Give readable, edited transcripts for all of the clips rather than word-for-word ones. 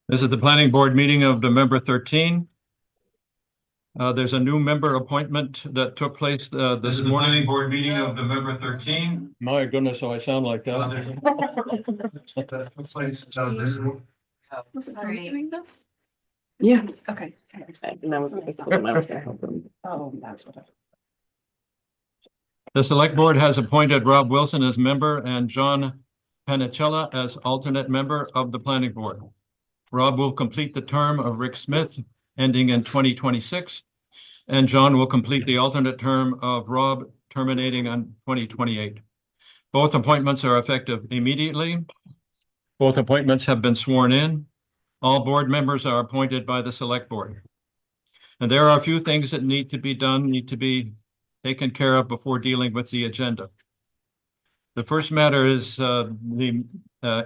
This is the planning board meeting of November 13. There's a new member appointment that took place this morning. Planning board meeting of November 13. My goodness, so I sound like that. Was it doing this? Yes. Okay. And that was the one I was gonna help them. Oh, that's what I. The select board has appointed Rob Wilson as member and John Panicella as alternate member of the planning board. Rob will complete the term of Rick Smith ending in 2026, and John will complete the alternate term of Rob terminating on 2028. Both appointments are effective immediately. Both appointments have been sworn in. All board members are appointed by the select board. And there are a few things that need to be taken care of before dealing with the agenda. The first matter is the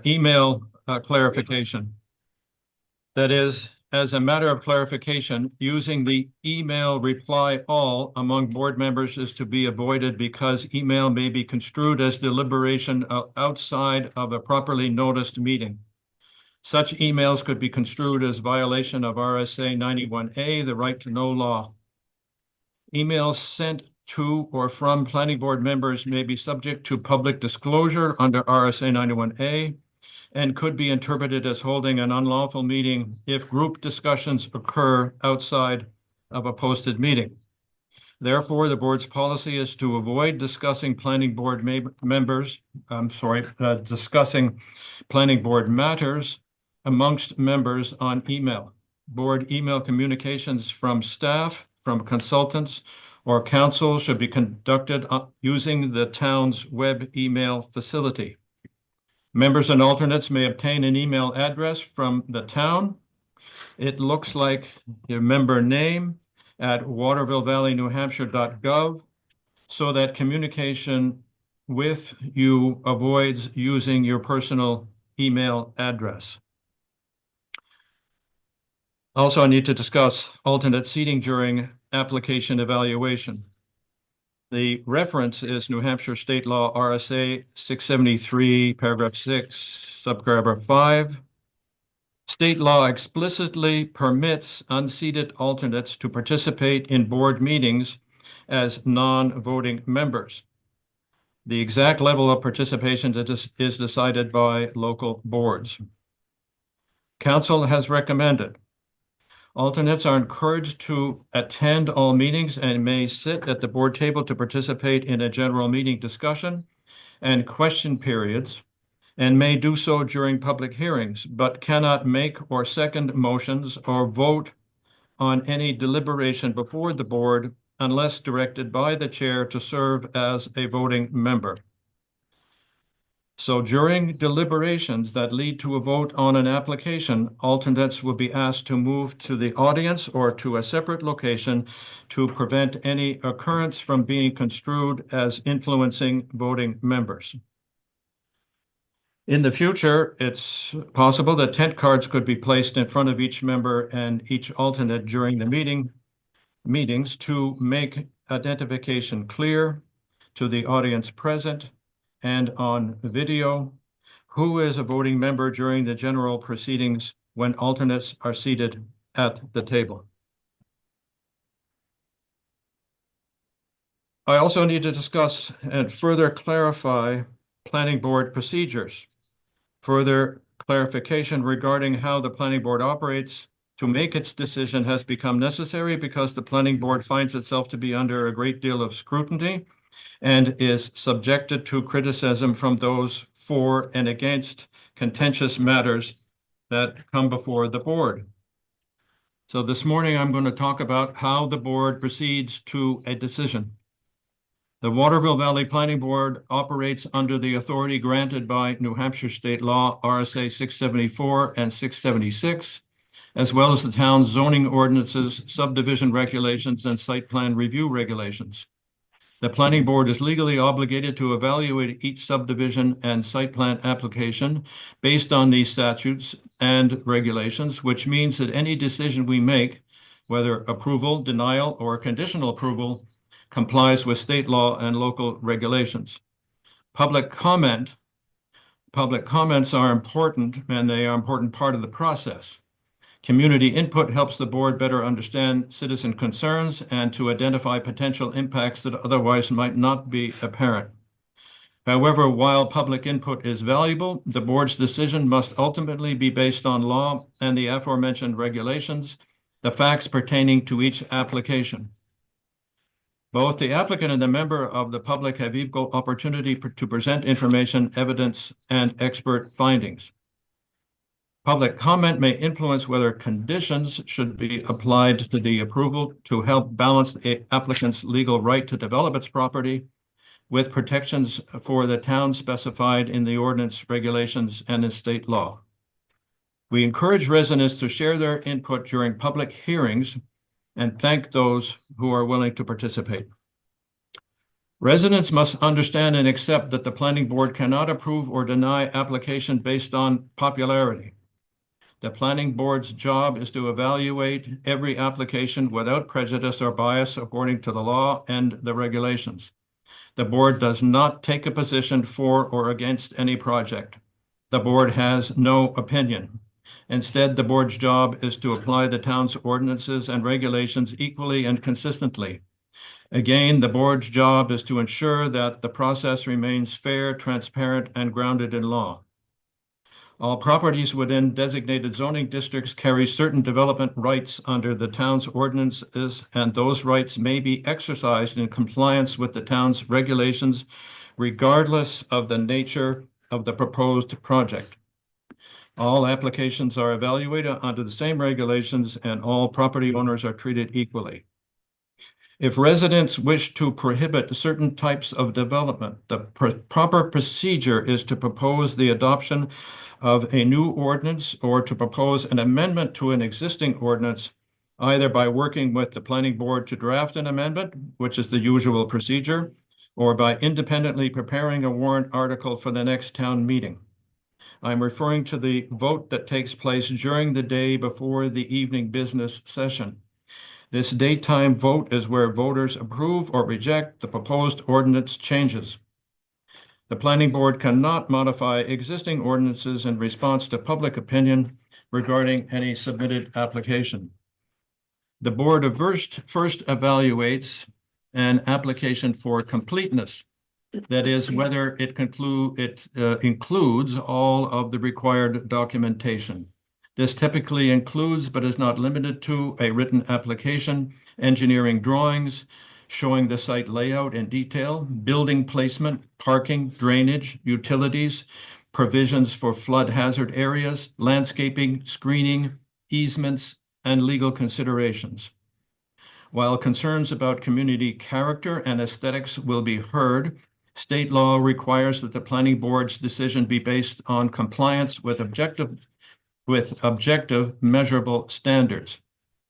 email clarification. That is, as a matter of clarification, using the email reply all among board members is to be avoided because email may be construed as deliberation outside of a properly noticed meeting. Such emails could be construed as violation of RSA 91A, the right to know law. Emails sent to or from planning board members may be subject to public disclosure under RSA 91A and could be interpreted as holding an unlawful meeting if group discussions occur outside of a posted meeting. Therefore, the board's policy is to avoid discussing planning board discussing planning board matters amongst members on email. Board email communications from staff, from consultants, or council should be conducted using the town's web email facility. Members and alternates may obtain an email address from the town. It looks like your member name at watervillevalley.newhampshire.gov so that communication with you avoids using your personal email address. Also, I need to discuss alternate seating during application evaluation. The reference is New Hampshire State Law RSA 673, paragraph 6, subparagraph 5. State law explicitly permits unseated alternates to participate in board meetings as non-voting members. The exact level of participation is decided by local boards. Council has recommended alternates are encouraged to attend all meetings and may sit at the board table to participate in a general meeting discussion and question periods, and may do so during public hearings, but cannot make or second motions or vote on any deliberation before the board unless directed by the chair to serve as a voting member. So during deliberations that lead to a vote on an application, alternates will be asked to move to the audience or to a separate location to prevent any occurrence from being construed as influencing voting members. In the future, it's possible that tent cards could be placed in front of each member and each alternate during the meetings to make identification clear to the audience present and on video who is a voting member during the general proceedings when alternates are seated at the table. I also need to discuss and further clarify planning board procedures. Further clarification regarding how the planning board operates to make its decision has become necessary because the planning board finds itself to be under a great deal of scrutiny and is subjected to criticism from those for and against contentious matters that come before the board. So this morning, I'm going to talk about how the board proceeds to a decision. The Waterville Valley Planning Board operates under the authority granted by New Hampshire State Law RSA 674 and 676, as well as the town's zoning ordinances, subdivision regulations, and site plan review regulations. The planning board is legally obligated to evaluate each subdivision and site plan application based on these statutes and regulations, which means that any decision we make, whether approval, denial, or conditional approval, complies with state law and local regulations. Public comments are important, and they are an important part of the process. Community input helps the board better understand citizen concerns and to identify potential impacts that otherwise might not be apparent. However, while public input is valuable, the board's decision must ultimately be based on law and the aforementioned regulations, the facts pertaining to each application. Both the applicant and the member of the public have equal opportunity to present information, evidence, and expert findings. Public comment may influence whether conditions should be applied to the approval to help balance the applicant's legal right to develop its property with protections for the town specified in the ordinance, regulations, and in state law. We encourage residents to share their input during public hearings and thank those who are willing to participate. Residents must understand and accept that the planning board cannot approve or deny application based on popularity. The planning board's job is to evaluate every application without prejudice or bias according to the law and the regulations. The board does not take a position for or against any project. The board has no opinion. Instead, the board's job is to apply the town's ordinances and regulations equally and consistently. Again, the board's job is to ensure that the process remains fair, transparent, and grounded in law. All properties within designated zoning districts carry certain development rights under the town's ordinances, and those rights may be exercised in compliance with the town's regulations, regardless of the nature of the proposed project. All applications are evaluated under the same regulations, and all property owners are treated equally. If residents wish to prohibit certain types of development, the proper procedure is to propose the adoption of a new ordinance or to propose an amendment to an existing ordinance, either by working with the planning board to draft an amendment, which is the usual procedure, or by independently preparing a warrant article for the next town meeting. I'm referring to the vote that takes place during the day before the evening business session. This daytime vote is where voters approve or reject the proposed ordinance changes. The planning board cannot modify existing ordinances in response to public opinion regarding any submitted application. The board first evaluates an application for completeness. That is, whether it includes all of the required documentation. This typically includes, but is not limited to, a written application, engineering drawings, showing the site layout in detail, building placement, parking, drainage, utilities, provisions for flood hazard areas, landscaping, screening, easements, and legal considerations. While concerns about community character and aesthetics will be heard, state law requires that the planning board's decision be based on compliance with objective measurable standards,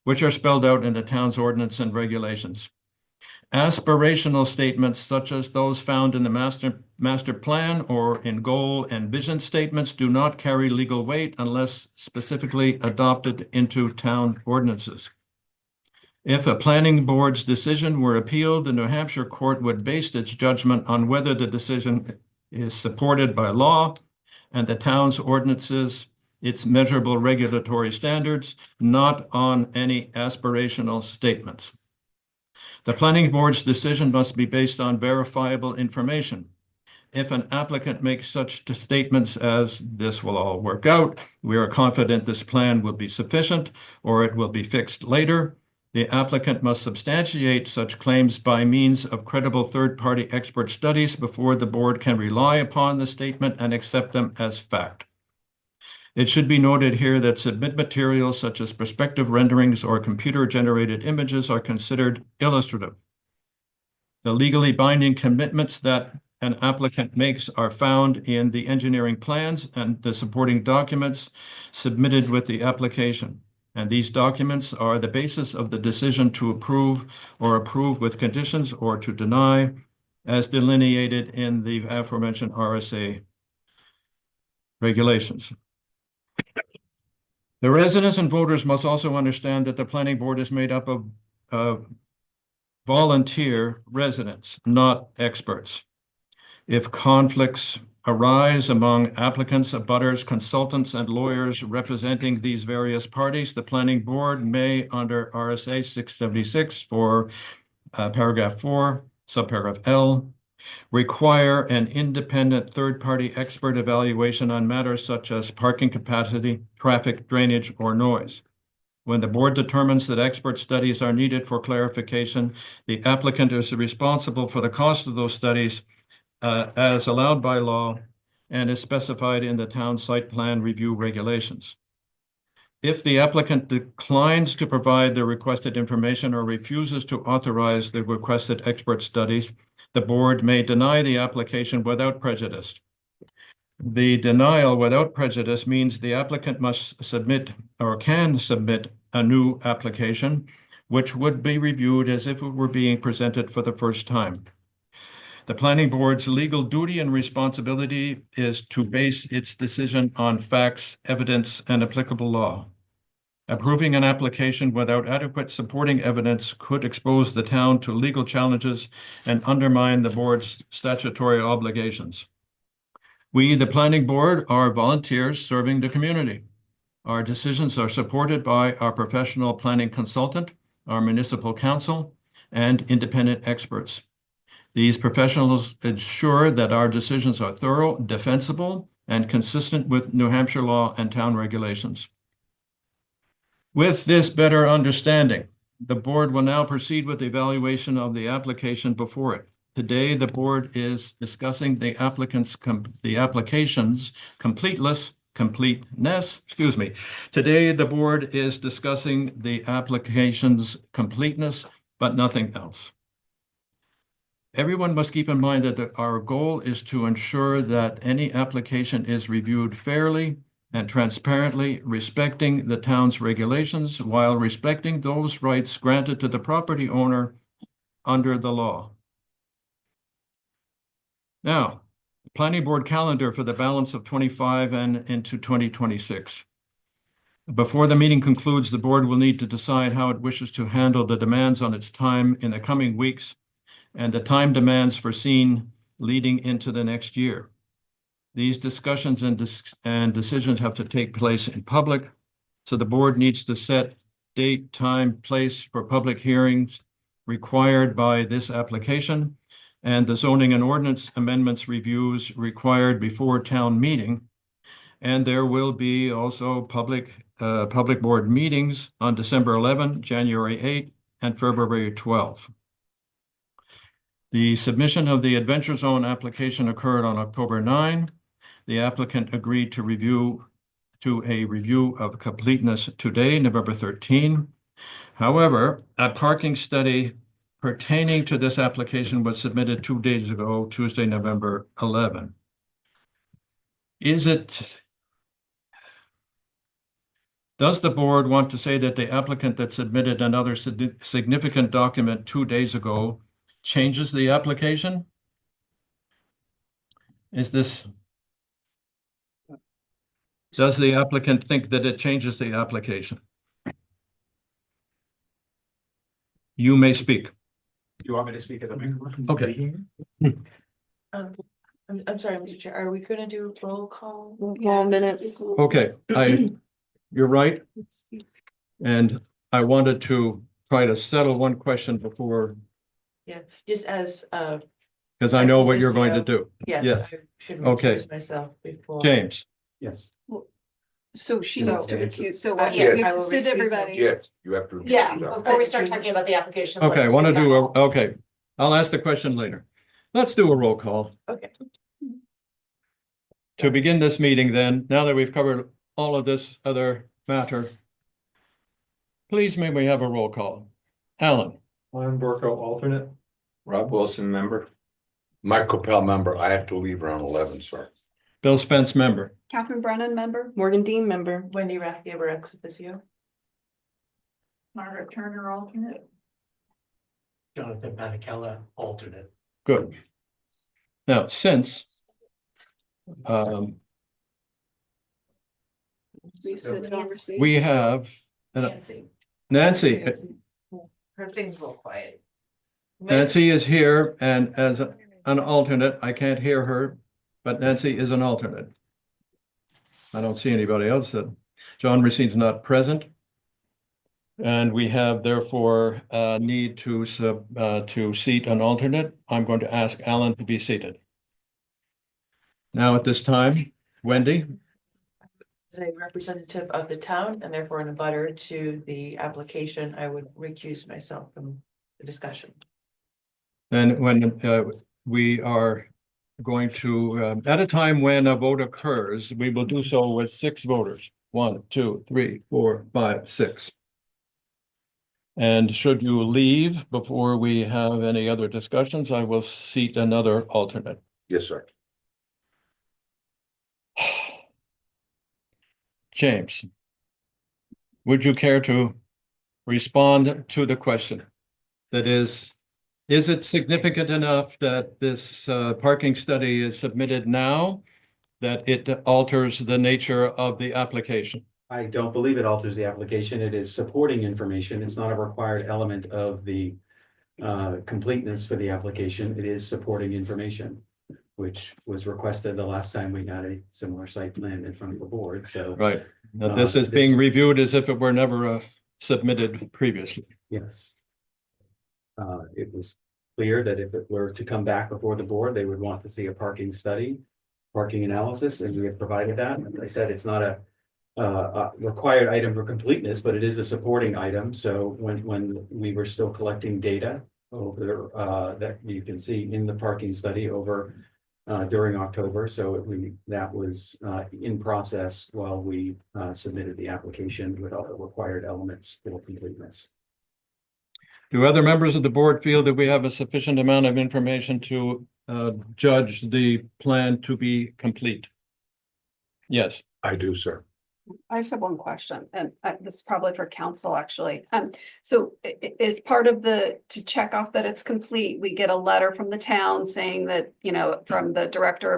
which are spelled out in the town's ordinance and regulations. Aspirational statements such as those found in the master plan or in goal and vision statements do not carry legal weight unless specifically adopted into town ordinances. If a planning board's decision were appealed, the New Hampshire court would base its judgment on whether the decision is supported by law and the town's ordinances, its measurable regulatory standards, not on any aspirational statements. The planning board's decision must be based on verifiable information. If an applicant makes such statements as, "This will all work out," "We are confident this plan will be sufficient," or "It will be fixed later," the applicant must substantiate such claims by means of credible third-party expert studies before the board can rely upon the statement and accept them as fact. It should be noted here that submit materials such as perspective renderings or computer-generated images are considered illustrative. The legally binding commitments that an applicant makes are found in the engineering plans and the supporting documents submitted with the application. and these documents are the basis of the decision to approve or approve with conditions or to deny as delineated in the aforementioned RSA regulations. The residents and voters must also understand that the planning board is made up of volunteer residents, not experts. If conflicts arise among applicants, abutters, consultants, and lawyers representing these various parties, the planning board may, under RSA 676 for paragraph 4, subparagraph L, require an independent third-party expert evaluation on matters such as parking capacity, traffic, drainage, or noise. When the board determines that expert studies are needed for clarification, the applicant is responsible for the cost of those studies as allowed by law and is specified in the town site plan review regulations. If the applicant declines to provide the requested information or refuses to authorize the requested expert studies, the board may deny the application without prejudice. The denial without prejudice means the applicant must submit or can submit a new application, which would be reviewed as if it were being presented for the first time. The planning board's legal duty and responsibility is to base its decision on facts, evidence, and applicable law. Approving an application without adequate supporting evidence could expose the town to legal challenges and undermine the board's statutory obligations. We, the planning board, are volunteers serving the community. Our decisions are supported by our professional planning consultant, our municipal council, and independent experts. These professionals ensure that our decisions are thorough, defensible, and consistent with New Hampshire law and town regulations. With this better understanding, the board will now proceed with the evaluation of the application before it. Today, the board is discussing the application's completeness. Today, the board is discussing the application's completeness, but nothing else. Everyone must keep in mind that our goal is to ensure that any application is reviewed fairly and transparently, respecting the town's regulations while respecting those rights granted to the property owner under the law. Now, planning board calendar for the balance of 25 and into 2026. Before the meeting concludes, the board will need to decide how it wishes to handle the demands on its time in the coming weeks and the time demands foreseen leading into the next year. These discussions and decisions have to take place in public, so the board needs to set date, time, place for public hearings required by this application and the zoning and ordinance amendments reviews required before town meeting. And there will be also public board meetings on December 11, January 8, and February 12. The submission of the Adventure Zone application occurred on October 9. The applicant agreed to a review of completeness today, November 13. However, a parking study pertaining to this application was submitted 2 days ago, Tuesday, November 11. Does the board want to say that the applicant that submitted another significant document 2 days ago changes the application? Does the applicant think that it changes the application? You may speak. You want me to speak at the microphone? Okay. I'm sorry, Mr. Chair, are we gonna do roll call? Roll minutes. Okay, you're right. And I wanted to try to settle one question before, Yeah, just as, because I know what you're going to do. yes, Yes. I should Okay. recuse myself before. James, Yes. So she So- needs to recuse, so Yeah, you I have to will sit recuse everybody. Yes, you have to. Yeah. Before we start talking about the application. okay, I want to do, okay, I'll ask the question later. Let's do a roll call. Okay. To begin this meeting then, now that we've covered all of this other matter, please may we have a roll call? Alan, Alan Borco, alternate. Rob Wilson, member. Mike Capel, member. I have to leave around 11, sir. Bill Spence, member. Catherine Brennan, member. Morgan Dean, member. Wendy Rathgeber, ex officio. Margaret Turner alternate. Jonathan Panicella, alternate. Good. Now, since um, We sit in our seat. we have Nancy. Nancy, Her thing's real quiet. Nancy is here and as an alternate, I can't hear her, but Nancy is an alternate. I don't see anybody else that, John Racine's not present. And we have therefore need to seat an alternate. I'm going to ask Alan to be seated. Now at this time, Wendy, As a representative of the town and therefore in a butter to the application, I would recuse myself from the discussion. and when we are going to, at a time when a vote occurs, we will do so with 6 voters. 1, 2, 3, 4, 5, 6. And should you leave before we have any other discussions, I will seat another alternate. Yes, sir. James, would you care to respond to the question? That is it significant enough that this parking study is submitted now that it alters the nature of the application? I don't believe it alters the application. It is supporting information. It's not a required element of the completeness for the application. It is supporting information, which was requested the last time we got a similar site plan in front of the board, so. Right. Now, this is being reviewed as if it were never submitted previously. Yes. It was clear that if it were to come back before the board, they would want to see a parking study, parking analysis, and we have provided that. And I said, it's not a required item for completeness, but it is a supporting item. So when we were still collecting data over that you can see in the parking study over during October, so that was in process while we submitted the application with all the required elements for completeness. Do other members of the board feel that we have a sufficient amount of information to judge the plan to be complete? Yes. I do, sir. I just have one question, and this is probably for council, actually. So is part of to check off that it's complete, we get a letter from the town saying that, you know, from the director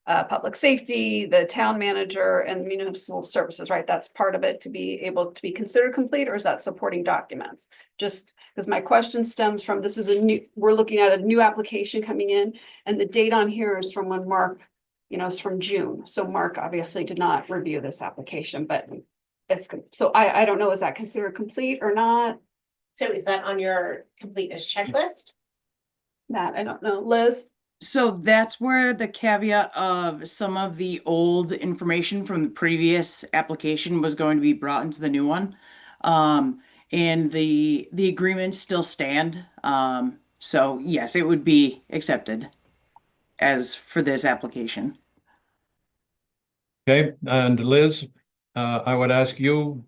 of public safety, the town manager and municipal services, right? That's part of it to be able to be considered complete, or is that supporting documents? Just because my question stems from, we're looking at a new application coming in, and the date on here is from when Mark, you know, it's from June. So Mark obviously did not review this application, but so I don't know, is that considered complete or not? So is that on your completeness checklist? That I don't know. Liz? So that's where the caveat of some of the old information from the previous application was going to be brought into the new one. And the agreements still stand. So yes, it would be accepted as for this application. Okay, and Liz, I would ask you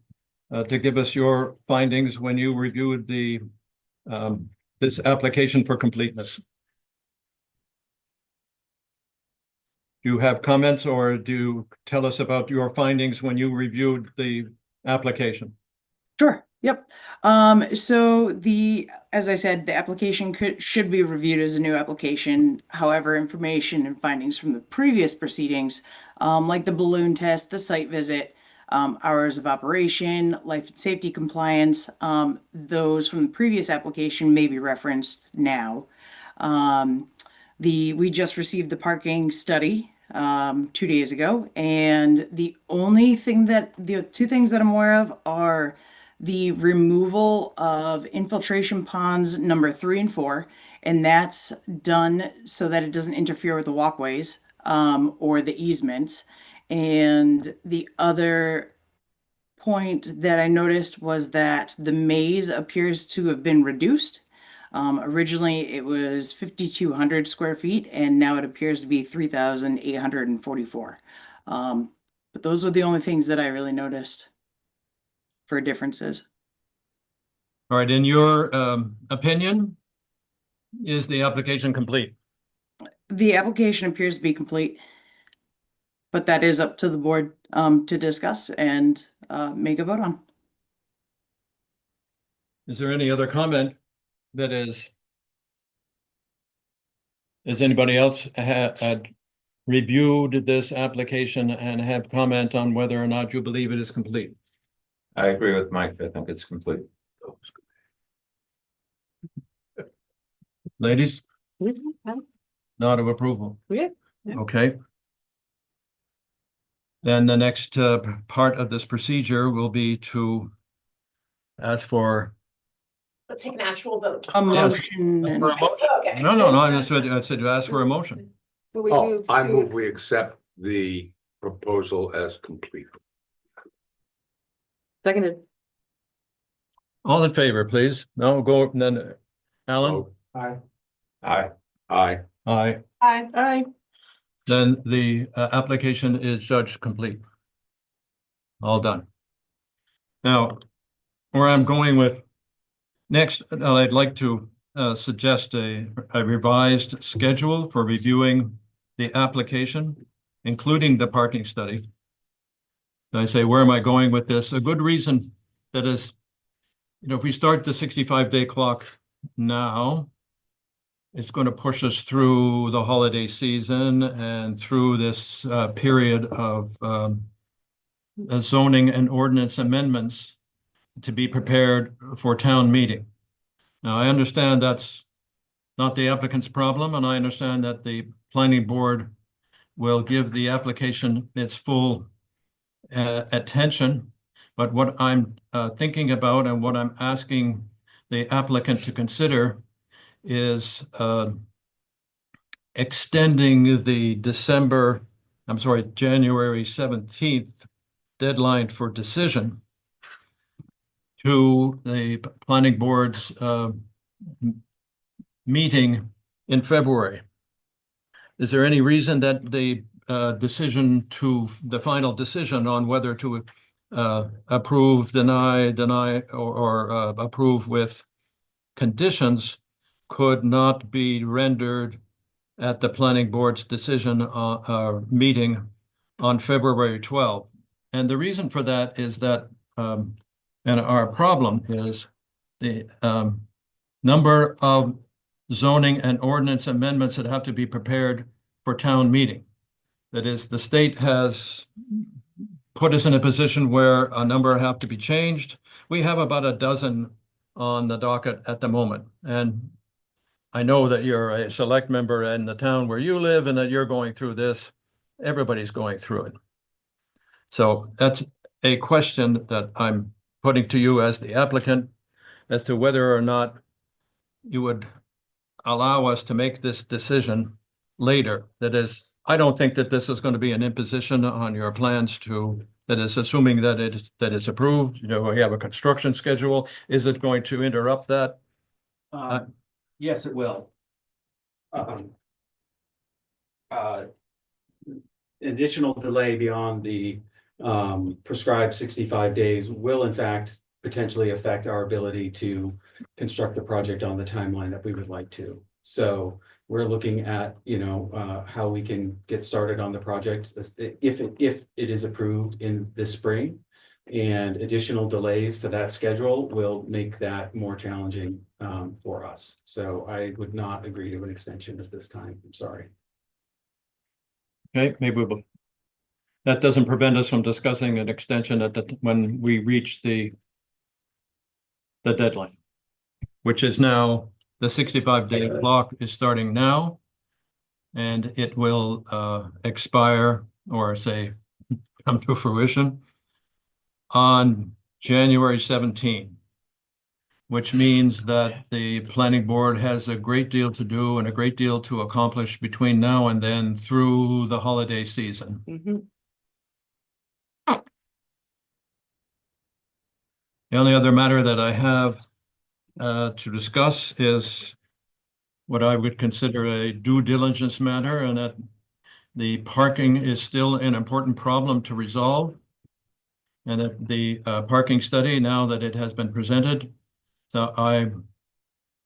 to give us your findings when you reviewed this application for completeness. Do you have comments, or do you tell us about your findings when you reviewed the application? Sure. Yep. So as I said, the application should be reviewed as a new application. However, information and findings from the previous proceedings, like the balloon test, the site visit, hours of operation, life and safety compliance, those from the previous application may be referenced now. We just received the parking study 2 days ago, and the two things that I'm aware of are the removal of infiltration ponds number 3 and 4, and that's done so that it doesn't interfere with the walkways or the easements. And the other point that I noticed was that the maze appears to have been reduced. Originally it was 5,200 square feet, and now it appears to be 3,844. But those are the only things that I really noticed for differences. All right, in your opinion, is the application complete? The application appears to be complete, but that is up to the board to discuss and make a vote on. Is there any other comment that is? Has anybody else had reviewed this application and have comment on whether or not you believe it is complete? I agree with Mike. I think it's complete. Ladies, Mm-hmm. nod of approval. Yeah. Okay. Then the next part of this procedure will be to ask for. Let's take an actual vote. A Yes. motion. Ask and- for a motion. Okay. No, I said to ask for a motion. But we Oh, moved I to move ex- we accept the proposal as complete. Seconded. All in favor, please. No, go, and then Alan? Vote. Aye. Aye. Aye. Aye. Aye. Then the application is judged complete. All done. Now, where I'm going with next, I'd like to suggest a revised schedule for reviewing the application, including the parking study. I say, where am I going with this? A good reason that is, if we start the 65-day clock now, it's going to push us through the holiday season and through this period of zoning and ordinance amendments to be prepared for town meeting. Now, I understand that's not the applicant's problem, and I understand that the planning board will give the application its full attention. But what I'm thinking about and what I'm asking the applicant to consider is extending the January 17th deadline for decision to the planning board's meeting in February. Is there any reason that the final decision on whether to approve, deny, or approve with conditions could not be rendered at the planning board's decision meeting on February 12th? And the reason for that is that, and our problem is the number of zoning and ordinance amendments that have to be prepared for town meeting. That is, the state has put us in a position where a number have to be changed. We have about a dozen on the docket at the moment. And I know that you're a select member in the town where you live and that you're going through this. Everybody's going through it. So that's a question that I'm putting to you as the applicant as to whether or not you would allow us to make this decision later. That is, I don't think that this is going to be an imposition on your plans that is assuming that it's approved. We have a construction schedule. Is it going to interrupt that? Yes, it will. Additional delay beyond the prescribed 65 days will in fact potentially affect our ability to construct the project on the timeline that we would like to. So we're looking at, how we can get started on the project if it is approved in this spring. And additional delays to that schedule will make that more challenging for us. So I would not agree to an extension at this time. I'm sorry. Okay, maybe that doesn't prevent us from discussing an extension when we reach the deadline, which is now the 65-day clock is starting now, and it will expire or say come to fruition on January 17, which means that the planning board has a great deal to do and a great deal to accomplish between now and then through the holiday season. Mhm. The only other matter that I have to discuss is what I would consider a due diligence matter, and that the parking is still an important problem to resolve. And that the parking study, now that it has been presented, so I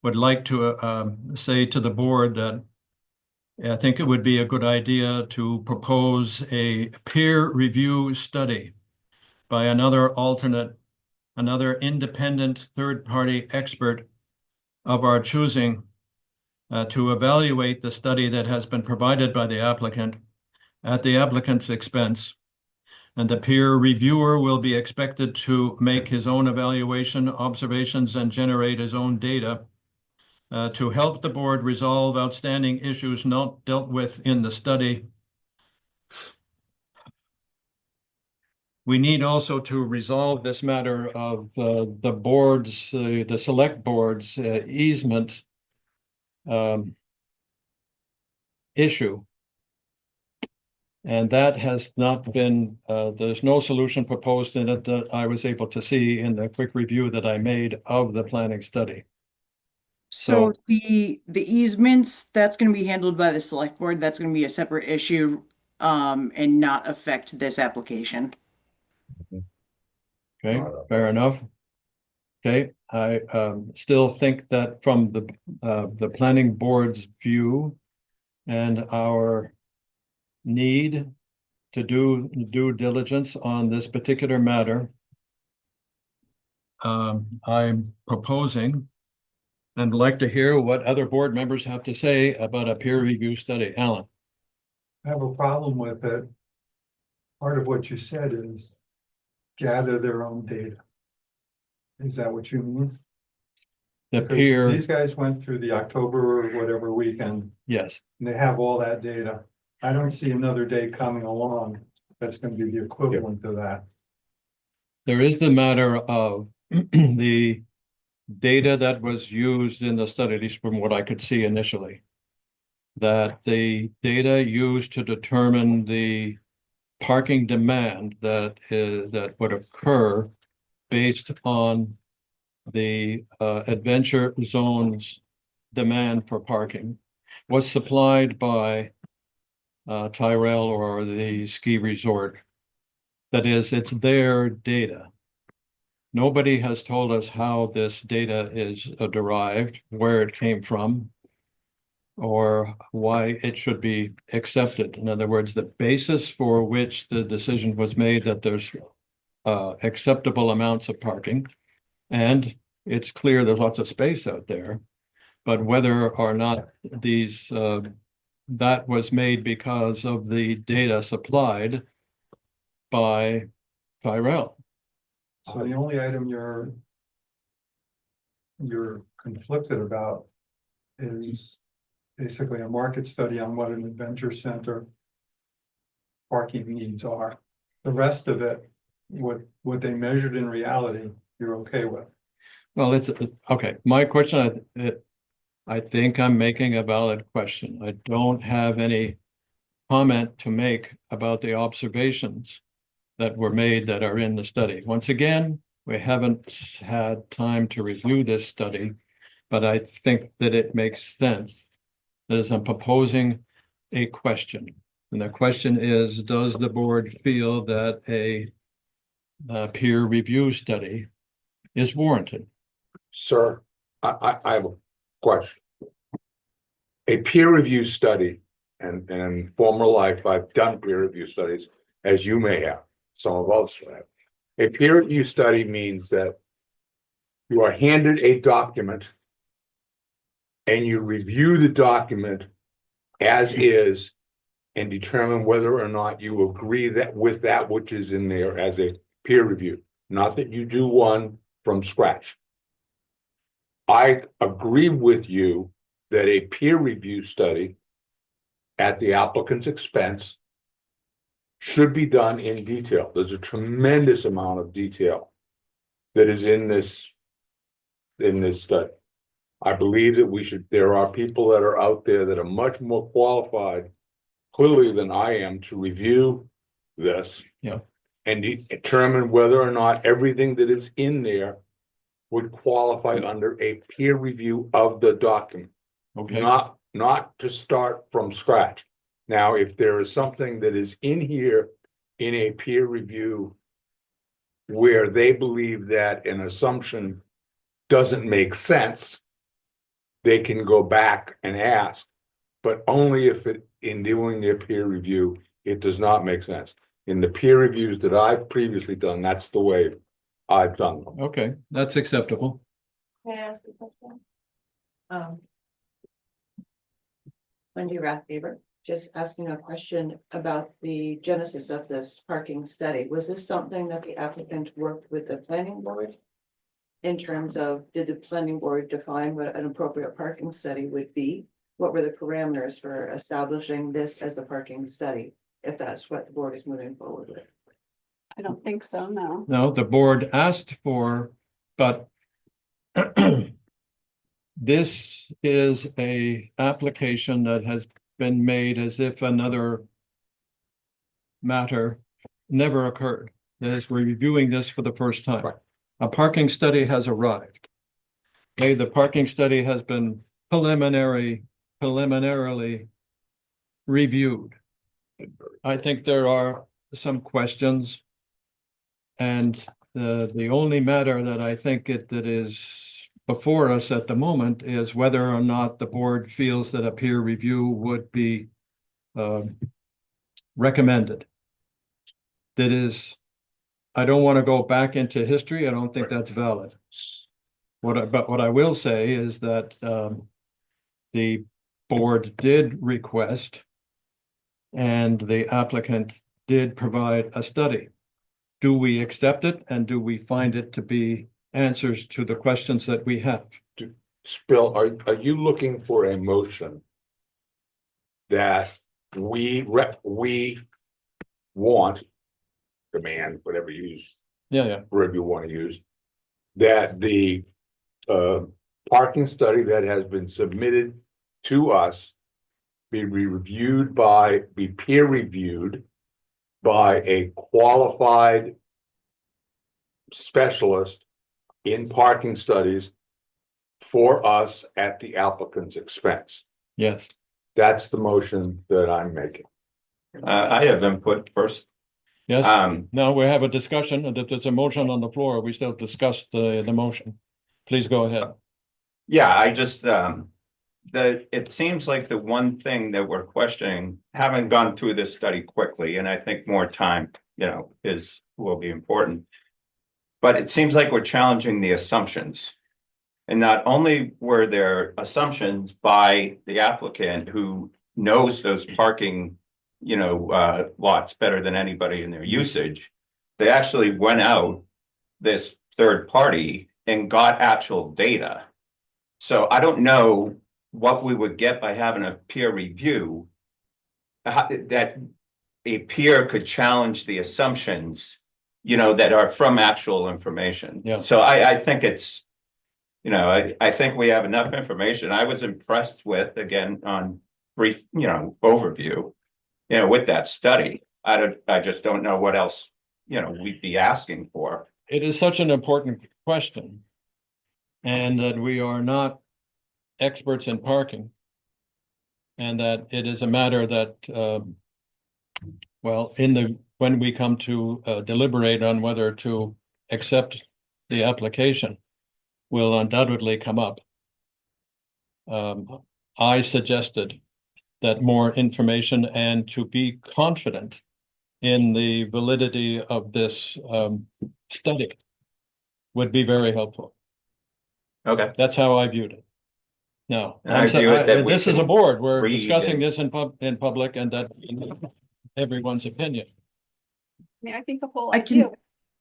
would like to say to the board that I think it would be a good idea to propose a peer review study by another alternate another independent third-party expert of our choosing to evaluate the study that has been provided by the applicant at the applicant's expense. And the peer reviewer will be expected to make his own evaluation, observations, and generate his own data to help the board resolve outstanding issues not dealt with in the study. We need also to resolve this matter of the board's, the select board's easement issue. And that has not been, there's no solution proposed in it that I was able to see in the quick review that I made of the planning study. So the easements, that's gonna be handled by the select board. That's gonna be a separate issue, and not affect this application. Okay, fair enough. Okay, I still think that from the planning board's view and our need to do due diligence on this particular matter, I'm proposing and like to hear what other board members have to say about a peer review study. Alan? I have a problem with it. Part of what you said is gather their own data. Is that what you mean? The Because peer, These guys went through the October or whatever weekend, yes, and they have all that data. I don't see another day coming along that's gonna be the equivalent to that. there is the matter of the data that was used in the study, at least from what I could see initially. That the data used to determine the parking demand that would occur based on the adventure zone's demand for parking was supplied by Tyrell or the ski resort. That is, it's their data. Nobody has told us how this data is derived, where it came from, or why it should be accepted. In other words, the basis for which the decision was made that there's acceptable amounts of parking. And it's clear there's lots of space out there, but whether or not these, that was made because of the data supplied by Tyrell. So the only item you're conflicted about is basically a market study on what an adventure center parking needs are. The rest of it, what they measured in reality, you're okay with. Well, it's, okay, my question, I think I'm making a valid question. I don't have any comment to make about the observations that were made that are in the study. Once again, we haven't had time to review this study, but I think that it makes sense. That is, I'm proposing a question. And the question is, does the board feel that a peer review study is warranted? Sir, I have a question. A peer review study, and in former life, I've done peer review studies, as you may have, some of us have. A peer review study means that you are handed a document and you review the document as is and determine whether or not you agree that with that which is in there as a peer review, not that you do one from scratch. I agree with you that a peer review study at the applicant's expense should be done in detail. There's a tremendous amount of detail that is in this study. I believe that there are people that are out there that are much more qualified clearly than I am to review this. Yeah. And determine whether or not everything that is in there would qualify under a peer review of the document. Okay. Not to start from scratch. Now, if there is something that is in here in a peer review where they believe that an assumption doesn't make sense, they can go back and ask, but only if in doing their peer review, it does not make sense. In the peer reviews that I've previously done, that's the way I've done them. Okay, that's acceptable. May I ask a question? Wendy Rathbeber, just asking a question about the genesis of this parking study. Was this something that the applicant worked with the planning board? In terms of, did the planning board define what an appropriate parking study would be? What were the parameters for establishing this as the parking study? If that's what the board is moving forward with. I don't think so, no. No, the board asked for, but this is a application that has been made as if another matter never occurred. That is, we're reviewing this for the first time. Right. A parking study has arrived. Okay, the parking study has been preliminarily reviewed. I think there are some questions. And the only matter that I think that is before us at the moment is whether or not the board feels that a peer review would be recommended. That is, I don't want to go back into history. I don't think that's valid. But what I will say is that the board did request and the applicant did provide a study. Do we accept it and do we find it to be answers to the questions that we have? Bill, are you looking for a motion that we want, demand, whatever you use, Yeah. whatever you want to use, that the parking study that has been submitted to us be peer reviewed by a qualified specialist in parking studies for us at the applicant's expense? Yes. That's the motion that I'm making. I have input first. Yes. Um, Now we have a discussion and that there's a motion on the floor. We still discussed the motion. Please go ahead. yeah, I just, it seems like the one thing that we're questioning, having gone through this study quickly, and I think more time, will be important. But it seems like we're challenging the assumptions. And not only were there assumptions by the applicant who knows those parking, lots better than anybody in their usage, they actually went out this third party and got actual data. So I don't know what we would get by having a peer review, that a peer could challenge the assumptions, that are from actual information. Yeah. So I think it's, I think we have enough information. I was impressed with, again, on brief, overview, with that study. I just don't know what else, we'd be asking for. It is such an important question. And that we are not experts in parking. And that it is a matter that, when we come to deliberate on whether to accept the application, will undoubtedly come up. I suggested that more information and to be confident in the validity of this study would be very helpful. Okay. That's how I viewed it. No, And I view it that we this is a can board. We're read discussing and- this in public and that everyone's opinion. I mean, I think the whole I idea.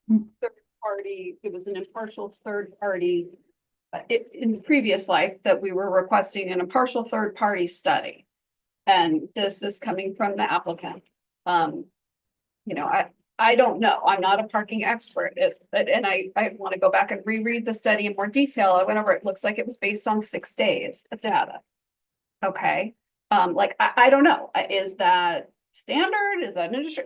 can- of Third party, it was an impartial third party. In the previous life that we were requesting an impartial third party study. And this is coming from the applicant. I don't know. I'm not a parking expert. And I want to go back and reread the study in more detail. I went over, it looks like it was based on 6 days of data. Okay, I don't know. Is that standard? Is that an industry?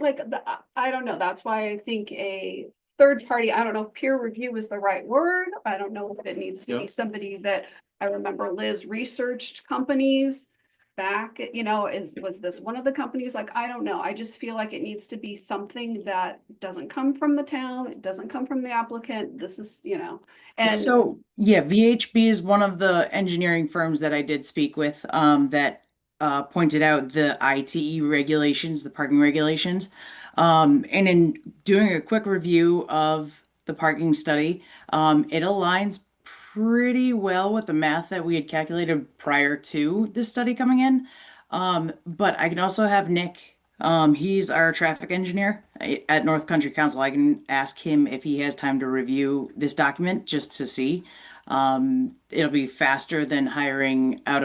I don't know. That's why I think a third party, I don't know if peer review is the right word. I don't know if it needs to be somebody that, I remember Liz researched companies back, was this one of the companies? I don't know. I just feel like it needs to be something that doesn't come from the town. It doesn't come from the applicant. This is, and So, yeah, VHB is one of the engineering firms that I did speak with, that pointed out the ITE regulations, the parking regulations. And in doing a quick review of the parking study. It aligns pretty well with the math that we had calculated prior to this study coming in. But I can also have Nick, he's our traffic engineer at North Country Council. I can ask him if he has time to review this document just to see. It'll be faster than hiring out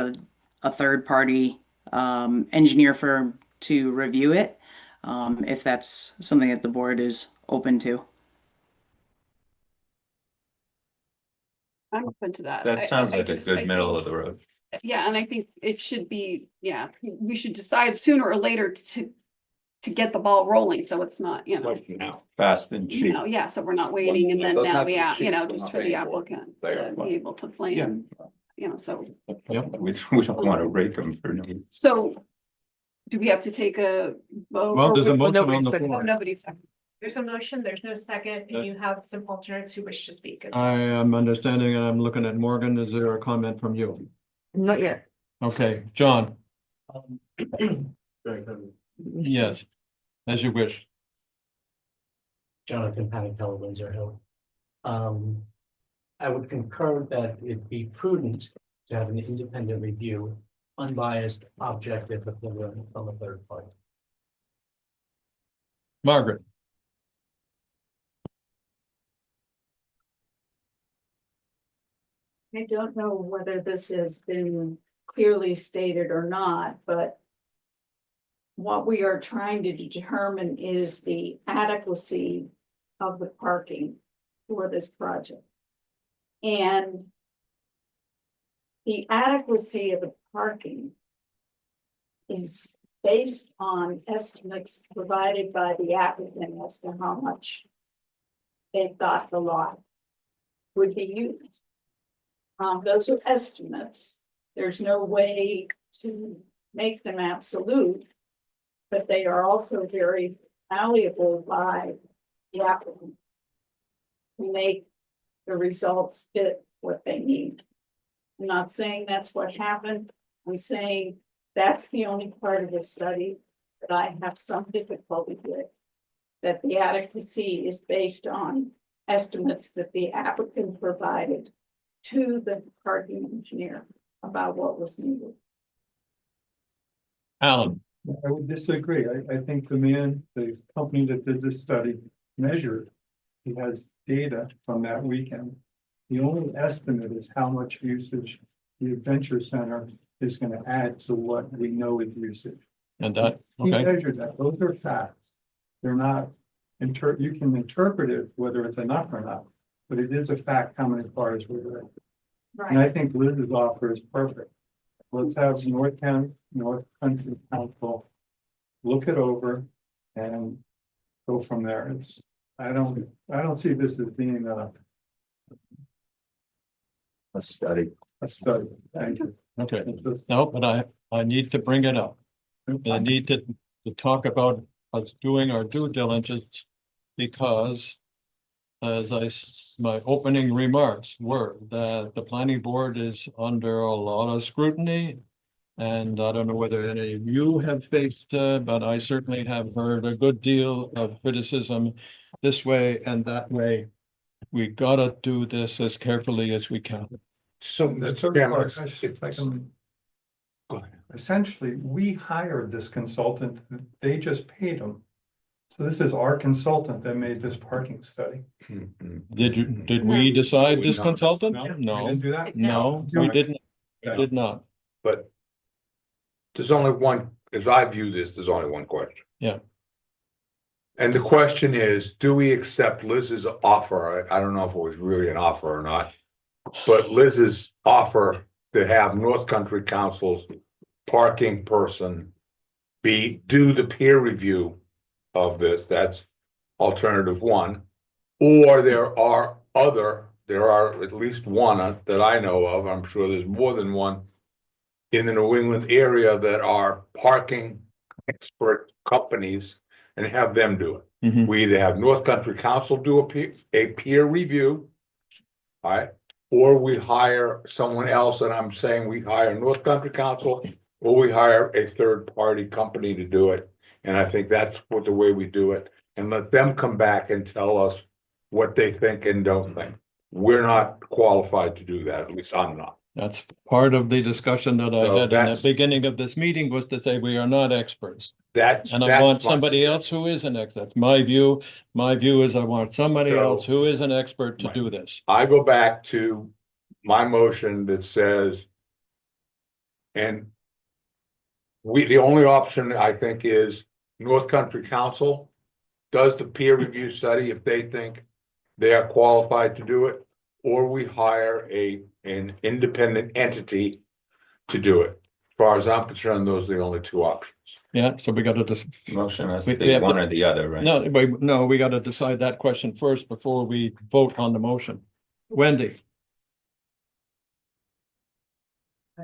a third party engineer firm to review it, if that's something that the board is open to. I'm open to that. That sounds like a I good middle of think- the road. Yeah, and I think it should be, yeah, we should decide sooner or later to get the ball rolling, so it's not, Now, fast and cheap. yeah, so we're not waiting and then Doesn't now have to we, be are, cheap, we're just not for the paying for it. applicant Fair to point. be able to plan, so. Yep, we don't want to rake them for no. So, do we have to take a vote? Well, or there's a we- motion on the Oh, floor. nobody's second. There's a motion, there's no second, and you have some alternates who wish to speak. I am understanding and I'm looking at Morgan. Is there a comment from you? Not yet. Okay, John, yes, as you wish. Jonathan Panicella, Windsor Hill. I would concur that it'd be prudent to have an independent review, unbiased, objective from a third party. Margaret, I don't know whether this has been clearly stated or not, but what we are trying to determine is the adequacy of the parking for this project. And the adequacy of the parking is based on estimates provided by the applicant as to how much they've got the lot would be used. Those are estimates. There's no way to make them absolute, but they are also very malleable by the applicant to make the results fit what they need. I'm not saying that's what happened. I'm saying that's the only part of the study that I have some difficulty with. That the adequacy is based on estimates that the applicant provided to the parking engineer about what was needed. Alan, I would disagree. I think the company that did this study measured. He has data from that weekend. The only estimate is how much usage the Adventure Center is gonna add to what we know is usage. and that, He okay, measured that. Those are facts. They're not, you can interpret it whether it's enough or not, but it is a fact how many cars were there. And I think Liz's offer is perfect. Let's have North Country Council look it over and go from there. I don't see this as being A study. a study. Thank you. okay. It's just- No, but I need to bring it up. I need to talk about us doing our due diligence because my opening remarks were that the planning board is under a lot of scrutiny. And I don't know whether any of you have faced, but I certainly have heard a good deal of criticism this way and that way. We gotta do this as carefully as we can. So, The Mr. third Chairman, part, if I can- Go ahead. Essentially, we hired this consultant, they just paid him. So this is our consultant that made this parking study. Did we decide this No. consultant? We No, didn't do that? no, we didn't, we did not. But there's only one, as I view this, there's only one question. Yeah. And the question is, do we accept Liz's offer? I don't know if it was really an offer or not. But Liz's offer to have North Country Council's parking person do the peer review of this, that's alternative one. Or there are at least one that I know of, I'm sure there's more than one in the New England area that are parking expert companies and have them do it. Mhm. We either have North Country Council do a peer review. All right, or we hire someone else, and I'm saying we hire North Country Council, or we hire a third party company to do it. And I think that's the way we do it, and let them come back and tell us what they think and don't think. We're not qualified to do that, at least I'm not. That's part of the discussion that I So had in the that's- beginning of this meeting was to say we are not experts. That's. And I that's want my somebody else who is an expert. That's my view. My view is I want somebody So- else who is an expert to Right. do this. I go back to my motion that says. And. The only option I think is North Country Council. Does the peer review study if they think they are qualified to do it. Or we hire an independent entity to do it. As far as I'm concerned, those are the only two options. Yeah, so we gotta just, Motion has We- to we be have one to- or the other, right? no, we gotta decide that question first before we vote on the motion. Wendy,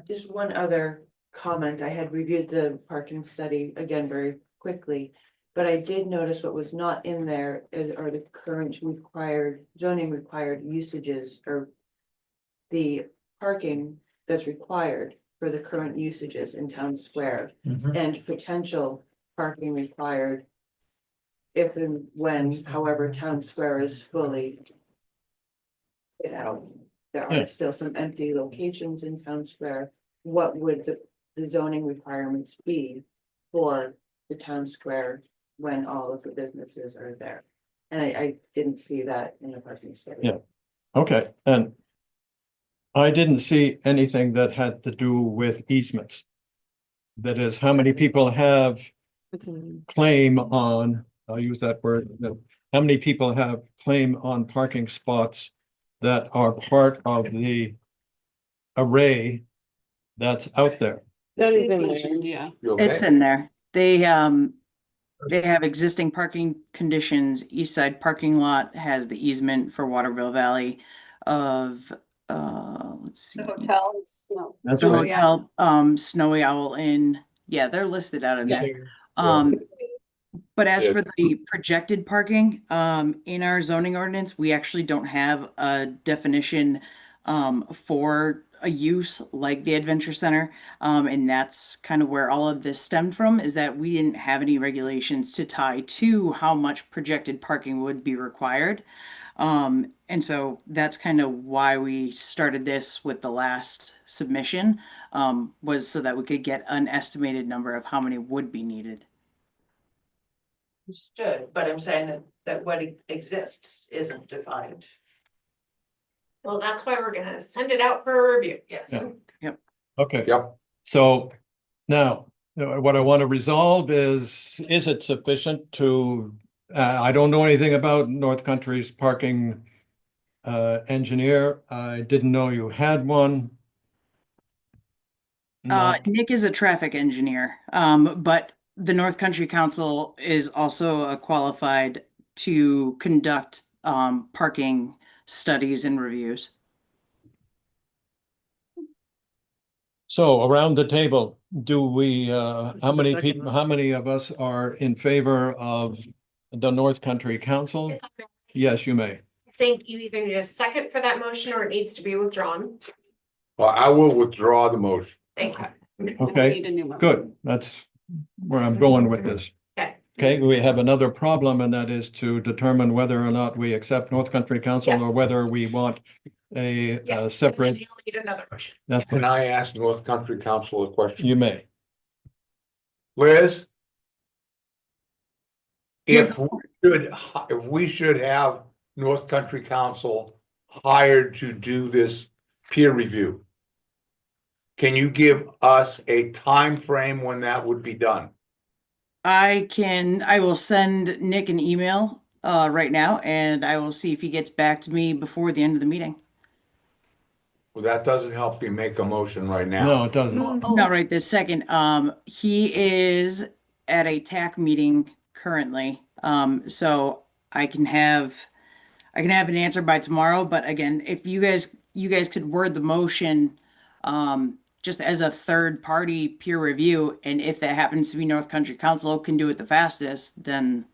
Just one other comment. I had reviewed the parking study again very quickly. But I did notice what was not in there are the current required zoning required usages or. The parking that's required for the current usages in town square and potential parking required. If and when, however, town square is fully. Get out, there Yeah. are still some empty locations in town square. What would the zoning requirements be for the town square when all of the businesses are there? And I didn't see that in the parking study. Yeah. Okay, and I didn't see anything that had to do with easements. That is, how many people have claim on, I'll use that word, how many people have claim on parking spots that are part of the array that's out there? That It's mentioned, yeah. You okay? It's in there. They have existing parking conditions. East Side parking lot has the easement for Waterville Valley of, let's see. The hotels, no. That's The right. hotel, Snowy Owl Inn. Yeah, they're listed out in there. But as Yeah. for the projected parking, in our zoning ordinance, we actually don't have a definition for a use like the Adventure Center. And that's kind of where all of this stemmed from, is that we didn't have any regulations to tie to how much projected parking would be required. And so that's kind of why we started this with the last submission, was so that we could get an estimated number of how many would be needed. Understood, but I'm saying that what exists isn't defined. Well, that's why we're gonna send it out for a review. Yes. Yeah. Okay. Yep, So now, what I want to resolve is it sufficient to, I don't know anything about North Country's parking engineer. I didn't know you had one. No. Nick is a traffic engineer, but the North Country Council is also qualified to conduct parking studies and reviews. So around the table, do we, how many people, how many of us are in favor of the North Country Council? Yes, you may. I think you either need a second for that motion or it needs to be withdrawn. well, I will withdraw the motion. Thank you. Okay, Need a new one. good. That's where I'm going with this. Okay. Okay, we have another problem, and that is to determine whether or not we accept North Country Council or Yes. whether we want a Yeah. And separate. then you'll need another motion. That's Can I ask North Country Council a question? You may. Liz? If we should have North Country Council hired to do this peer review. Can you give us a time frame when that would be done? I will send Nick an email right now, and I will see if he gets back to me before the end of the meeting. Well, that doesn't help me make a motion right now. No, it doesn't. Oh, Not right this second. He is at a TAC meeting currently. So I can have an answer by tomorrow, but again, if you guys could word the motion just as a third party peer review, and if that happens to be North Country Council can do it the fastest, then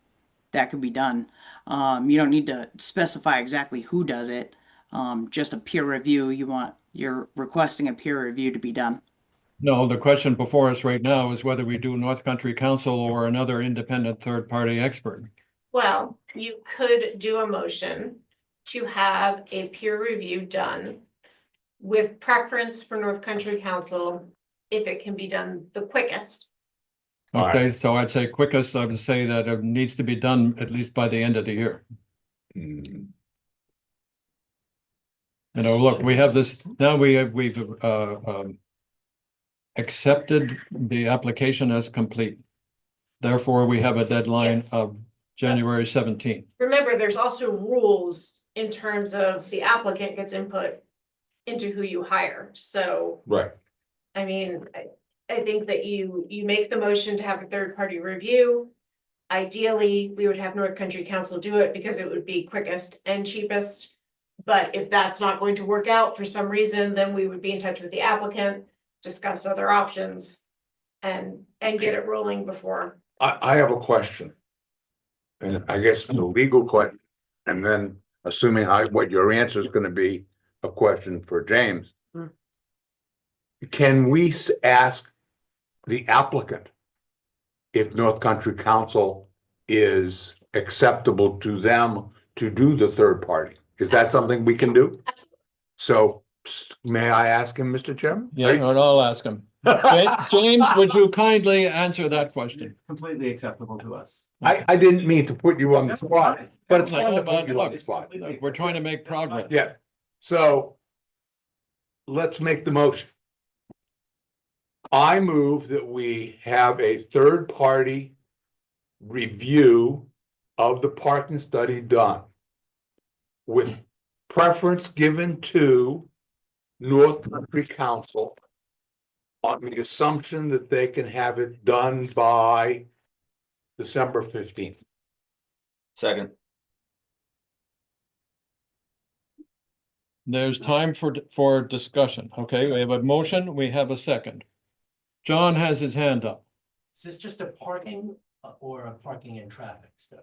that could be done. You don't need to specify exactly who does it. Just a peer review. You're requesting a peer review to be done. No, the question before us right now is whether we do North Country Council or another independent third-party expert. Well, you could do a motion to have a peer review done with preference for North Country Council if it can be done the quickest. All right. Okay, so I'd say quickest, I would say that it needs to be done at least by the end of the year. Hmm. You know, look, we have this, now we've accepted the application as complete. Therefore, we have a deadline Yes. of January 17th. Remember, there's also rules in terms of the applicant gets input into who you hire. So, Right, I mean, I think that you make the motion to have a third party review. Ideally, we would have North Country Council do it because it would be quickest and cheapest. But if that's not going to work out for some reason, then we would be in touch with the applicant, discuss other options. And get it rolling before. I have a question. And I guess the legal question, and then assuming what your answer is gonna be, a question for James. Hmm. Can we ask the applicant if North Country Council is acceptable to them to do the third party? Is that something we can do? Absolutely. So may I ask him, Mr. Chairman? Yeah, and I'll ask him. James, would you kindly answer that question? Completely acceptable to us. I didn't mean to put you on the spot, but it's fun to But put you on the look, spot. we're trying to make progress. Yeah, so let's make the motion. I move that we have a third-party review of the parking study done with preference given to North Country Council on the assumption that they can have it done by December 15th. Second. There's time for discussion. Okay, we have a motion, we have a second. John has his hand up. Is this just a parking or a parking and traffic study?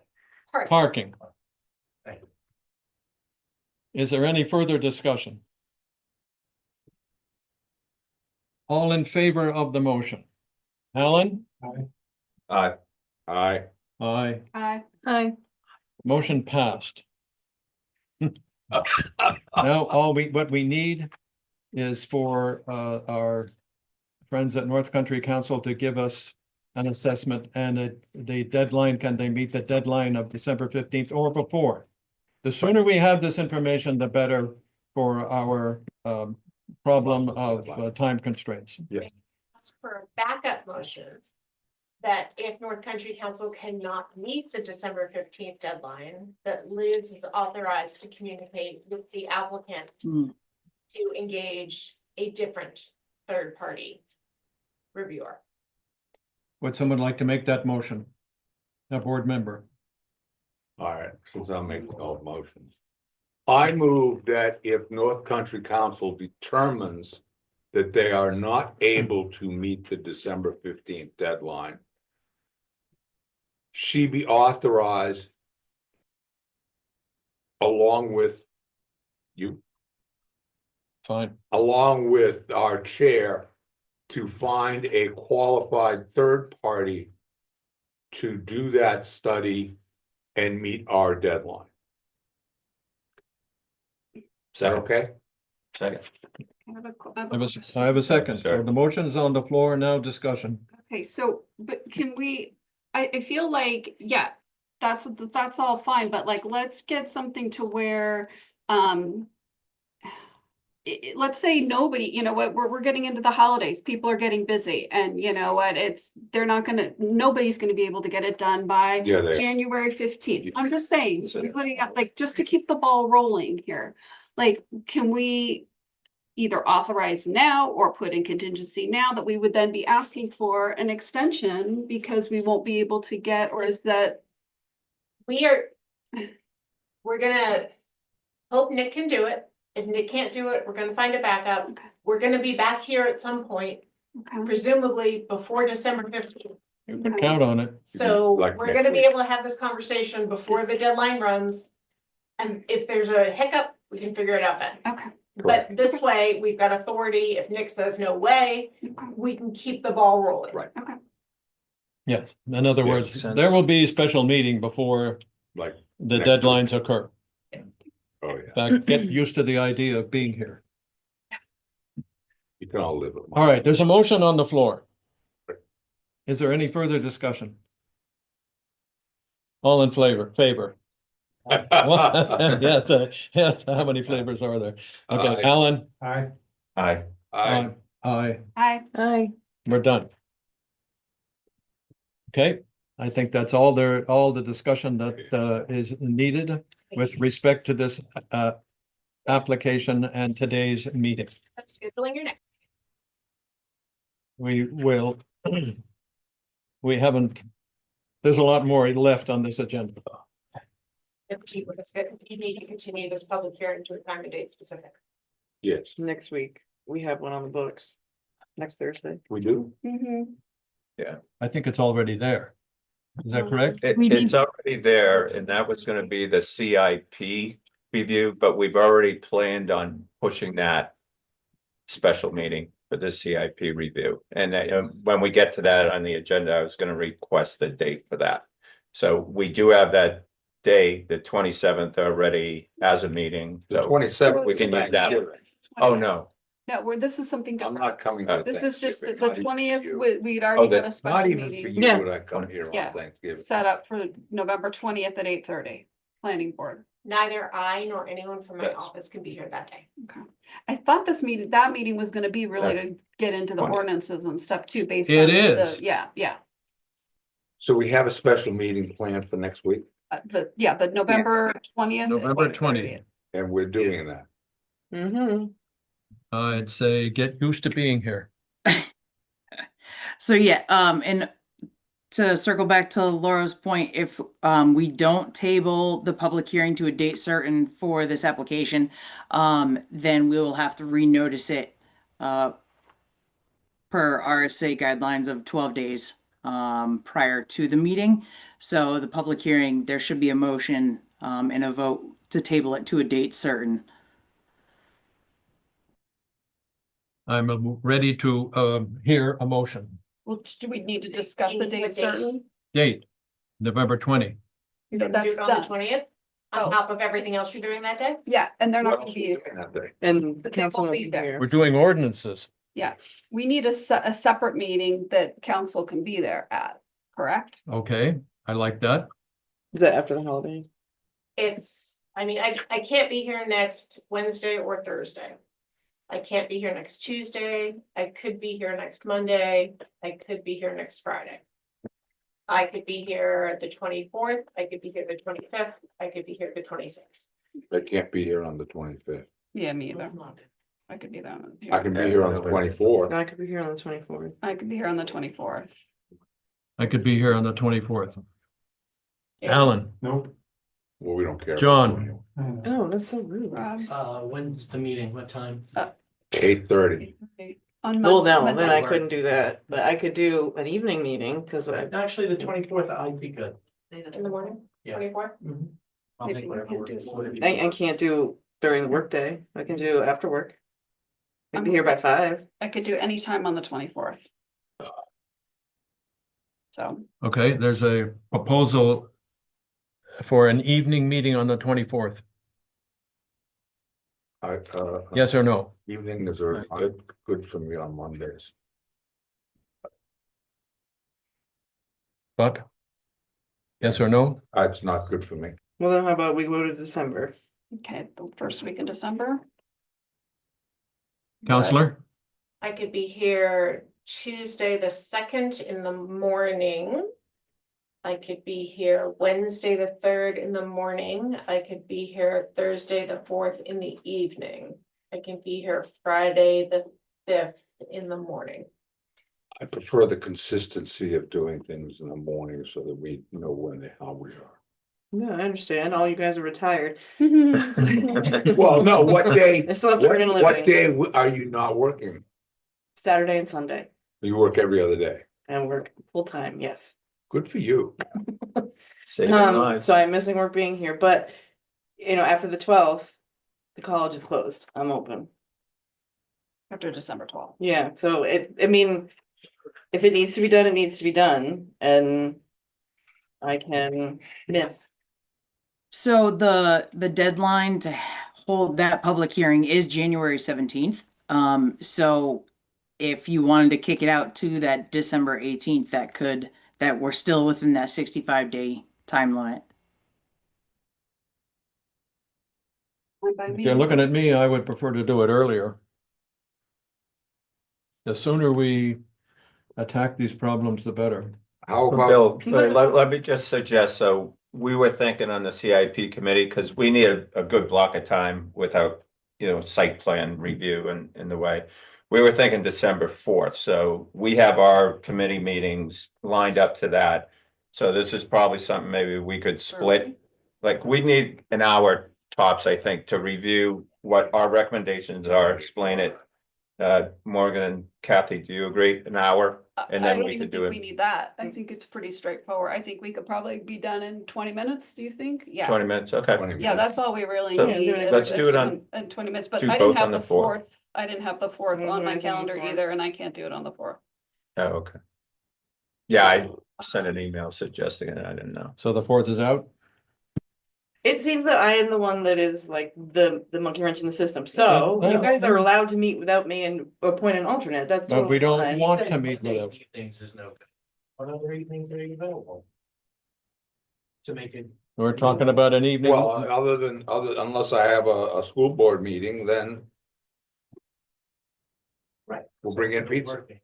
Parking. Thank you. Is there any further discussion? All in favor of the motion? Alan? Aye. Aye. Aye. Hi. Motion passed. Now, what we need is for our friends at North Country Council to give us an assessment and the deadline, can they meet the deadline of December 15th or before? The sooner we have this information, the better for our problem of time constraints. Ask for a backup motion. That if North Country Council cannot meet the December 15th deadline, that Liz is authorized to communicate with the applicant. Hmm. To engage a different third party reviewer. Would someone like to make that motion? A board member? All right, since I'm making all motions. I move that if North Country Council determines that they are not able to meet the December 15th deadline, she be authorized along with you, Fine. along with our chair, to find a qualified third party to do that study and meet our deadline. Is that okay? Second. I have a second. So Sure. the motion is on the floor, now discussion. Okay, so, but can we, I feel like, yeah, that's all fine, but like, let's get something to where, let's say nobody, you know what, we're getting into the holidays, people are getting busy, and you know what, nobody's gonna be able to get it done by Yeah, they, January 15th. I'm just saying, Yeah. putting up, like, just to keep the ball rolling here. Like, can we either authorize now or put in contingency now that we would then be asking for an extension because we won't be able to get, or is that? We're gonna hope Nick can do it. If Nick can't do it, we're gonna find a backup. Okay. We're gonna be back here at some point, Okay. presumably before December 15th. You can count on it. So Like we're next gonna be week. able to have this conversation before the This- deadline runs. And if there's a hiccup, we can figure it out then. Okay. But this way, we've got authority. If Nick says no way, Okay. we can keep the ball rolling. Right. Yes, in other Yeah, words, sense. there will be a special meeting before like, the Next week. deadlines occur. oh get used to the idea of being here. You can all live with. All right, there's a motion on the floor. Is there any further discussion? All in favor? Yeah, how many flavors are there? Okay, Aye. Alan? Aye. Aye. I, Aye, Hi. we're done. Okay, I think that's all the discussion that is needed with respect to this application and today's meeting. So scheduling your next. We will. We haven't, there's a lot more left on this agenda. You need to continue this public hearing to a time and date specific. yes, Next week, we have one on the books, next Thursday. we do. I think it's already there. Is that correct? We It's need- already there, and that was gonna be the CIP review, but we've already planned on pushing that special meeting for the CIP review. And when we get to that on the agenda, I was gonna request the date for that. So we do have that day, the 27th already as a meeting. The So 27th. we can use that. Oh, no. No, this is something I'm different. not coming. to This is just the Thanksgiving, not even 20th, for you. we'd already got a Not special even for meeting you Yeah. would I come here Yeah. on Thanksgiving. set up for November 20th at 8:30, planning board. Neither I nor anyone from my Yes. office can be here that day. I thought that meeting was gonna be really That's to get into the 20th. ordinances and stuff too, based It on is. yeah. So we have a special meeting planned for next week, The November 20th. at November 8:30. 20th. and we're doing that. Mm-hmm. I'd say get used to being here. So yeah, and to circle back to Laura's point, if we don't table the public hearing to a date certain for this application, then we will have to renotice it per RSA guidelines of 12 days prior to the meeting. So the public hearing, there should be a motion and a vote to table it to a date certain. I'm ready to hear a motion. Well, do we need to discuss the What date date? certain? Date, November 20. You're No, gonna do that's it on the done. 20th, Oh. on top of everything else you're doing that day? Yeah, and they're not What gonna else are we be, doing that day? And the But they council won't will be be there. here. We're doing ordinances. we need a separate meeting that council can be there at, correct? Okay, I like that. Is that after the holiday? I can't be here next Wednesday or Thursday. I can't be here next Tuesday. I could be here next Monday. I could be here next Friday. I could be here the 24th. I could be here the 25th. I could be here the 26th. I can't be here on the 25th. Yeah, me either. I could be there. I can be here on the 24th. I could be here on the 24th. I could be here on the 24th. I could be here on the 24th. Alan, Nope. Well, we don't care. John. Oh, that's so rude. When's the meeting? What time? 8:30. On Well, no, Monday. then I couldn't do that, but I could do an evening meeting, because I. Actually, the 24th, I'd be good. In the morning, Yeah. 24th? I'll Maybe make we whatever can works. do- Whatever you I want. can't do during the workday. I can do after work. I'd be here by 5. I could do any time on the 24th. So, Okay, there's a proposal for an evening meeting on the 24th. Yes or no? Evenings are good for me on Mondays. Buck? Yes or no? It's not good for me. Well, then how about we go to December? okay, the first week in December. Counselor? I could be here Tuesday, the 2nd in the morning. I could be here Wednesday, the 3rd in the morning. I could be here Thursday, the 4th in the evening. I can be here Friday, the 5th in the morning. I prefer the consistency of doing things in the morning so that we know when and how we are. No, I understand. All you guys are retired. Well, no, what day, I still have to earn a what living. day are you not working? Saturday and Sunday. You work every other day. And work full time, yes. Good for you. Saving lives. So I'm missing work being here, but after the 12th, the college is closed. I'm open. After December 12th. Yeah, so if it needs to be done, it needs to be done, and I can miss. So the deadline to hold that public hearing is January 17th. So if you wanted to kick it out to that December 18th, that we're still within that 65-day time limit. Fine by If me. you're looking at me, I would prefer to do it earlier. The sooner we attack these problems, the better. How Bill, about, let me just suggest, so we were thinking on the CIP committee, because we need a good block of time without, site plan review and in the way. We were thinking December 4th, so we have our committee meetings lined up to that. So this is probably something maybe we could split. Like, we need an hour tops, I think, to review what our recommendations are, explain it. Morgan and Kathy, do you agree? An hour? And I then don't we even could do think it. we need that. I think it's pretty straightforward. I think we could probably be done in 20 minutes, do you think? Yeah. 20 minutes, okay. 20 Yeah, that's all we really So, need. let's do it on- In 20 minutes, but do I didn't both on have the the 4th. fourth. I didn't have the fourth I didn't on do my anything on calendar the 4th. either, and I can't do it on the fourth. Oh, okay. Yeah, I sent an email suggesting it, I didn't know. So the 4th is out? It seems that I am the one that is like the monkey wrench in the system, so Yeah. you guys are allowed to meet without me and appoint an alternate, that's But we totally don't fine. want to meet with Monday them. Evenings is no good. What other evenings are you available? To make it. We're talking about an evening. well, unless I have a school board meeting, then Right. we'll bring in pizza. Working.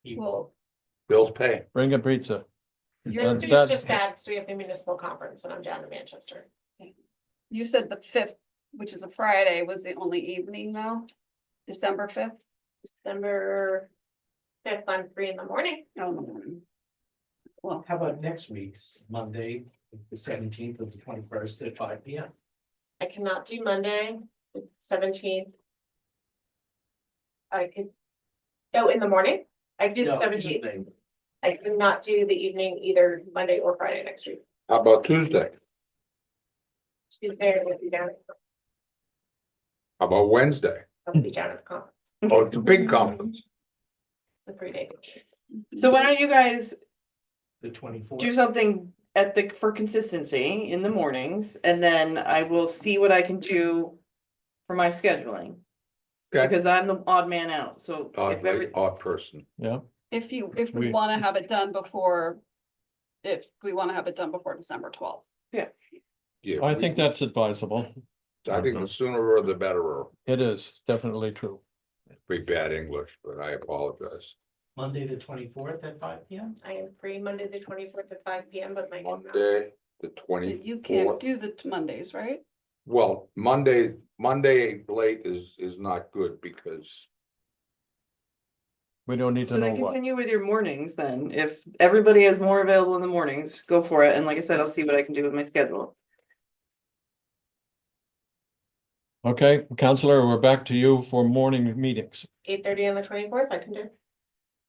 People. Well, Bills pay. Bring a pizza. Next That- week's just bad, because we have the municipal conference and I'm down in Manchester. you said the 5th, which is a Friday, was the only evening though? December 5th? December 5th, I'm free in the morning. Oh, in the morning. Well, How about next week's Monday, the 17th of the 21st at 5 p.m. I cannot do Monday, the 17th. I could, oh, in the morning? I could do the No, 17th. evening. I could not do the evening either Monday or Friday next week. How about Tuesday? Tuesday, I will be down, How about Wednesday? I'll be down at the conference, Oh, it's a big conference. the 3-day conference. So why don't you guys The 24th. do something for consistency in the mornings, and then I will see what I can do for my scheduling. Okay. Because I'm the odd man out, so if every, Odd person. Yeah, if we We- want to have it done before, December 12th. Yeah, I think that's advisable. I think the sooner the better. It is definitely true. Pretty bad English, but I apologize. Monday, the 24th at 5 p.m. I am free Monday, the 24th at 5 p.m., but Mike is not. Monday, the You can't 24th. do the Mondays, right? Well, Monday late is not good because We don't need so to know then what. continue with your mornings then. If everybody has more available in the mornings, go for it. And like I said, I'll see what I can do with my schedule. Okay, Counselor, we're back to you for morning meetings. 8:30 on the 24th, I can do.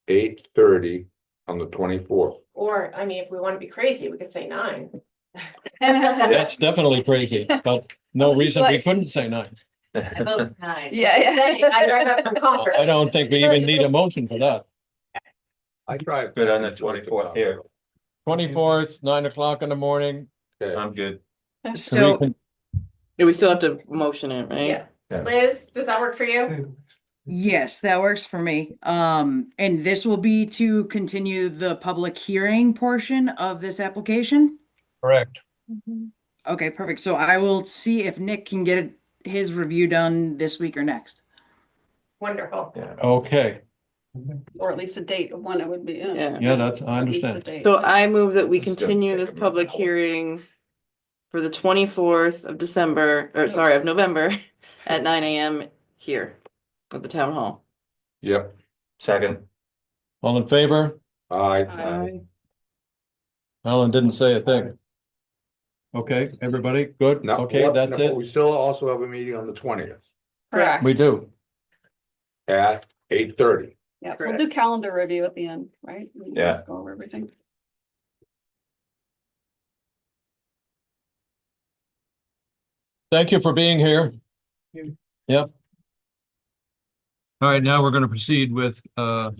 8:30 on the 24th. Or, I mean, if we want to be crazy, we could say 9. That's definitely crazy, but no reason we couldn't say 9. About 9. Yeah, I drive up from Concord. I don't think we even need a motion for that. I drive. Good on the back and forth 24th about- here. 24th, 9 o'clock in the morning. Okay. I'm good. So we still have to motion it, right? Yeah. Liz, does that work for you? Yes, that works for me. And this will be to continue the public hearing portion of this application? Correct. Okay, perfect. So I will see if Nick can get his review done this week or next. Wonderful. Okay, or at least a date of when it would be. Yeah. yeah, that's, I At least a understand. date. So I move that we This is gonna continue take this a minute. public hearing for the 24th of December, or sorry, of November at 9 AM here at the town hall. Yep. Second, All in favor? I, Alan didn't say a thing. Okay, everybody, good? no. Okay, that's no, it. We still also have a meeting on the 20th Correct. We do. at 8:30. Yeah, we'll do calendar review at the end, right? Yeah. Go over everything. Thank you for being here. Yep. All right, now we're gonna proceed with the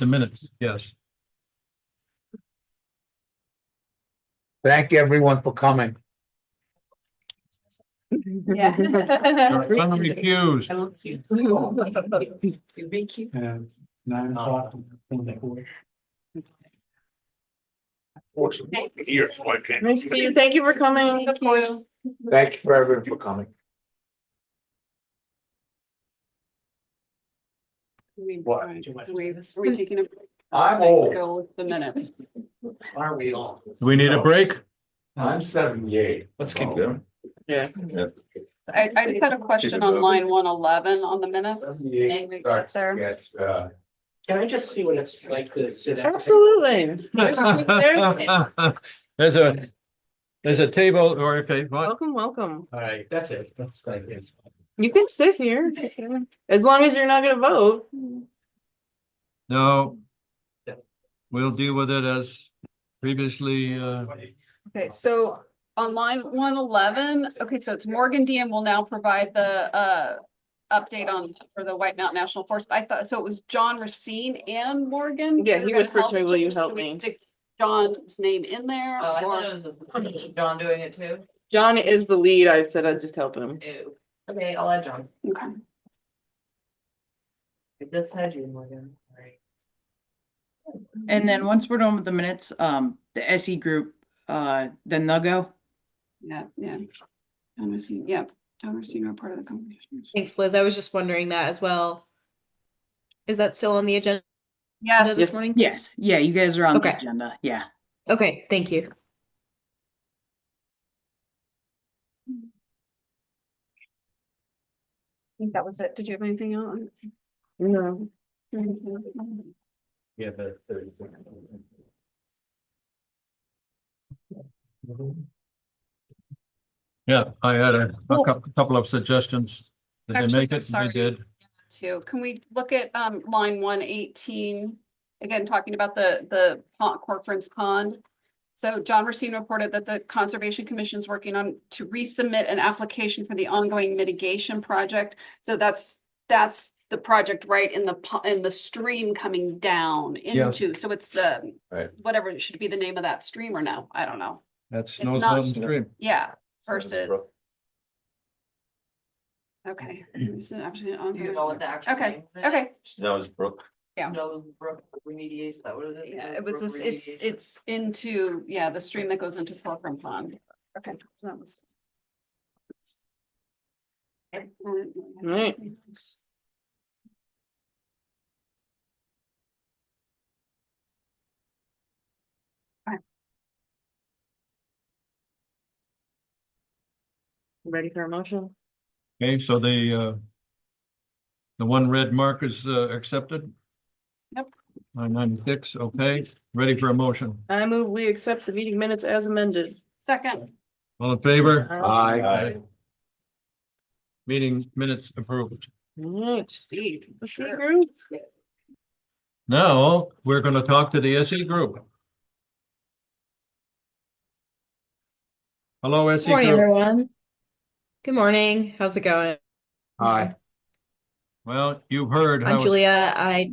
minutes, yes. Thank everyone for coming. Yeah. You're unrecused. And 9 o'clock. Nice to see you. Thank you for coming. Of course. Thank you for everyone for coming. What? Are we taking a? I'm old. Go with the minutes. Are we all? Do we need a break? I'm 78. Let's keep going. Yeah. I just had a question on line 111 on the minutes. Starts to There. get, Can I just see what it's like to sit at? Absolutely. There's a table, or okay, what? Welcome, welcome. All right, that's it. That's like it. You can sit here. As long as you're not gonna vote. No. We'll deal with it as previously, Okay, so on line 111, okay, so it's Morgan DM will now provide the update on for the White Mountain National Forest. I thought, so it was John Racine and Morgan? Yeah, They were he gonna whispered help to me, each will you other? So help we me? stick John's name in there? or- John doing it too? John is the lead. I said I'd just help him. Ew. Okay, I'll add John. Okay. This has you, Morgan. Alright. And then once we're done with the minutes, the SE group, then they'll go. Yeah, yeah. John Racine, yeah, John Racine are part of the conversation. Thanks, Liz. I was just wondering that as well. Is that still on the agenda Yes. this morning? Yes, yeah, you guys are on the Okay. agenda, yeah. Okay, thank you. I think that was it. Did you have anything else? No. Yeah, the 30. yeah, I had a couple of suggestions. Did they Actually, make I'm it? They sorry. did. Too. Can we look at line 118? Again, talking about the Corcoran's Pond. So John Racine reported that the Conservation Commission is working on to resubmit an application for the ongoing mitigation project. So that's the project right in the stream coming down Yes. into, so it's the Right. whatever it should be the name of that stream or no, I don't know. That's It's Snows not- Mountain Stream. Yeah, versus, okay. Do you know what the actual Okay, name of it okay. is? Snow's Brook. Yeah. Snows Brook remediation, is that what it is? Yeah, Snows it was Brook just, remediation? it's into, yeah, the stream that goes into Corcoran Pond. Okay. That was. Right. Ready for a motion? Okay, so the one red mark is accepted? Yep. 996, okay, ready for a motion. I move we accept the meeting minutes as amended. Second, All in favor? Aye. Meeting minutes approved. Alright, Steve. The C group. Now, we're gonna talk to the SE group. Hello, SE Morning, group. everyone. Good morning. How's it going? Aye. Well, you've heard how I'm it's Julia. I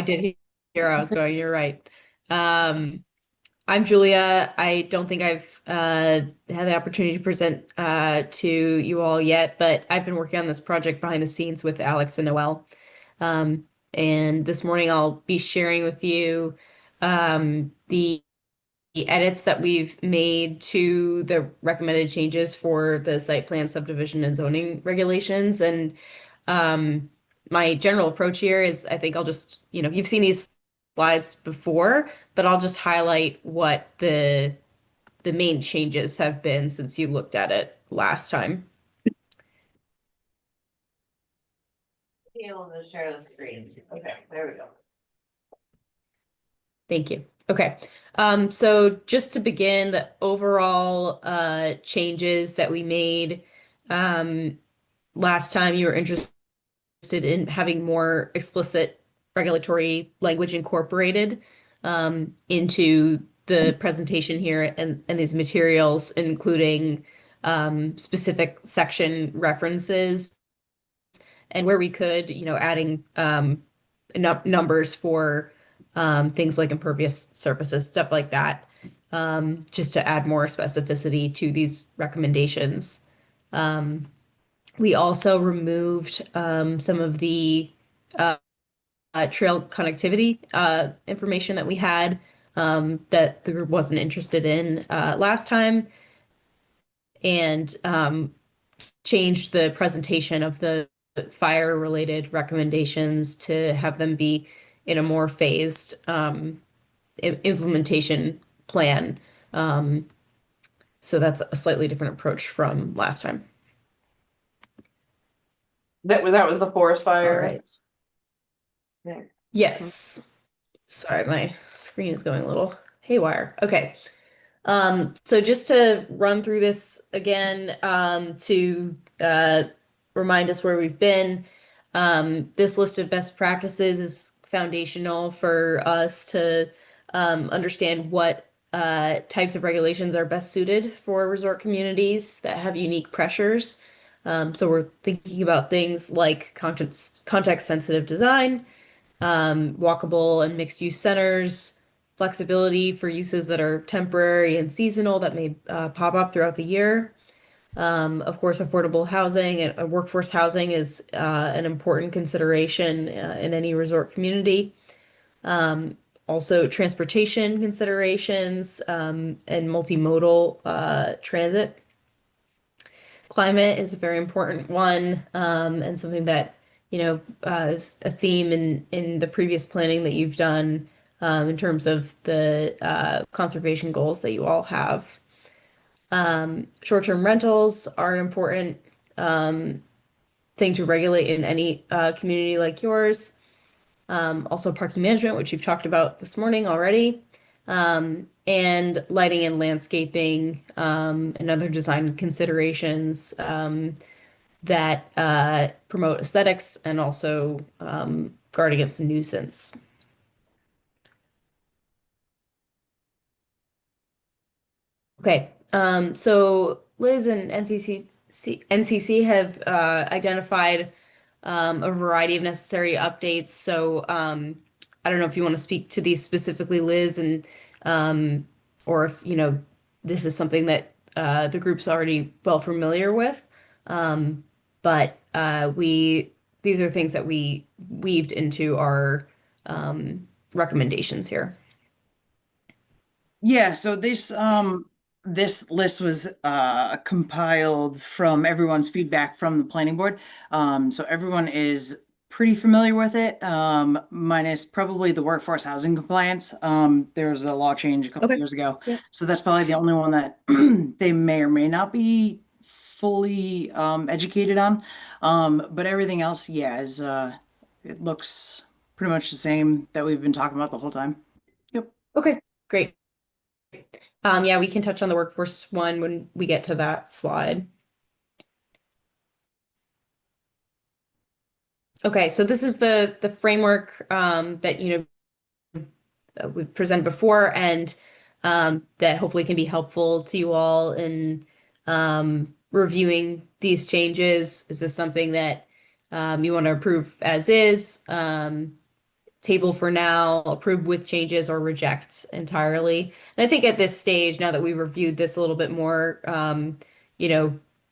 did hear I was going. You're right. I'm Julia. I don't think I've had the opportunity to present to you all yet, but I've been working on this project behind the scenes with Alex and Noel. And this morning I'll be sharing with you the edits that we've made to the recommended changes for the site plan subdivision and zoning regulations. And my general approach here is I think I'll just, you've seen these slides before, but I'll just highlight what the main changes have been since you looked at it last time. Be able to share the screen. Okay, there we go. Thank you. Okay, so just to begin, the overall changes that we made last time, you were interested in having more explicit regulatory language incorporated into the presentation here and these materials, including specific section references, and where we could, adding numbers for things like impervious surfaces, stuff like that. just to add more specificity to these recommendations. We also removed some of the trail connectivity information that we had that the group wasn't interested in last time, and changed the presentation of the fire-related recommendations to have them be in a more phased implementation plan. So that's a slightly different approach from last time. That was the forest All fire. right. Yeah. Yes. Sorry, my screen is going a little haywire. Okay. So just to run through this again, to remind us where we've been, this list of best practices is foundational for us to understand what types of regulations are best suited for resort communities that have unique pressures. So we're thinking about things like context-sensitive design, walkable and mixed-use centers, flexibility for uses that are temporary and seasonal that may pop up throughout the year. Of course, affordable housing and workforce housing is an important consideration in any resort community. Also, transportation considerations and multimodal transit. Climate is a very important one, and something that, is a theme in the previous planning that you've done in terms of the conservation goals that you all have. Short-term rentals are an important thing to regulate in any community like yours. Also parking management, which you've talked about this morning already. And lighting and landscaping and other design considerations that promote aesthetics and also guard against nuisance. Okay, so Liz and NCC have identified a variety of necessary updates. So I don't know if you want to speak to these specifically, Liz, and or if this is something that the group's already well familiar with. But these are things that we weaved into our recommendations here. Yeah, so this list was compiled from everyone's feedback from the planning board. So everyone is pretty familiar with it, minus probably the workforce housing compliance. There was a law change a couple years ago. Yeah. So that's probably the only one that they may or may not be fully educated on. But everything else, yeah, is it looks pretty much the same that we've been talking about the whole time. Yep. Okay, great. Yeah, we can touch on the workforce one when we get to that slide. Okay, so this is the framework that we presented before, and that hopefully can be helpful to you all in reviewing these changes. Is this something that you want to approve as is? Table for now, approve with changes, or reject entirely. And I think at this stage, now that we've reviewed this a little bit more,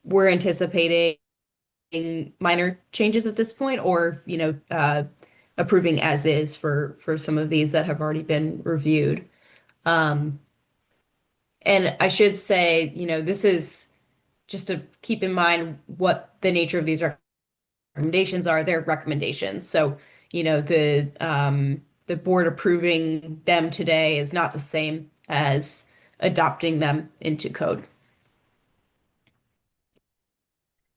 we're anticipating minor changes at this point, or approving as is for some of these that have already been reviewed. And I should say, this is just to keep in mind what the nature of these recommendations are. They're recommendations. So, the board approving them today is not the same as adopting them into code.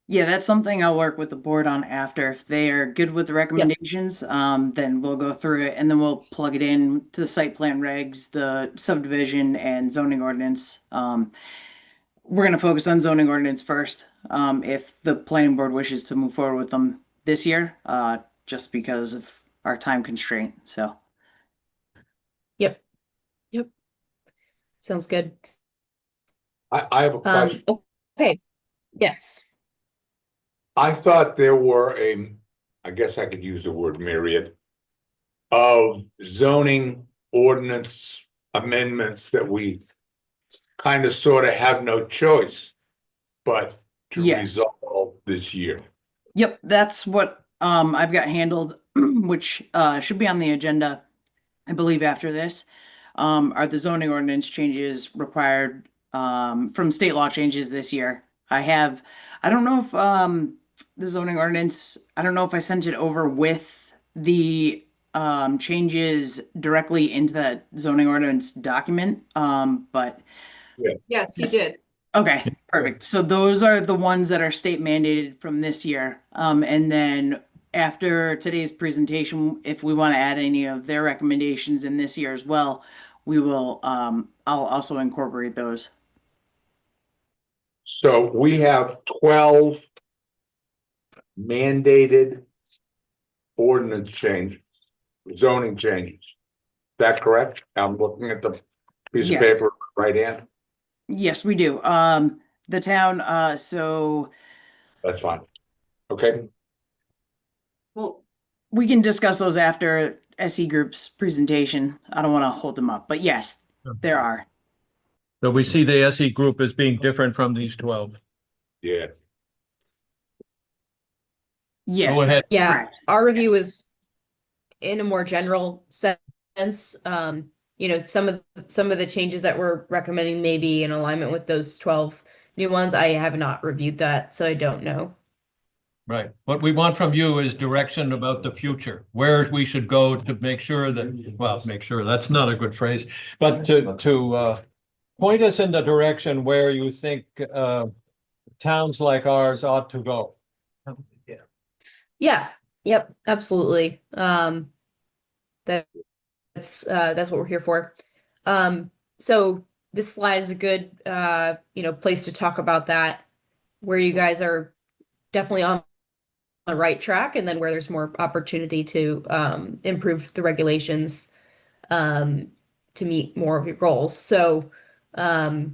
Yeah, that's something I'll work with the board on after. If they are good with the recommendations, then we'll go through it and then we'll plug it in to the site plan regs, the subdivision and zoning ordinance. We're going to focus on zoning ordinance first. If the planning board wishes to move forward with them this year, just because of our time constraint. So. Yep. Sounds good. I have a question. Okay. Yes. I thought there were I guess I could use the word myriad of zoning ordinance amendments that we kind of sort of have no choice but to Yes. resolve this year. Yep, that's what I've got handled, which should be on the agenda, I believe, after this. Are the zoning ordinance changes required from state law changes this year? I don't know if the zoning ordinance, I don't know if I sent it over with the changes directly into that zoning ordinance document. But Yes, you Yes. did. okay, perfect. So those are the ones that are state mandated from this year. And then after today's presentation, if we want to add any of their recommendations in this year as well, we will, I'll also incorporate those. So we have 12 mandated ordinance changes, zoning changes. Is that correct? I'm looking at the piece of Yes. paper right hand. Yes, we do. The town, so That's fine. Okay, Well, we can discuss those after SE Group's presentation. I don't want to hold them up, but yes, there are. So we see the SE group as being different from these 12. yeah. Yes, Go ahead. that's Yeah, correct. our review is in a more general sense. Some of the changes that we're recommending may be in alignment with those 12 new ones. I have not reviewed that, so I don't know. Right. What we want from you is direction about the future, where we should go to make sure that, well, make sure, that's not a good phrase, but to point us in the direction where you think towns like ours ought to go. Yeah, yep, absolutely. That's what we're here for. So this slide is a good place to talk about that, where you guys are definitely on the right track, and then where there's more opportunity to improve the regulations to meet more of your goals. So the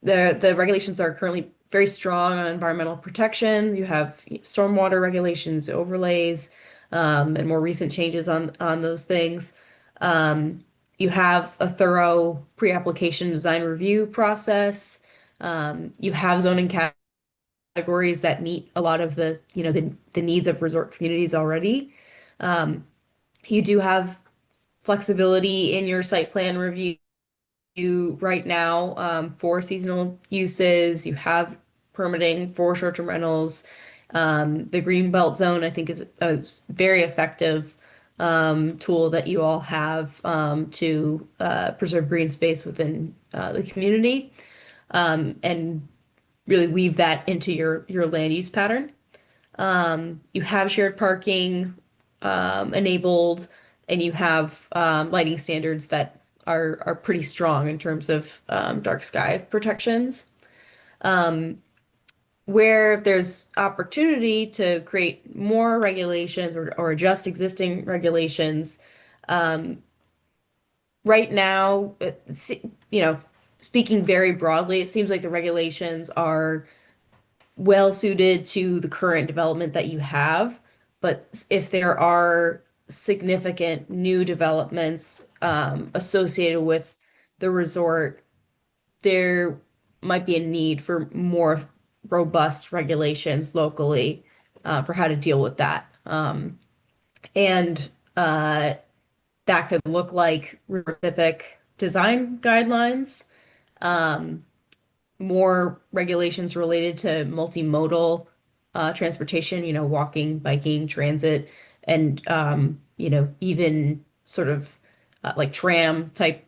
regulations are currently very strong on environmental protections. You have stormwater regulations, overlays, and more recent changes on those things. You have a thorough pre-application design review process. You have zoning categories that meet a lot of the needs of resort communities already. You do have flexibility in your site plan review right now for seasonal uses. You have permitting for short-term rentals. The green belt zone, I think, is a very effective tool that you all have to preserve green space within the community and really weave that into your land use pattern. You have shared parking enabled, and you have lighting standards that are pretty strong in terms of dark sky protections. Where there's opportunity to create more regulations or adjust existing regulations, right now, speaking very broadly, it seems like the regulations are well suited to the current development that you have. But if there are significant new developments associated with the resort, there might be a need for more robust regulations locally for how to deal with that. And that could look like specific design guidelines, more regulations related to multimodal transportation, walking, biking, transit, and even sort of like tram type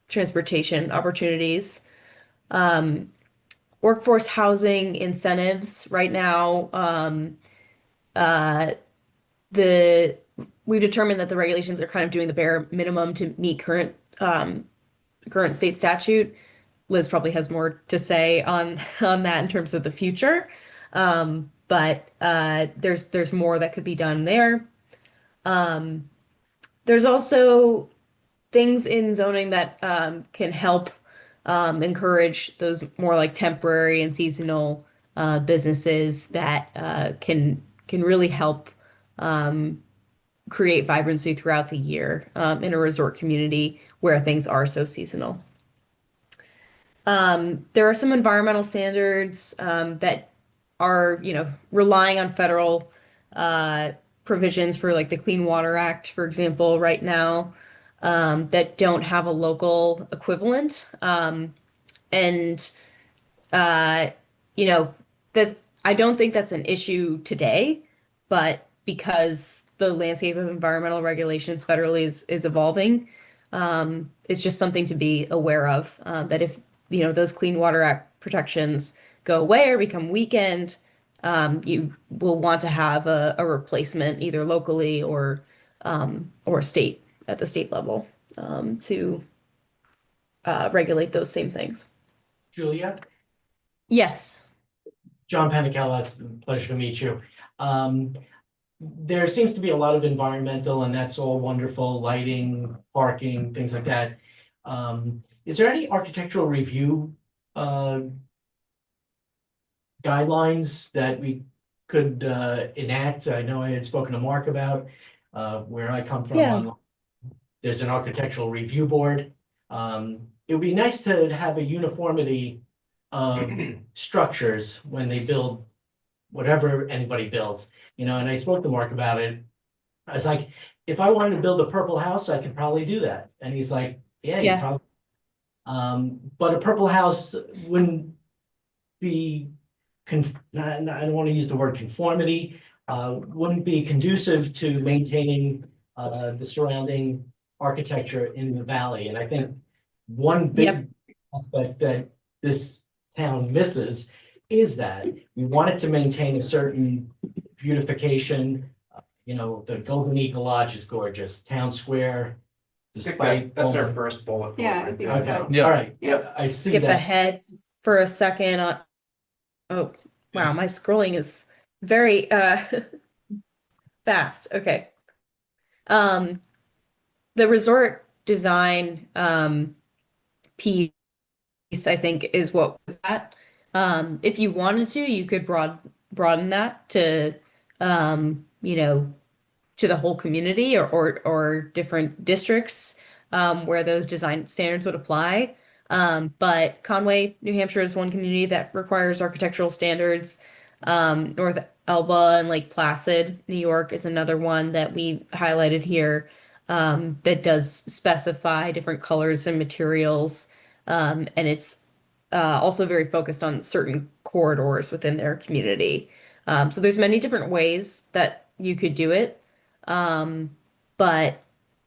transportation opportunities. Workforce housing incentives right now, we've determined that the regulations are kind of doing the bare minimum to meet current state statute. Liz probably has more to say on that in terms of the future. But there's more that could be done there. There's also things in zoning that can help encourage those more like temporary and seasonal businesses that can really help create vibrancy throughout the year in a resort community where things are so seasonal. There are some environmental standards that are, relying on federal provisions for like the Clean Water Act, for example, right now, that don't have a local equivalent. And uh, that I don't think that's an issue today, but because the landscape of environmental regulations federally is evolving, it's just something to be aware of. That if those Clean Water Act protections go away or become weakened, you will want to have a replacement either locally or state at the state level to regulate those same things. Julia, Yes. John Panicella, pleasure to meet you. There seems to be a lot of environmental, and that's all wonderful, lighting, parking, things like that. Is there any architectural review guidelines that we could enact? I know I had spoken to Mark about where I come from. Yeah. There's an architectural review board. It would be nice to have a uniformity of structures when they build whatever anybody builds, and I spoke to Mark about it. I was like, if I wanted to build a purple house, I could probably do that. And he's like, yeah, you Yeah. probably. But a purple house wouldn't be, I don't want to use the word conformity, wouldn't be conducive to maintaining the surrounding architecture in the valley. And I think one big aspect that this town misses is that we wanted to maintain a certain beautification. The Golden Eagle Lodge is gorgeous, Town Square, despite. That's our first bullet point. Yeah, I right think there. so. Okay, all right, Yep. I see Skip that. ahead for a second on. Oh, wow, my scrolling is very fast. Okay. The resort design piece, I think, is what that. If you wanted to, you could broaden that to to the whole community or different districts where those design standards would apply. But Conway, New Hampshire is one community that requires architectural standards. North Elba and Lake Placid, New York is another one that we highlighted here that does specify different colors and materials. And it's also very focused on certain corridors within their community. So there's many different ways that you could do it. But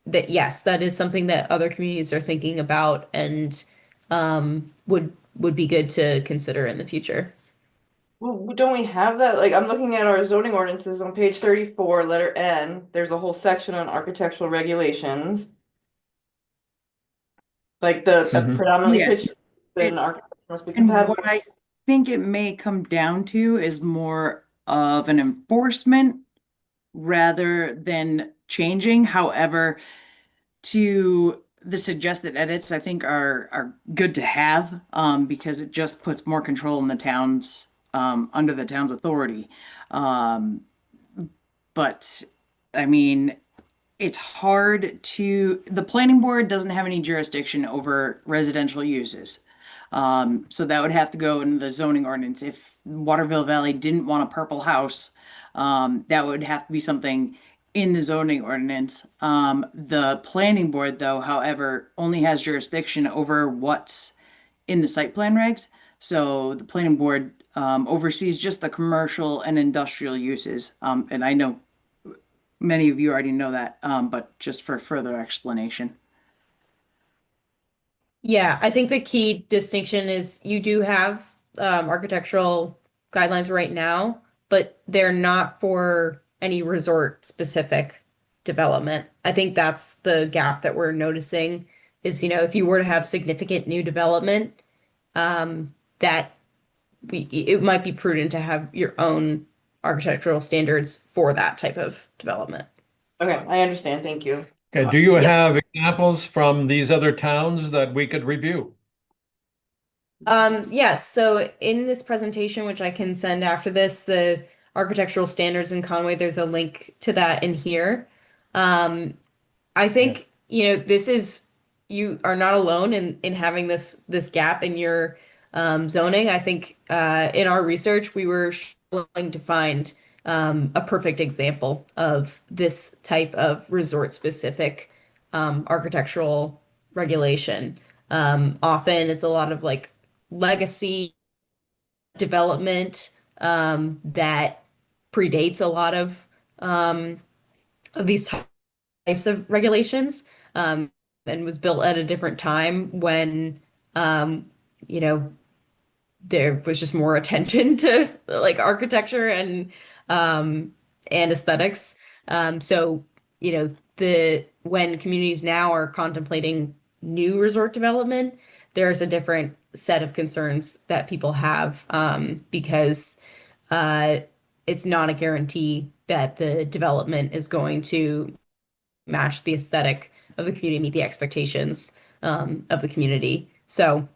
yes, that is something that other communities are thinking about and would be good to consider in the future. Well, don't we have that? Like, I'm looking at our zoning ordinances on page 34, letter N. There's a whole section on architectural regulations. Like Mhm. predominantly Yes. pitched and architecture must be And compatible. what I think it may come down to is more of an enforcement rather than changing. However, to the suggested edits, I think are good to have because it just puts more control in the towns under the town's authority. But I mean, it's hard the planning board doesn't have any jurisdiction over residential uses. So that would have to go in the zoning ordinance. If Waterville Valley didn't want a purple house, that would have to be something in the zoning ordinance. The planning board, though, however, only has jurisdiction over what's in the site plan regs. So the planning board oversees just the commercial and industrial uses. And I know many of you already know that, but just for further explanation. Yeah, I think the key distinction is you do have architectural guidelines right now, but they're not for any resort specific development. I think that's the gap that we're noticing is, if you were to have significant new development, that it might be prudent to have your own architectural standards for that type of development. Okay, I understand. Thank you. Okay, do you have examples from these other towns that we could review? Yes, so in this presentation, which I can send after this, the architectural standards in Conway, there's a link to that in here. I think, this is, you are not alone in having this gap in your zoning. I think in our research, we were struggling to find a perfect example of this type of resort-specific architectural regulation. Often it's a lot of like legacy development that predates a lot of these types of regulations, and was built at a different time when, you know, there was just more attention to like architecture and aesthetics. So, when communities now are contemplating new resort development, there's a different set of concerns that people have, because it's not a guarantee that the development is going to match the aesthetic of the community, meet the expectations of the community. So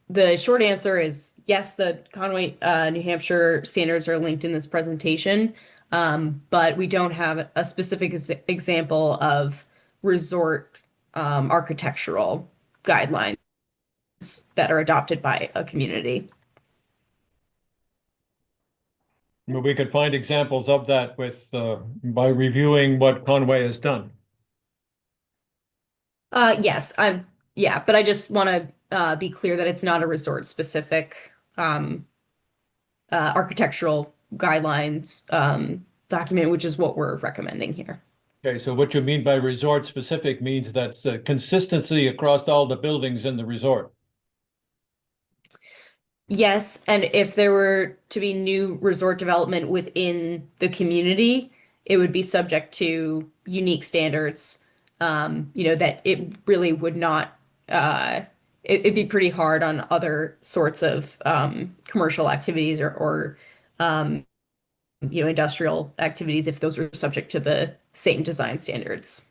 the short answer is yes, the Conway, New Hampshire standards are linked in this presentation, but we don't have a specific example of resort architectural guidelines that are adopted by a community. We could find examples of that by reviewing what Conway has done. Yes, but I just want to be clear that it's not a resort specific architectural guidelines document, which is what we're recommending here. Okay, so what you mean by resort specific means that's consistency across all the buildings in the resort. Yes, and if there were to be new resort development within the community, it would be subject to unique standards. That it really would not, it'd be pretty hard on other sorts of commercial activities or industrial activities if those are subject to the same design standards.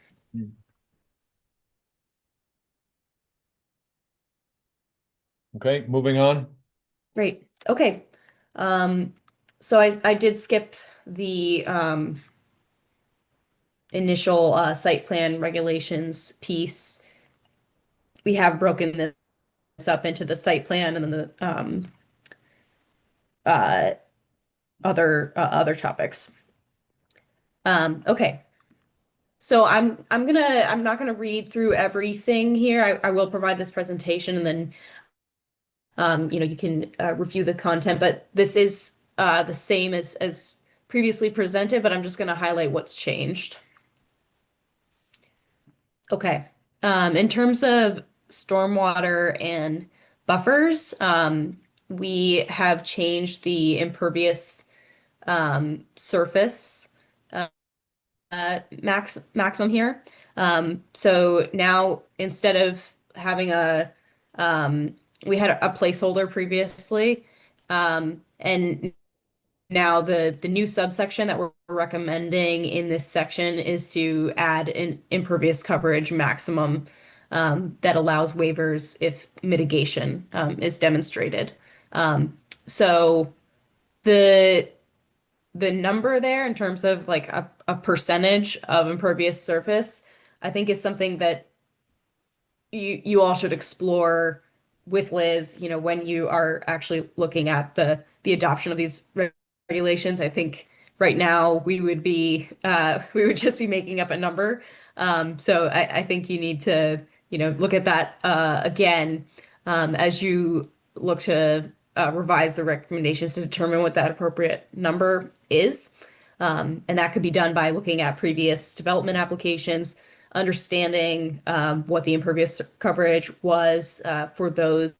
Okay, moving on. Great. Okay. So I did skip the initial site plan regulations piece. We have broken this up into the site plan and then the other topics. Okay. So I'm not gonna read through everything here. I will provide this presentation and then you can review the content, but this is the same as previously presented, but I'm just going to highlight what's changed. Okay. In terms of stormwater and buffers, we have changed the impervious surface maximum here. So now instead of having we had a placeholder previously, and now the new subsection that we're recommending in this section is to add an impervious coverage maximum that allows waivers if mitigation is demonstrated. So the number there in terms of like a percentage of impervious surface, I think is something that you all should explore with Liz, when you are actually looking at the adoption of these regulations. I think right now we would just be making up a number. So I think you need to, look at that again as you look to revise the recommendations to determine what that appropriate number is. And that could be done by looking at previous development applications, understanding what the impervious coverage was for those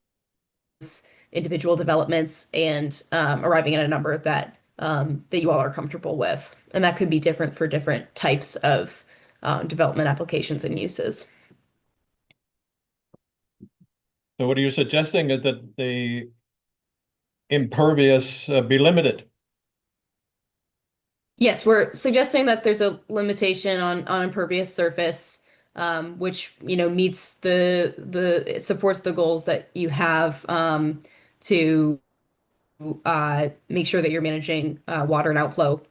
individual developments, and arriving at a number that you all are comfortable with. And that could be different for different types of development applications and uses. So what are you suggesting is that the impervious be limited? Yes, we're suggesting that there's a limitation on impervious surface, which meets it supports the goals that you have to make sure that you're managing water and outflow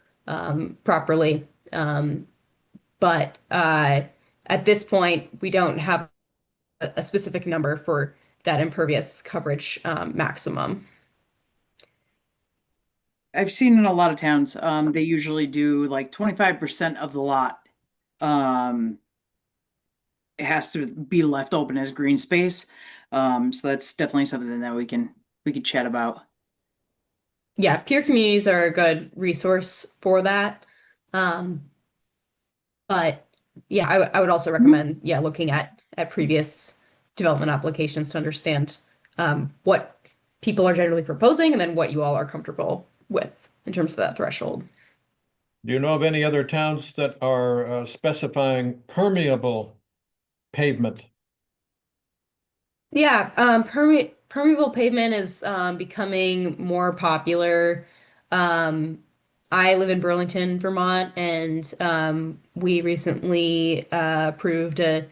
properly. But at this point, we don't have a specific number for that impervious coverage maximum. I've seen in a lot of towns, they usually do like 25% of the lot. It has to be left open as green space. So that's definitely something that we could chat about. Yeah, peer communities are a good resource for that. But yeah, I would also recommend, yeah, looking at previous development applications to understand what people are generally proposing and then what you all are comfortable with in terms of that threshold. Do you know of any other towns that are specifying permeable pavement? Yeah, permeable pavement is becoming more popular. I live in Burlington, Vermont, and we recently approved a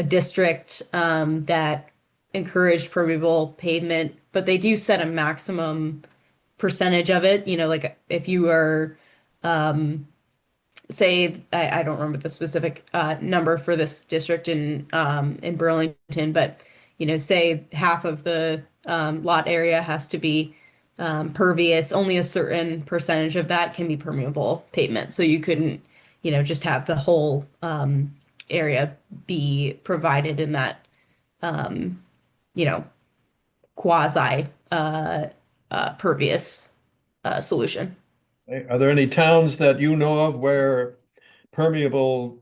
district that encouraged permeable pavement, but they do set a maximum percentage of it. You know, like if you are say I don't remember the specific number for this district in Burlington, but you know, say half of the lot area has to be pervious, only a certain percentage of that can be permeable pavement. So you couldn't, you know, just have the whole area be provided in that, you know, quasi pervious solution. Are there any towns that you know of where permeable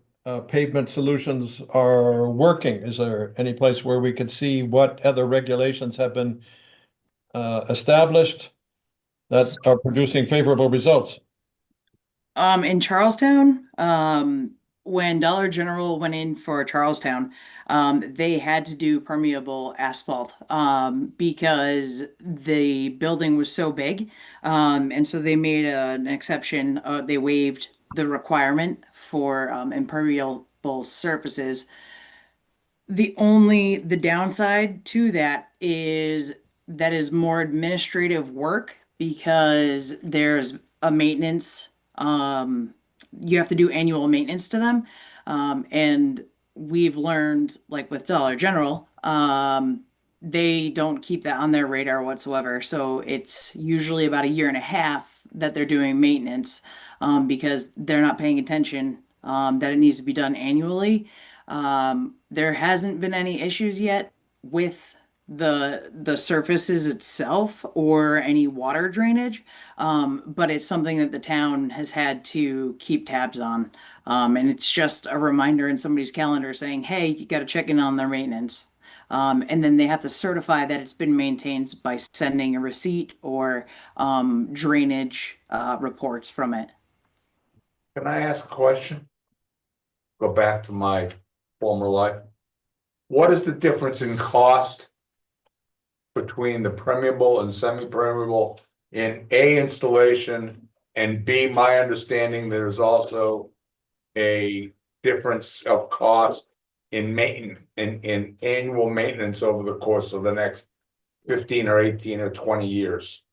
pavement solutions are working? Is there any place where we could see what other regulations have been established that are producing favorable results? In Charlestown, when Dollar General went in for Charlestown, they had to do permeable asphalt, because the building was so big. And so they made an exception, they waived the requirement for, impermeable surfaces. The downside to that is more administrative work because there's a maintenance, you have to do annual maintenance to them. And we've learned, like with Dollar General, they don't keep that on their radar whatsoever. So it's usually about a year and a half that they're doing maintenance, because they're not paying attention, that it needs to be done annually. There hasn't been any issues yet with the surfaces itself or any water drainage, but it's something that the town has had to keep tabs on. And it's just a reminder in somebody's calendar saying, hey, you got to check in on their maintenance. And then they have to certify that it's been maintained by sending a receipt or drainage reports from it. Can I ask a question? Go back to my former life. What is the difference in cost between the permeable and semi-permeable in A, installation, and B, my understanding there's also a difference of cost in annual maintenance over the course of the next 15 or 18 or 20 years?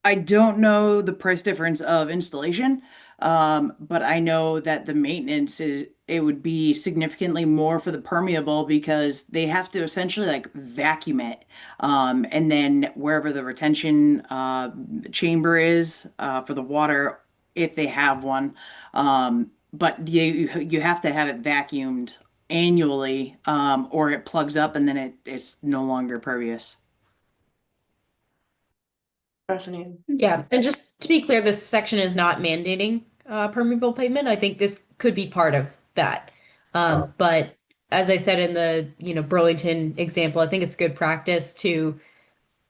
I don't know the price difference of installation, but I know that the maintenance it would be significantly more for the permeable because they have to essentially like vacuum it. And then wherever the retention chamber is for the water, if they have one, but you have to have it vacuumed annually, or it plugs up and then it's no longer pervious. Fascinating. Yeah, and just to be clear, this section is not mandating permeable pavement. I think this could be part of that. But as I said in the, you know, Burlington example, I think it's good practice to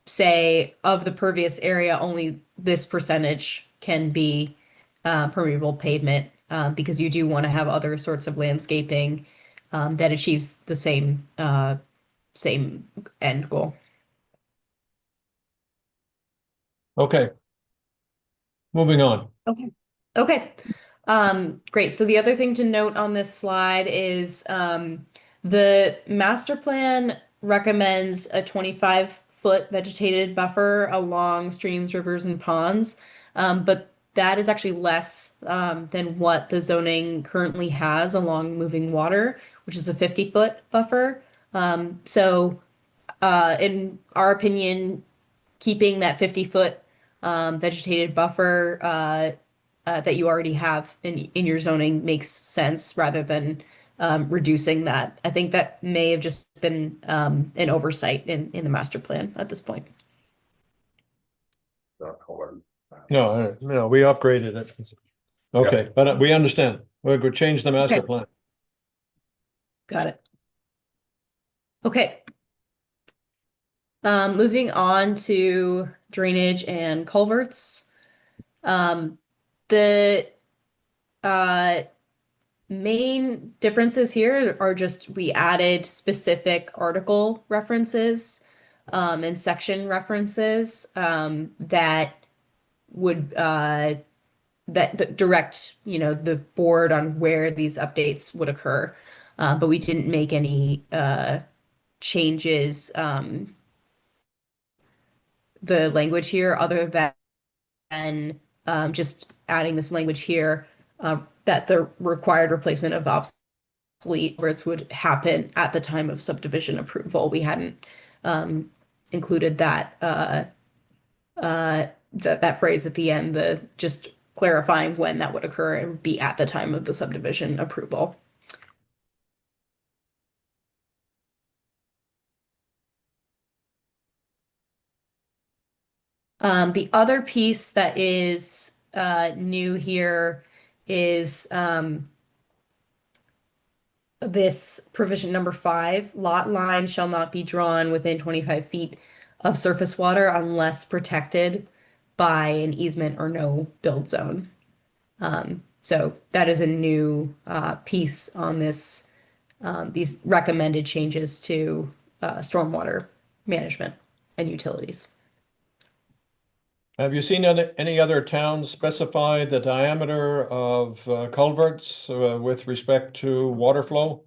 say of the pervious area, only this percentage can be permeable pavement, because you do want to have other sorts of landscaping that achieves the same end goal. Okay. Moving on. Okay. Great. So the other thing to note on this slide is the master plan recommends a 25-foot vegetated buffer along streams, rivers, and ponds. But that is actually less than what the zoning currently has along moving water, which is a 50-foot buffer. So in our opinion, keeping that 50-foot vegetated buffer that you already have in your zoning makes sense rather than reducing that. I think that may have just been an oversight in the master plan at this point. No, no, we upgraded it. Okay, but we understand. We're going to change the master Okay. plan. Got it. Okay. Moving on to drainage and culverts. The main differences here are just we added specific article references and section references that would that direct, you know, the board on where these updates would occur. But we didn't make any changes the language here other than just adding this language here that the required replacement of obsolete words would happen at the time of subdivision approval. We hadn't included that that phrase at the end, the just clarifying when that would occur and be at the time of the subdivision approval. The other piece that is new here is this provision number 5, lot lines shall not be drawn within 25 feet of surface water unless protected by an easement or no build zone. So that is a new piece on this, these recommended changes to stormwater management and utilities. Have you seen any other towns specify the diameter of culverts with respect to water flow?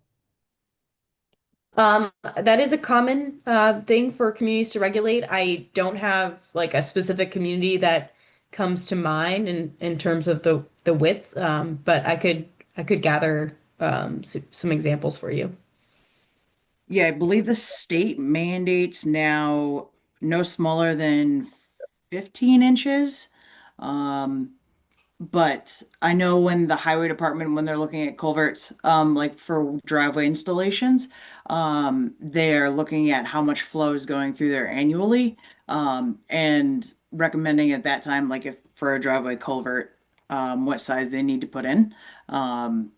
That is a common thing for communities to regulate. I don't have like a specific community that comes to mind in terms of the width, but I could gather some examples for you. Yeah, I believe the state mandates now no smaller than 15 inches. But I know when the highway department, when they're looking at culverts, like for driveway installations, they're looking at how much flow is going through there annually, and recommending at that time, like if for a driveway culvert, what size they need to put in. And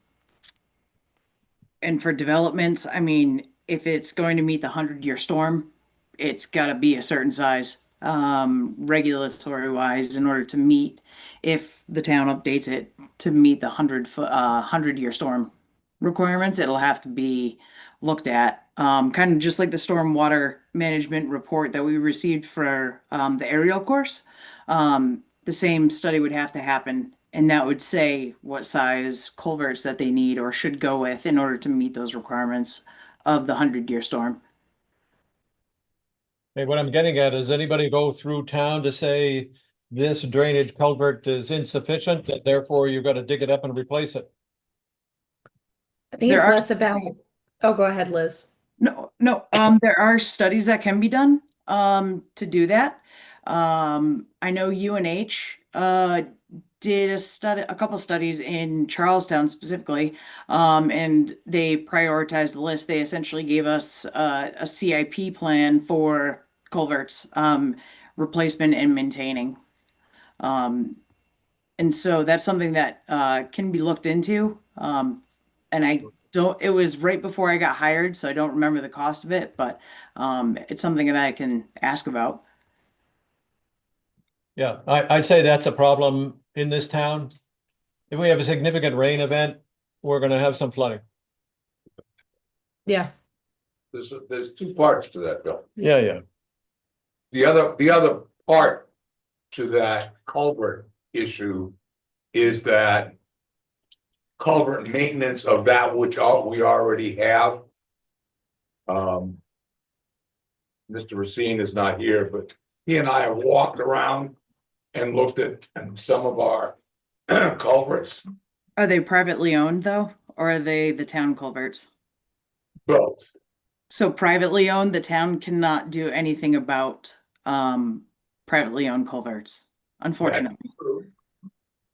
for developments, I mean, if it's going to meet the 100-year storm, it's got to be a certain size, regulatory wise, in order to meet, if the town updates it to meet the 100-year storm requirements, it'll have to be looked at. Kind of just like the stormwater management report that we received for the aerial course. The same study would have to happen, and that would say what size culverts that they need or should go with in order to meet those requirements of the 100-year storm. Hey, what I'm getting at, does anybody go through town to say this drainage culvert is insufficient, that therefore you've got to dig it up and replace it? I think There it's are- less about, oh, go ahead, Liz. No, there are studies that can be done to do that. I know UNH did a couple studies in Charlestown specifically, and they prioritized the list. They essentially gave us a CIP plan for culverts, replacement and maintaining. And so that's something that can be looked into. And it was right before I got hired, so I don't remember the cost of it, but it's something that I can ask about. Yeah, I'd say that's a problem in this town. If we have a significant rain event, we're gonna have some flooding. Yeah. There's two parts to that, Bill. Yeah. The other part to that culvert issue is that culvert maintenance of that which we already have. Mr. Racine is not here, but he and I have walked around and looked at some of our culverts, Are they privately owned though, or are they the town culverts? both. So privately owned, the town cannot do anything about privately owned culverts, unfortunately.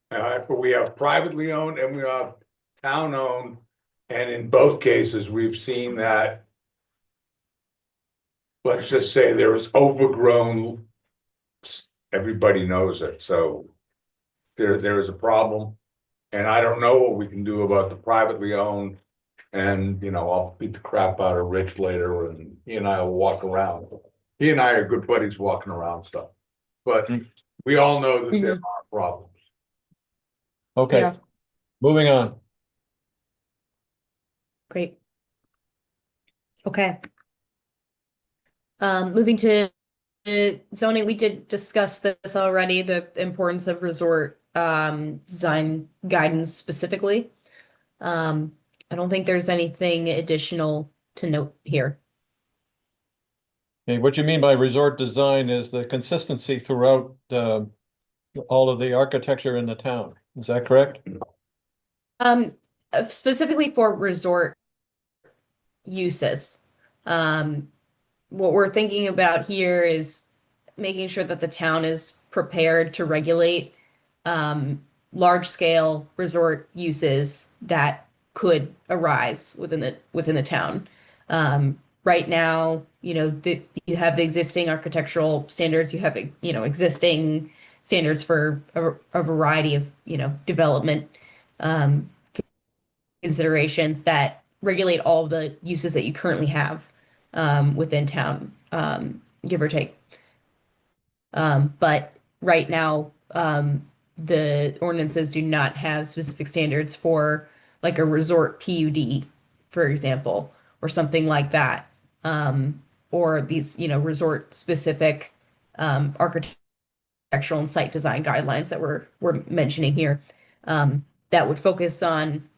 But we have privately owned and we have town owned, and in both cases, we've seen that. Let's just say there is overgrown. Everybody knows it, so there is a problem. And I don't know what we can do about the privately owned. And, you know, I'll beat the crap out of Rich later and he and I will walk around. He and I are good buddies walking around stuff. But we all know that there are problems. Okay, Yeah. moving on. Great. Okay. Moving to zoning, we did discuss this already, the importance of resort design guidance specifically. I don't think there's anything additional to note here. Okay, what you mean by resort design is the consistency throughout all of the architecture in the town. Is that correct? Specifically for resort uses. What we're thinking about here is making sure that the town is prepared to regulate large scale resort uses that could arise within the town. Right now, you know, you have the existing architectural standards, you have, you know, existing standards for a variety of, you know, development considerations that regulate all the uses that you currently have within town, give or take. But right now, the ordinances do not have specific standards for like a resort PUD, for example, or something like that. Or these, you know, resort specific architectural and site design guidelines that we're mentioning here, that would focus on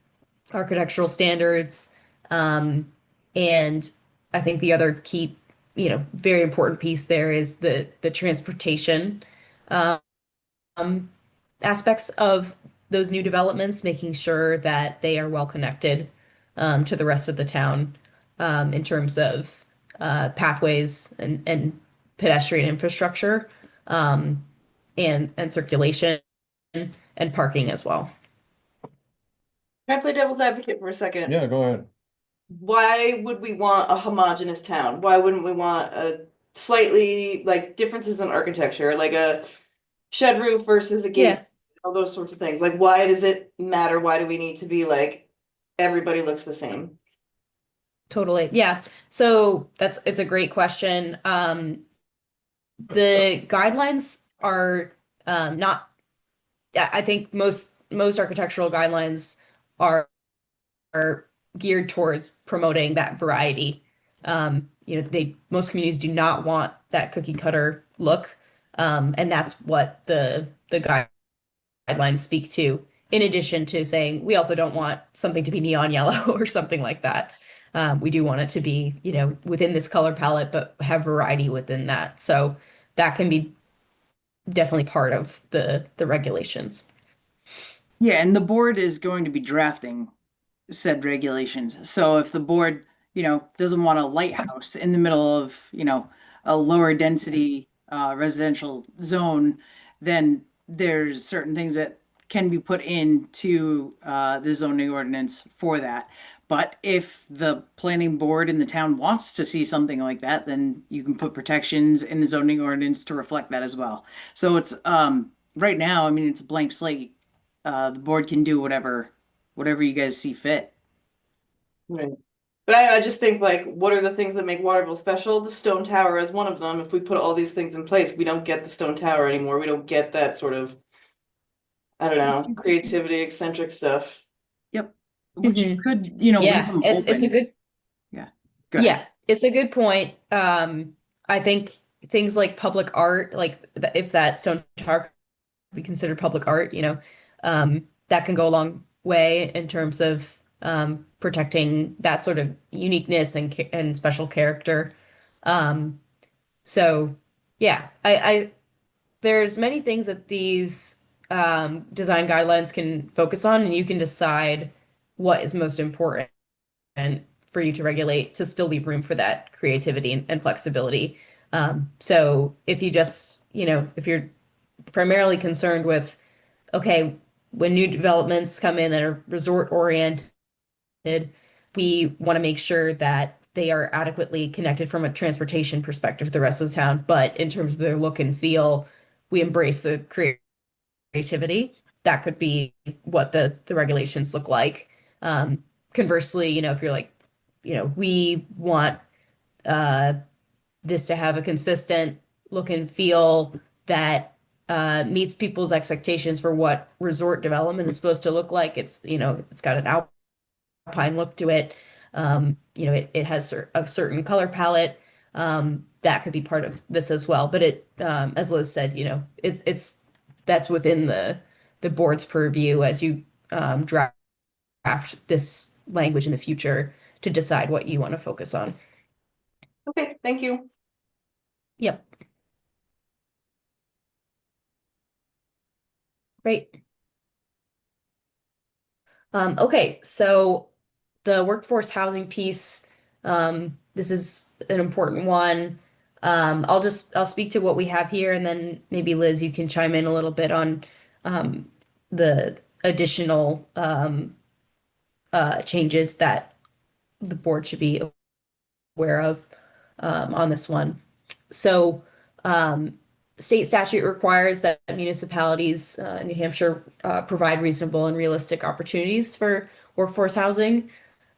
architectural standards. And I think the other key, you know, very important piece there is the transportation aspects of those new developments, making sure that they are well connected to the rest of the town in terms of pathways and pedestrian infrastructure and circulation and parking as well. Can I play devil's advocate for a second? Yeah, go ahead. Why would we want a homogeneous town? Why wouldn't we want a slightly like differences in architecture, like a shed roof versus a gate, Yeah. all those sorts of things? Like, why does it matter? Why do we need to be like everybody looks the same? Totally. Yeah. So it's a great question. The guidelines are not, I think most architectural guidelines are geared towards promoting that variety. You know, most communities do not want that cookie cutter look. And that's what the guidelines speak to, in addition to saying we also don't want something to be neon yellow or something like that. We do want it to be, you know, within this color palette, but have variety within that. So that can be definitely part of the regulations. Yeah, and the board is going to be drafting said regulations. So if the board, you know, doesn't want a lighthouse in the middle of, you know, a lower density residential zone, then there's certain things that can be put into the zoning ordinance for that. But if the planning board in the town wants to see something like that, then you can put protections in the zoning ordinance to reflect that as well. So it's right now, I mean, it's a blank slate. The board can do whatever you guys see fit. Right. But I just think like, what are the things that make Waterville special? The stone tower is one of them. If we put all these things in place, we don't get the stone tower anymore. We don't get that sort of, I don't know, creativity, eccentric stuff. Yep. Which you could, you know, Yeah, leave them it's a open. good, Yeah. Go ahead. yeah, it's a good point. I think things like public art, like if that stone tower be considered public art, you know, that can go a long way in terms of protecting that sort of uniqueness and special character. So yeah, I there's many things that these design guidelines can focus on, and you can decide what is most important and for you to regulate to still leave room for that creativity and flexibility. So if you just, if you're primarily concerned with, okay, when new developments come in that are resort oriented, we want to make sure that they are adequately connected from a transportation perspective to the rest of the town. But in terms of their look and feel, we embrace the creativity. That could be what the regulations look like. Conversely, if you're like, we want this to have a consistent look and feel that meets people's expectations for what resort development is supposed to look like. It's, it's got an alpine look to it. It has a certain color palette. That could be part of this as well. But it, as Liz said, that's within the board's purview as you draft this language in the future to decide what you want to focus on. Okay, thank you. Yep. Great. Okay, so the workforce housing piece, this is an important one. I'll speak to what we have here, and then maybe Liz, you can chime in a little bit on the additional changes that the board should be aware of on this one. So state statute requires that municipalities in New Hampshire provide reasonable and realistic opportunities for workforce housing.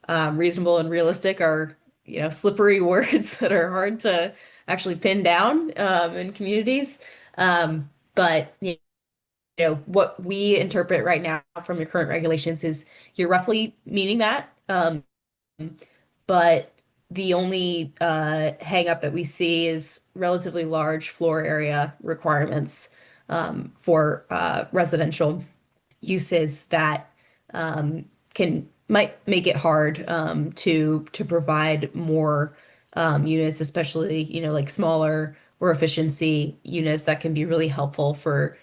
Reasonable and realistic are, slippery words that are hard to actually pin down in communities. But what we interpret right now from your current regulations is you're roughly meeting that. But the only hang up that we see is relatively large floor area requirements for residential uses that might make it hard to provide more units, especially like smaller or efficiency units that can be really helpful for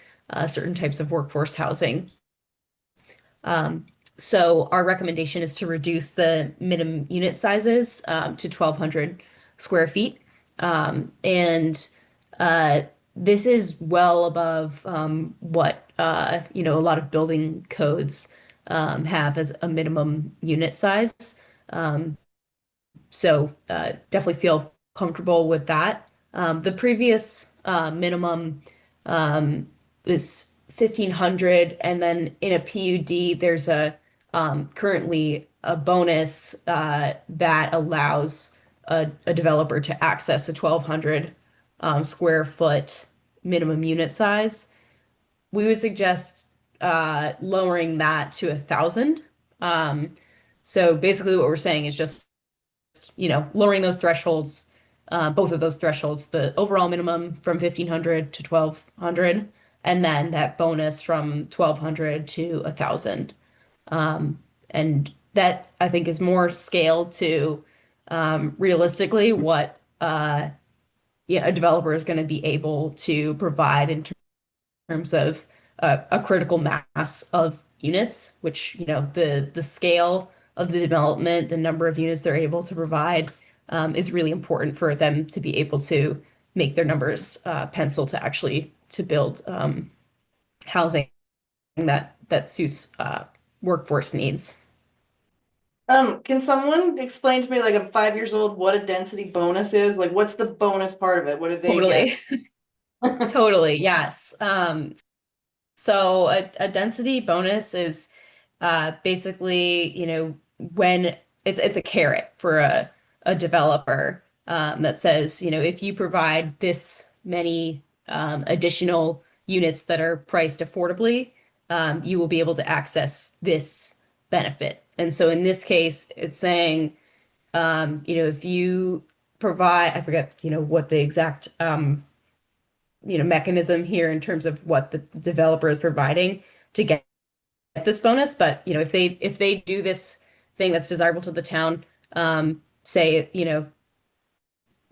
certain types of workforce housing. So our recommendation is to reduce the minimum unit sizes to 1,200 square feet. And this is well above what a lot of building codes have as a minimum unit size. So definitely feel comfortable with that. The previous minimum is 1,500, and then in a PUD, there's currently a bonus that allows a developer to access a 1,200 square foot minimum unit size. We would suggest lowering that to 1,000. So basically what we're saying is just, lowering those thresholds, both of those thresholds, the overall minimum from 1,500 to 1,200, and then that bonus from 1,200 to 1,000. And that I think is more scaled to realistically what a developer is going to be able to provide in terms of a critical mass of units, which the scale of the development, the number of units they're able to provide is really important for them to be able to make their numbers pencil to actually to build housing that suits workforce needs. Can someone explain to me, like, I'm 5 years old, what a density bonus is? Like, what's the bonus part of it? What do they Totally. get? Totally, yes. So a density bonus is basically, when it's a carrot for a developer that says, if you provide this many additional units that are priced affordably, you will be able to access this benefit. And so in this case, it's saying, if you provide, I forget, what the exact mechanism here in terms of what the developer is providing to get this bonus. But, if they do this thing that's desirable to the town, say,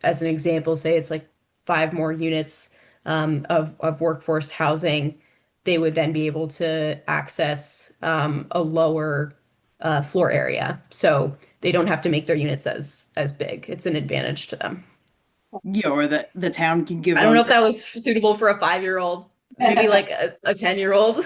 as an example, say it's like 5 more units of workforce housing, they would then be able to access a lower floor area. So they don't have to make their units as big. It's an advantage to them. Yeah, or the town can give I don't know if them. that was suitable for a 5-year-old, maybe like a 10-year-old.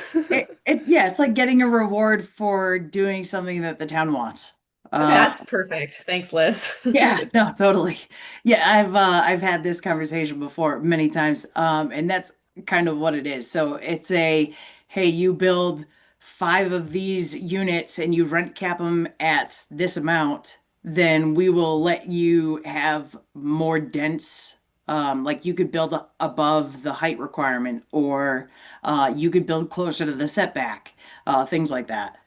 Yeah, it's like getting a reward for doing something that the town wants. That's perfect. Thanks, Liz. Yeah, no, totally. Yeah, I've had this conversation before many times. And that's kind of what it is. So it's a, hey, you build 5 of these units and you rent cap them at this amount, then we will let you have more dense, like you could build above the height requirement, or you could build closer to the setback, things like that.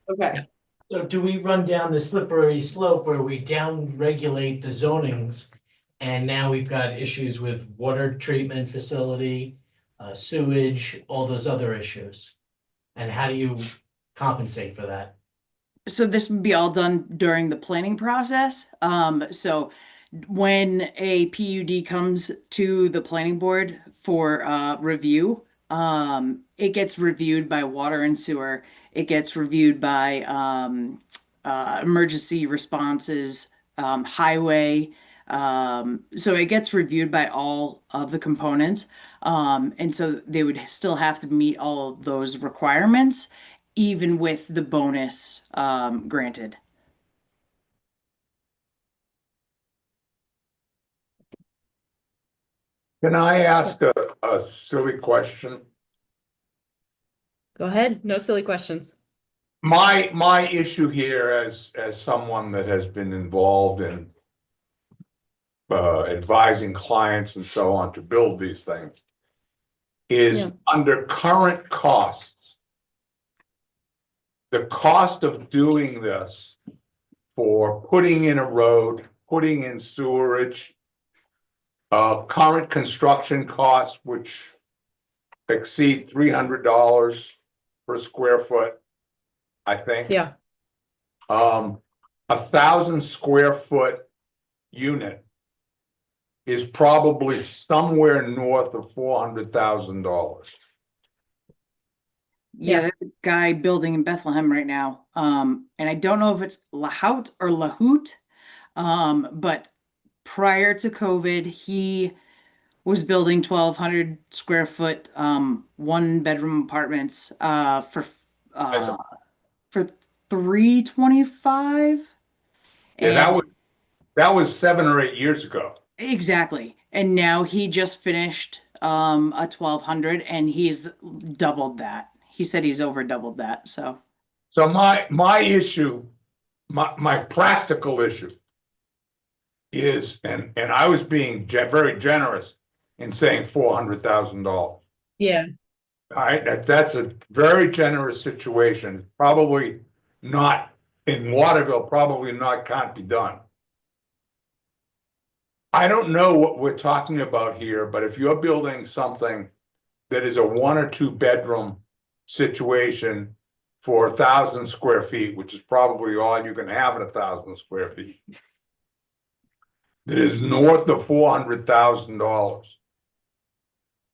Okay. So do we run down the slippery slope where we down regulate the zonings? And now we've got issues with water treatment facility, sewage, all those other issues. And how do you compensate for that? So this would be all done during the planning process. So when a PUD comes to the planning board for review, it gets reviewed by water and sewer. It gets reviewed by emergency responses, highway. So it gets reviewed by all of the components. And so they would still have to meet all of those requirements, even with the bonus granted. Can I ask a silly question? Go ahead. No silly questions. My issue here as someone that has been involved in advising clients and so on to build these things is Yeah. under current costs. The cost of doing this for putting in a road, putting in sewerage, current construction costs, which exceed $300 per square foot, I think. Yeah. 1,000 square foot unit is probably somewhere north of $400,000. Yeah, there's a guy building in Bethlehem right now. And I don't know if it's Lahout or Lahoot. But prior to COVID, he was building 1,200 square foot 1-bedroom apartments for $325. Yeah, that was 7 or 8 years ago. Exactly. And now he just finished a 1,200 and he's doubled that. He said he's over doubled that. So my issue, my practical issue is, and I was being very generous in saying $400,000. Yeah. All right, that's a very generous situation. Probably not in Waterville, probably not, can't be done. I don't know what we're talking about here, but if you're building something that is a 1 or 2 bedroom situation for 1,000 square feet, which is probably all you can have at 1,000 square feet, that is north of $400,000.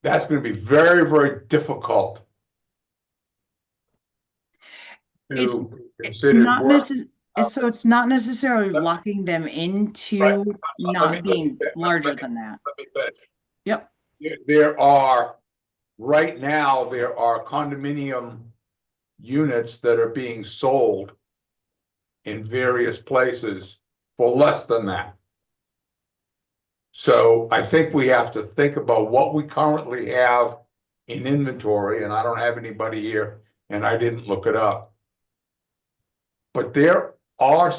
That's going to be very, very difficult to it's consider not work. so it's not necessarily locking them into Right. not being larger than that. Let me finish. Yep. There are, right now, there are condominium units that are being sold in various places for less than that. So I think we have to think about what we currently have in inventory, and I don't have anybody here, and I didn't look it up. But there are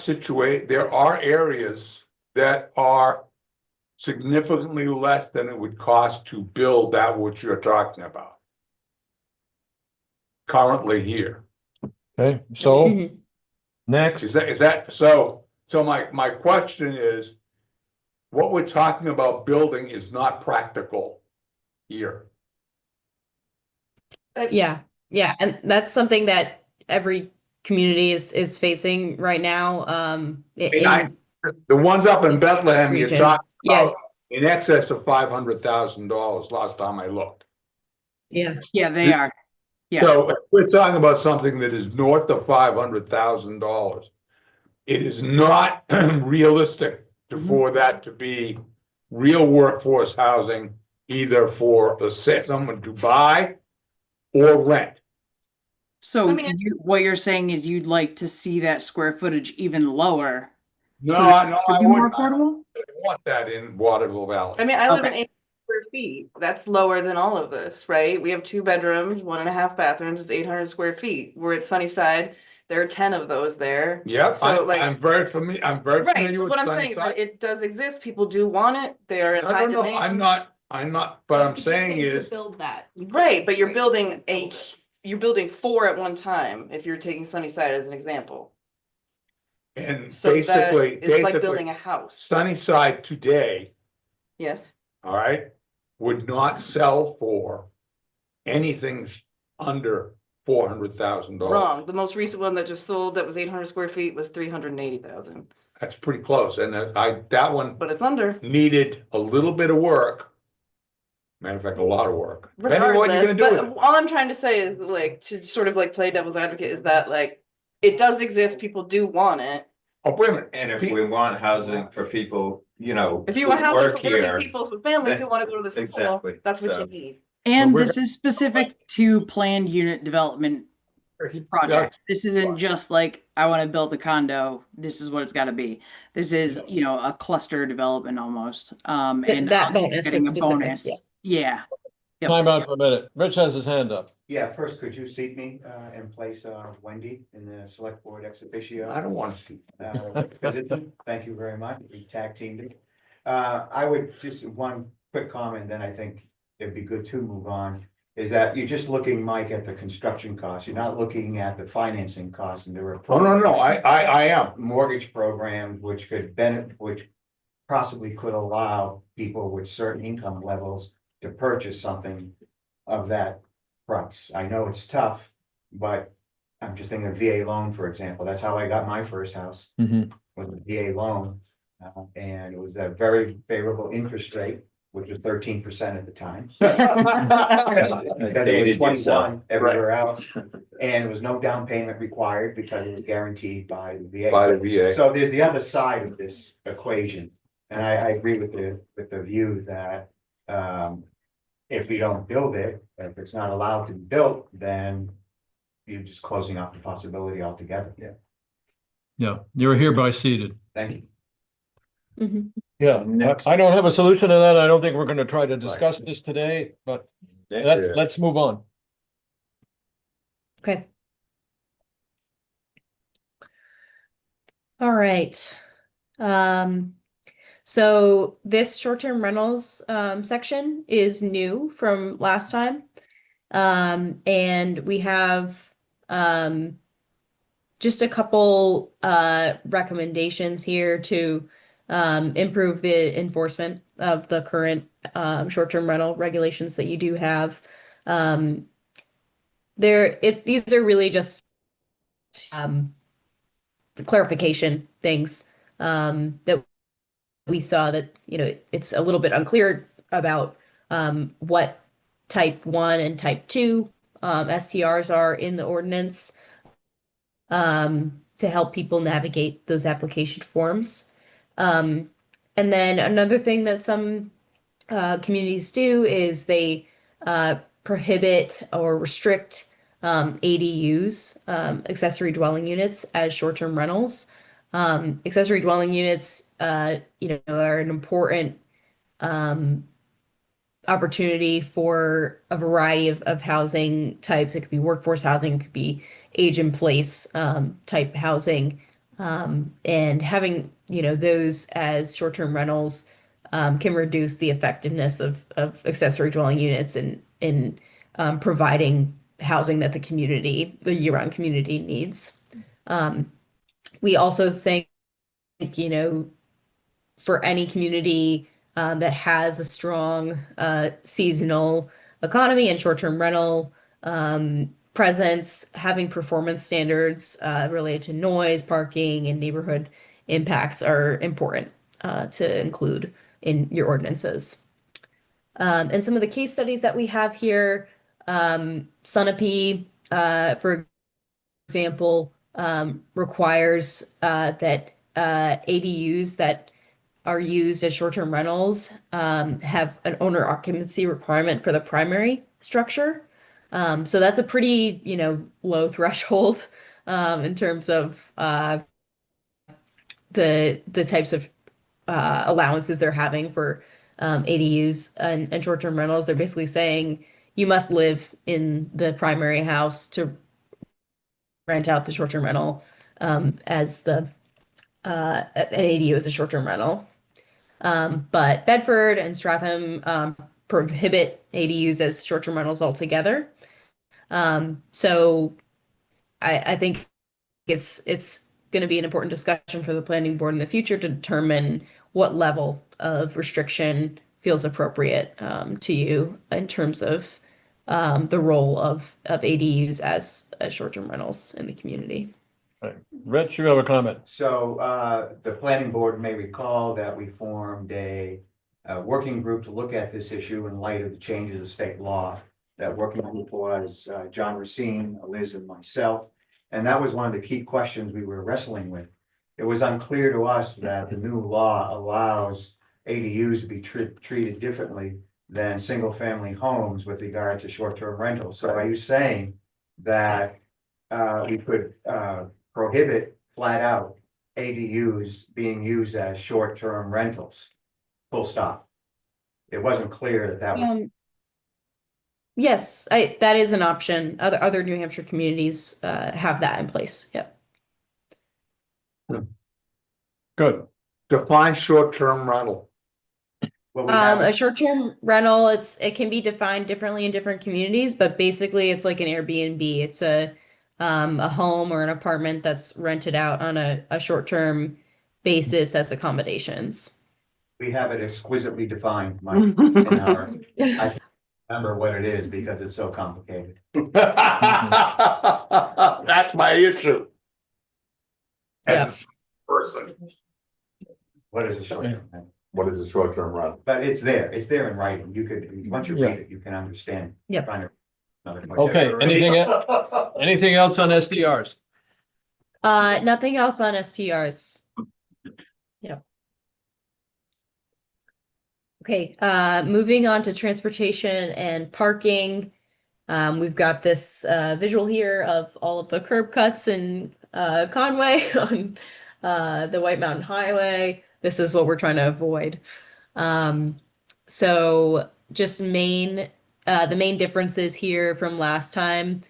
areas that are significantly less than it would cost to build that which you're talking about currently here. Okay, so Mhm. next, Is that so my question is, what we're talking about building is not practical here. Yeah. Yeah. And that's something that every community is facing right now. The ones up in It's Bethlehem, you're region. talking Yeah. about in excess of $500,000 last time I looked. Yeah. Yeah, they are. Yeah. So we're talking about something that is north of $500,000. It is not realistic for that to be real workforce housing, either for someone to buy or rent. So I mean, what you're saying is you'd like to see that square footage even lower? No, so that no, it could I be more wouldn't. I affordable? want that in Waterville Valley. I mean, I live in Okay. 8 square feet. That's lower than all of this, right? We have 2 bedrooms, 1.5 bathrooms. It's 800 square feet. We're at Sunnyside. There are 10 of those there. Yep, So like, I'm very familiar, right, so what I'm saying is that it does exist. People do want it. They are in high No, demand. I'm not, but I'm saying is, Build that. Right, but you're building 4 at one time, if you're taking Sunnyside as an example. and So that basically, it's like building a house. Sunnyside today, Yes, all right, would not sell for anything under $400,000. wrong. The most recent one that just sold that was 800 square feet was 380,000, That's pretty close, and that one but it's under. needed a little bit of work. Matter of fact, a lot of work. Depending on what you're Regardless, gonna do but with it. all I'm trying to say is like, to sort of like play devil's advocate, is that like, it does exist, people do want it. Oh, wait a minute. And if we want housing for people, you know, If you who want housing work for working here, people, for families who wanna go to the school, Exactly, that's what so- you need. And we're this is specific to planned unit development project. This isn't just like, I want to build a condo, this is what it's gotta be. This is, you know, a cluster development almost, and That I'm bonus is getting a specific, bonus. Yeah. Yep. Time out for a minute. Rich has his hand up. Yeah, first, could you seat me in place of Wendy in the select board ex officio? I don't want to see. Position? Thank you very much. We tag teamed it. I would just, one quick comment, then I think it'd be good to move on. Is that you're just looking, Mike, at the construction costs. You're not looking at the financing costs, and there are. Oh, no, I am. Mortgage programs which could benefit, which possibly could allow people with certain income levels to purchase something of that price. I know it's tough, but I'm just thinking of VA loan, for example. That's how I got my first house, Mhm. was a VA loan. And it was a very favorable interest rate, which was 13% at the time. Because it was 21 everywhere else, and there was no down payment required because it was guaranteed by the VA. By the VA. So there's the other side of this equation, and I agree with the view that if we don't build it, if it's not allowed to be built, then you're just closing off the possibility altogether. Yeah. Yeah, you're hereby seated. Thank you. Mhm. Yeah, Next. I don't have a solution to that. I don't think we're gonna try to discuss this today, but let's move on. Okay. All right. So this short-term rentals section is new from last time. And we have just a couple recommendations here to improve the enforcement of the current short-term rental regulations that you do have. These are really just clarification things that we saw that, you know, it's a little bit unclear about what type 1 and type 2 STRs are in the ordinance to help people navigate those application forms. And then another thing that some communities do is they prohibit or restrict ADUs, accessory dwelling units, as short-term rentals. Accessory dwelling units, you know, are an important opportunity for a variety of housing types. It could be workforce housing, it could be age in place type housing. And having, you know, those as short-term rentals can reduce the effectiveness of accessory dwelling units in providing housing that the year-round community needs. We also think, you know, for any community that has a strong seasonal economy and short-term rental presence, having performance standards related to noise, parking, and neighborhood impacts are important to include in your ordinances. And some of the case studies that we have here, Sunapee, for example, requires that ADUs that are used as short-term rentals have an owner occupancy requirement for the primary structure. So that's a pretty, low threshold in terms of the types of allowances they're having for ADUs and short-term rentals. They're basically saying you must live in the primary house to rent out the short-term rental as an ADU as a short-term rental. But Bedford and Stratham prohibit ADUs as short-term rentals altogether. So I think it's going to be an important discussion for the planning board in the future to determine what level of restriction feels appropriate to you in terms of the role of ADUs as short-term rentals in the community. Rich, you have a comment? So the planning board may recall that we formed a working group to look at this issue in light of the changes of state law. That working group was John Racine, Liz, and myself. And that was one of the key questions we were wrestling with. It was unclear to us that the new law allows ADUs to be treated differently than single-family homes with regard to short-term rentals. So are you saying that we could prohibit flat out ADUs being used as short-term rentals? Full stop. It wasn't clear that was. Yes, that is an option. Other New Hampshire communities have that in place. Yep. Good. Define short-term rental. A short-term rental, it can be defined differently in different communities, but basically it's like an Airbnb. It's a home or an apartment that's rented out on a short-term basis as accommodations. We have it exquisitely defined, Mike, in our, I can't remember what it is because it's so complicated. That's my issue. As a person. What is a short-term rental? What is a short-term rental? But it's there in writing. You could, once you read it, you can understand. Yep. Okay, anything else on SDRs? Nothing else on STRs. Yep. Okay, moving on to transportation and parking. We've got this visual here of all of the curb cuts in Conway on the White Mountain Highway. This is what we're trying to avoid. So just the main differences here from last time.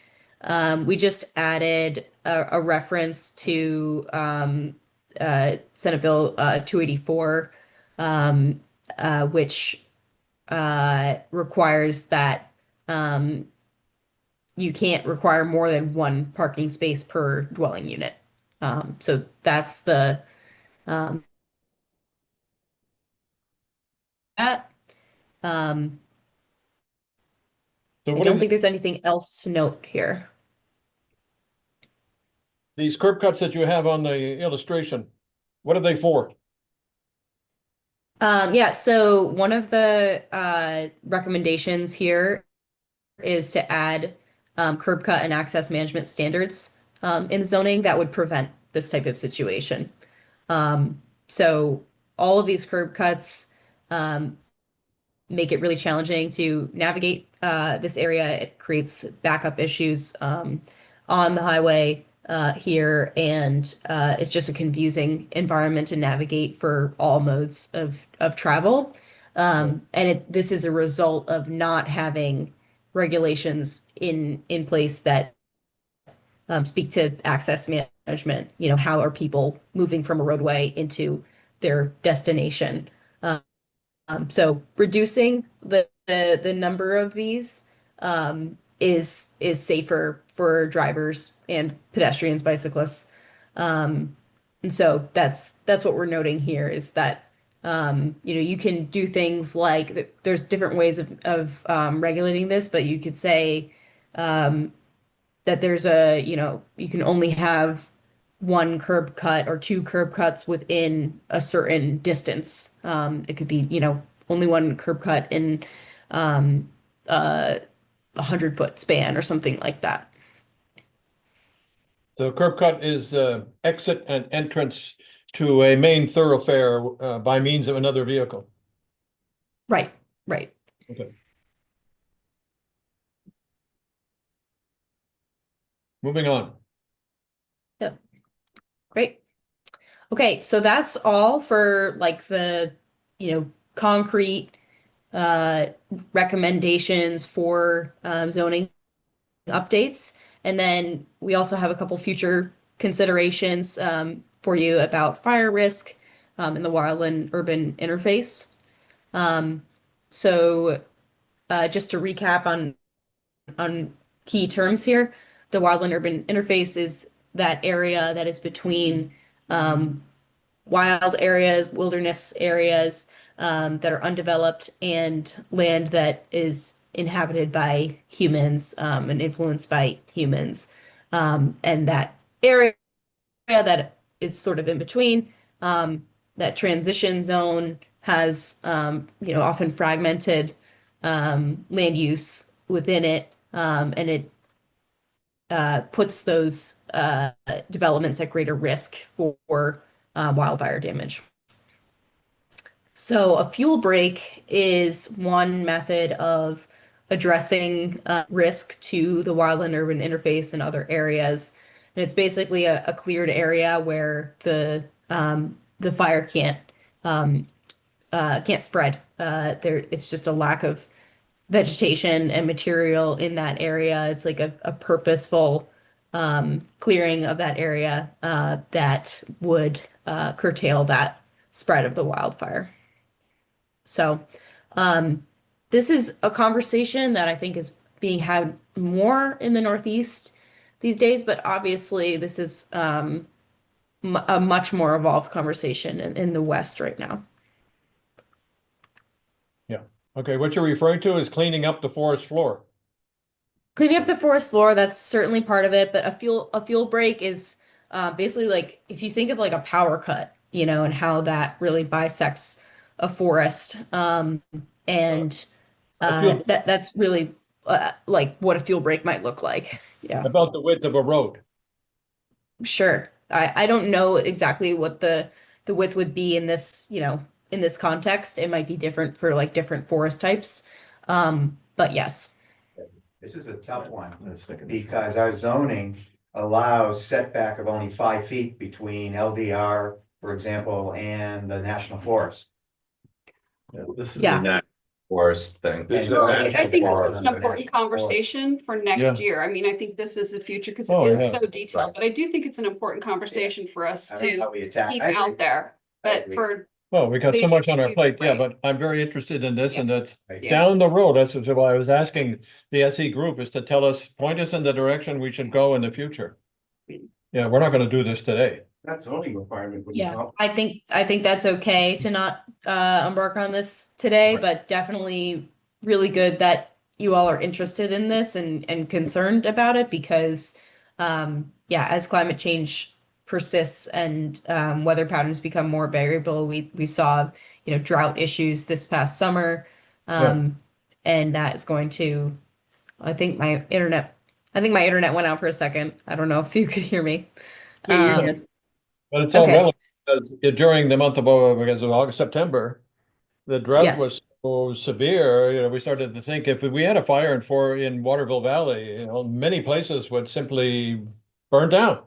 We just added a reference to Senate Bill 284, which requires that you can't require more than one parking space per dwelling unit. So that's the that. I don't think there's anything else to note here. These curb cuts that you have on the illustration, what are they for? Yeah, so one of the recommendations here is to add curb cut and access management standards in zoning that would prevent this type of situation. So all of these curb cuts make it really challenging to navigate this area. It creates backup issues on the highway here, and it's just a confusing environment to navigate for all modes of travel. And this is a result of not having regulations in place that speak to access management. You know, how are people moving from a roadway into their destination? So reducing the number of these is safer for drivers and pedestrians, bicyclists. And so that's what we're noting here is that you can do things like there's different ways of regulating this, but you could say that there's you can only have one curb cut or two curb cuts within a certain distance. It could be, only one curb cut in a 100-foot span or something like that. So curb cut is exit and entrance to a main thoroughfare by means of another vehicle. Right, right. Okay. Moving on. Great. Okay, so that's all for like the, concrete recommendations for zoning updates. And then we also have a couple future considerations for you about fire risk in the wildland urban interface. So just to recap on key terms here, the wildland urban interface is that area that is between wild areas, wilderness areas that are undeveloped, and land that is inhabited by humans and influenced by humans. And that area that is sort of in between, that transition zone has, often fragmented land use within it, and it puts those developments at greater risk for wildfire damage. So a fuel break is one method of addressing risk to the wildland urban interface and other areas. And it's basically a cleared area where the fire can't spread. It's just a lack of vegetation and material in that area. It's like a purposeful clearing of that area that would curtail that spread of the wildfire. So this is a conversation that I think is being had more in the Northeast these days, but obviously this is a much more evolved conversation in the West right now. Yeah. Okay, what you're referring to is cleaning up the forest floor. Cleaning up the forest floor, that's certainly part of it, but a fuel break is basically like if you think of like a power cut, and how that really bisects a forest. And that's really like what a fuel break might look like. Yeah. About the width of a road. Sure. I don't know exactly what the width would be in this, in this context. It might be different for like different forest types. But yes. This is a tough one, because our zoning allows setback of only 5 feet between LDR, for example, and the national forest. This is Yeah. a natural forest thing. This is Well, a I national I think this forest. is an important conversation for Yeah. next year. I mean, I think this is the future because Oh, it is yeah. so detailed, but I do think it's an important conversation for us I don't know how to we attack. keep I agree. out there. I But agree. for, Well, we got so Cleaning much up on the our plate, future, yeah, right. but I'm very interested in this and that Yeah. down the road, that's why I was asking the SE group is to point us in the direction we should go in the future. Yeah, we're not gonna do this today. That zoning requirement would Yeah, I think that's okay to not embark on this today, Right. but definitely really good that you all are interested in this and concerned about it because as climate change persists and weather patterns become more variable, we saw, drought issues this past summer. And that is going to, I think my internet went out for a second. I don't know if you could hear me. Yeah, you're good. But it's all Okay. relevant because during the month of August, September, the drought was Yes. so severe, we started to think if we had a fire in Waterville Valley, many places would simply burn down.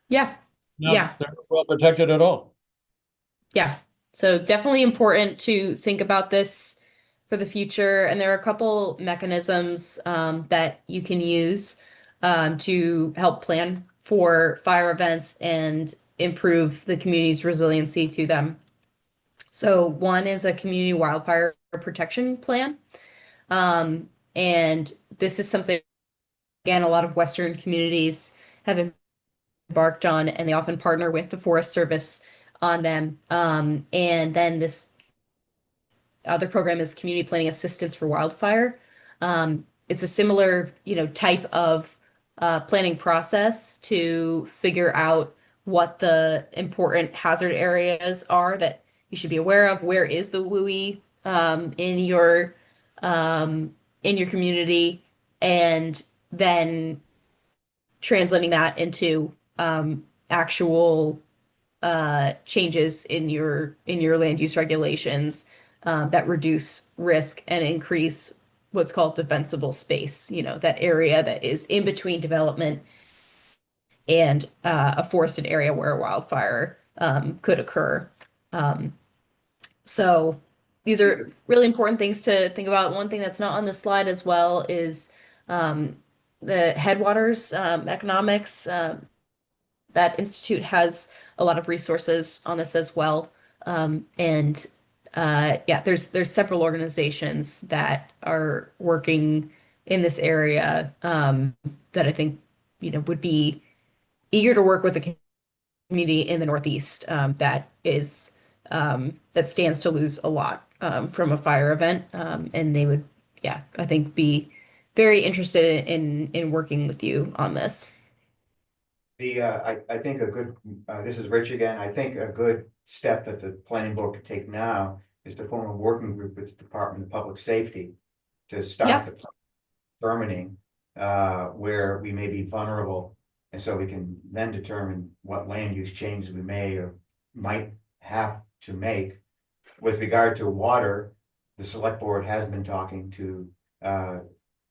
Yeah. Yeah. They're not well protected at all. Yeah. So definitely important to think about this for the future. And there are a couple mechanisms that you can use to help plan for fire events and improve the community's resiliency to them. So one is a community wildfire protection plan. And this is something, again, a lot of Western communities have embarked on, and they often partner with the Forest Service on them. And then this other program is Community Planning Assistance for Wildfire. It's a similar, type of planning process to figure out what the important hazard areas are that you should be aware of. Where is the WUI in your community, and then translating that into actual changes in your land use regulations that reduce risk and increase what's called defensible space, you know, that area that is in between development and a forested area where a wildfire could occur. So these are really important things to think about. One thing that's not on this slide as well is the Headwaters economics. That institute has a lot of resources on this as well. And yeah, there's several organizations that are working in this area that I think, you know, would be eager to work with the community in the Northeast that stands to lose a lot from a fire event. And they would, yeah, I think be very interested in working with you on this. I think a good, this is Rich again, I think a good step that the planning board could take now is to form a working group with the Department of Public Safety to start the determining where we may be vulnerable. And so we can then determine what land use changes we may or might have to make. With regard to water, the select board has been talking to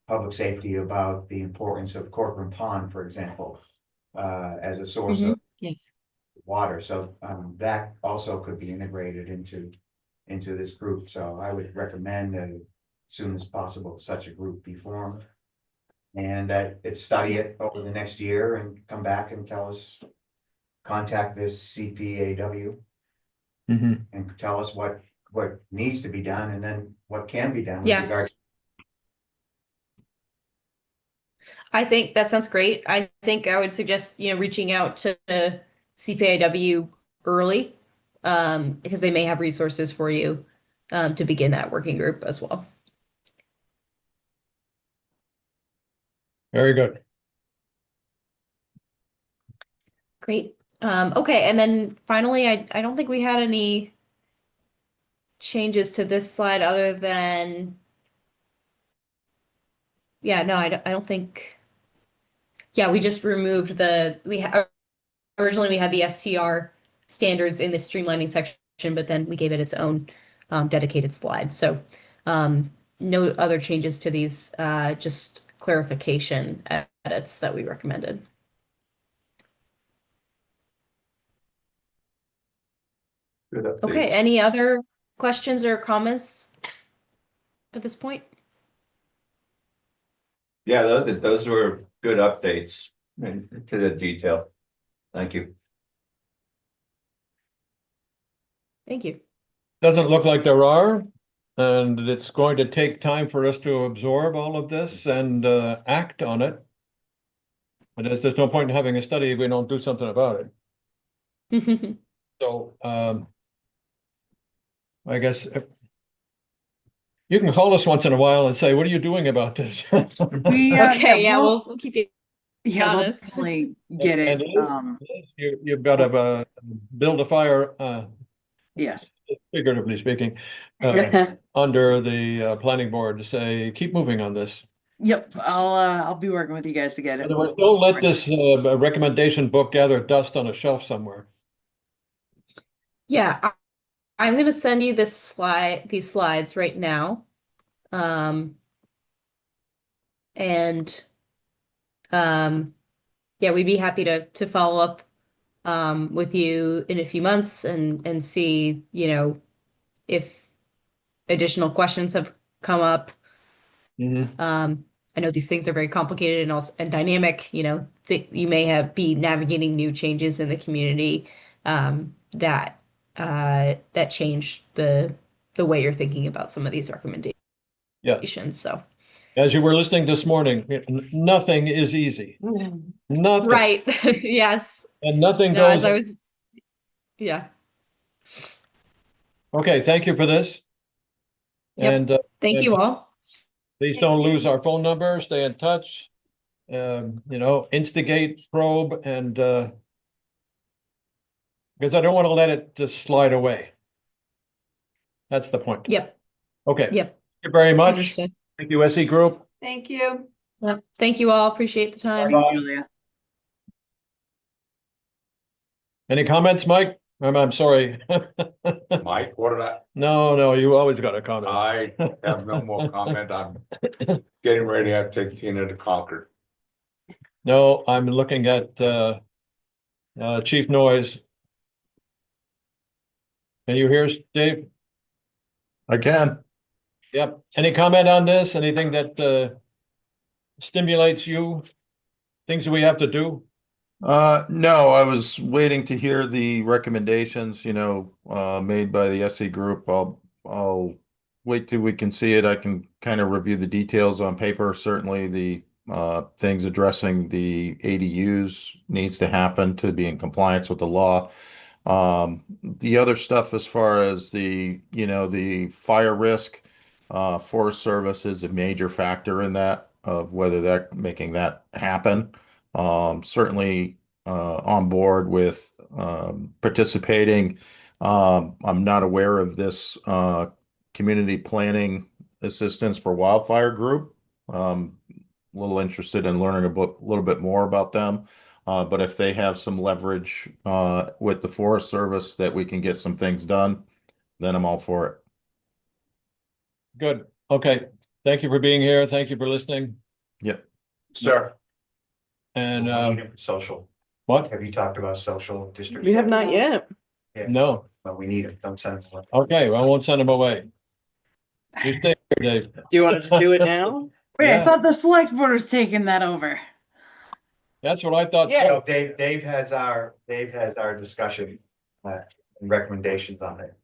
public safety about the importance of Corcoran Pond, for example, as a source of water. So that also could be integrated into this group. So I would recommend that as soon as possible, such a group be formed. And that it study it over the next year and come back and tell us, contact this CPAW and tell us what needs to be done and then what can be done with regard. I think that sounds great. I think I would suggest, you know, reaching out to the CPAW early because they may have resources for you to begin that working group as well. Very good. Great. Okay, and then finally, I don't think we had any changes to this slide other than, yeah, no, I don't think, yeah, we just removed originally we had the STR standards in the streamlining section, but then we gave it its own dedicated slide. So no other changes to these, just clarification edits that we recommended. Good update. Okay, any other questions or comments at this point? Yeah, those were good updates to the detail. Thank you. Thank you. Doesn't look like there are, and it's going to take time for us to absorb all of this and act on it. But there's no point in having a study if we don't do something about it. So I guess you can call us once in a while and say, what are you doing about this? Okay, yeah, we'll keep you honest. We'll definitely get it. You've got to build a fire. Yes. Figuratively speaking, under the planning board to say, keep moving on this. Yep, I'll be working with you guys to get it. Otherwise, don't let this recommendation book gather dust on a shelf somewhere. Yeah, I'm gonna send you these slides right now. Yeah, we'd be happy to follow up with you in a few months and see, you know, if additional questions have come up. I know these things are very complicated and dynamic, you know, you may be navigating new changes in the community that change the way you're thinking about some of these recommendations. Yeah. So as you were listening this morning, nothing is easy. Nothing. Right. Yes. And nothing No, goes. as I was, yeah. Okay, thank you for this. Yep. And Thank you all. Please don't lose our phone number. Stay in touch. You know, instigate, probe, and Because I don't want to let it just slide away. That's the point. Yep, Okay. yep, Thank you very much. understood. Thank you, SE Group. Thank you. Yep, thank you all. Appreciate the time. Julia. Any comments, Mike? I'm sorry. Mike, what did I? No, you always got a comment. I have no more comment. I'm getting ready to take Tina to Concord. No, I'm looking at Chief Noise. Can you hear us, Dave? I can. Yep. Any comment on this? Anything that stimulates you? Things that we have to do? No, I was waiting to hear the recommendations, made by the SE group. I'll wait till we can see it. I can kind of review the details on paper. Certainly the things addressing the ADUs needs to happen to be in compliance with the law. The other stuff as far as the fire risk, Forest Service is a major factor in that of whether that making that happen. Certainly on board with participating. I'm not aware of this community planning assistance for wildfire group. A little interested in learning a little bit more about them. But if they have some leverage with the Forest Service that we can get some things done, then I'm all for it. Good. Okay. Thank you for being here. Thank you for listening. Yep. Sir. And We need it for social. what? Have you talked about social district? We have not yet. Yeah, No. but we need it. Don't send us one. Okay, well, I won't send them away. You stay here, Dave. Do you want to do it now? Wait, Yeah. I thought the select board was taking that over. That's what I thought. Yeah. So Dave has our discussion and recommendations on it.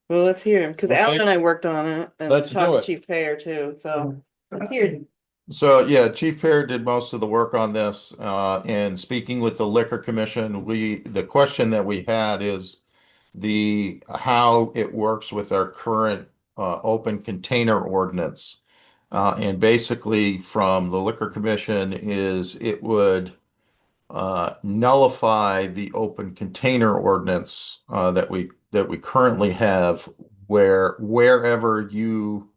Well, let's hear him, because Okay. Alan and I worked on it and Let's do talked to it. Chief Payer too, so let's hear it. So yeah, Chief Pear did most of the work on this, and speaking with the Liquor Commission, the question that we had is how it works with our current, open container ordinance. And basically from the Liquor Commission is it would, nullify the open container ordinance, that we currently have wherever you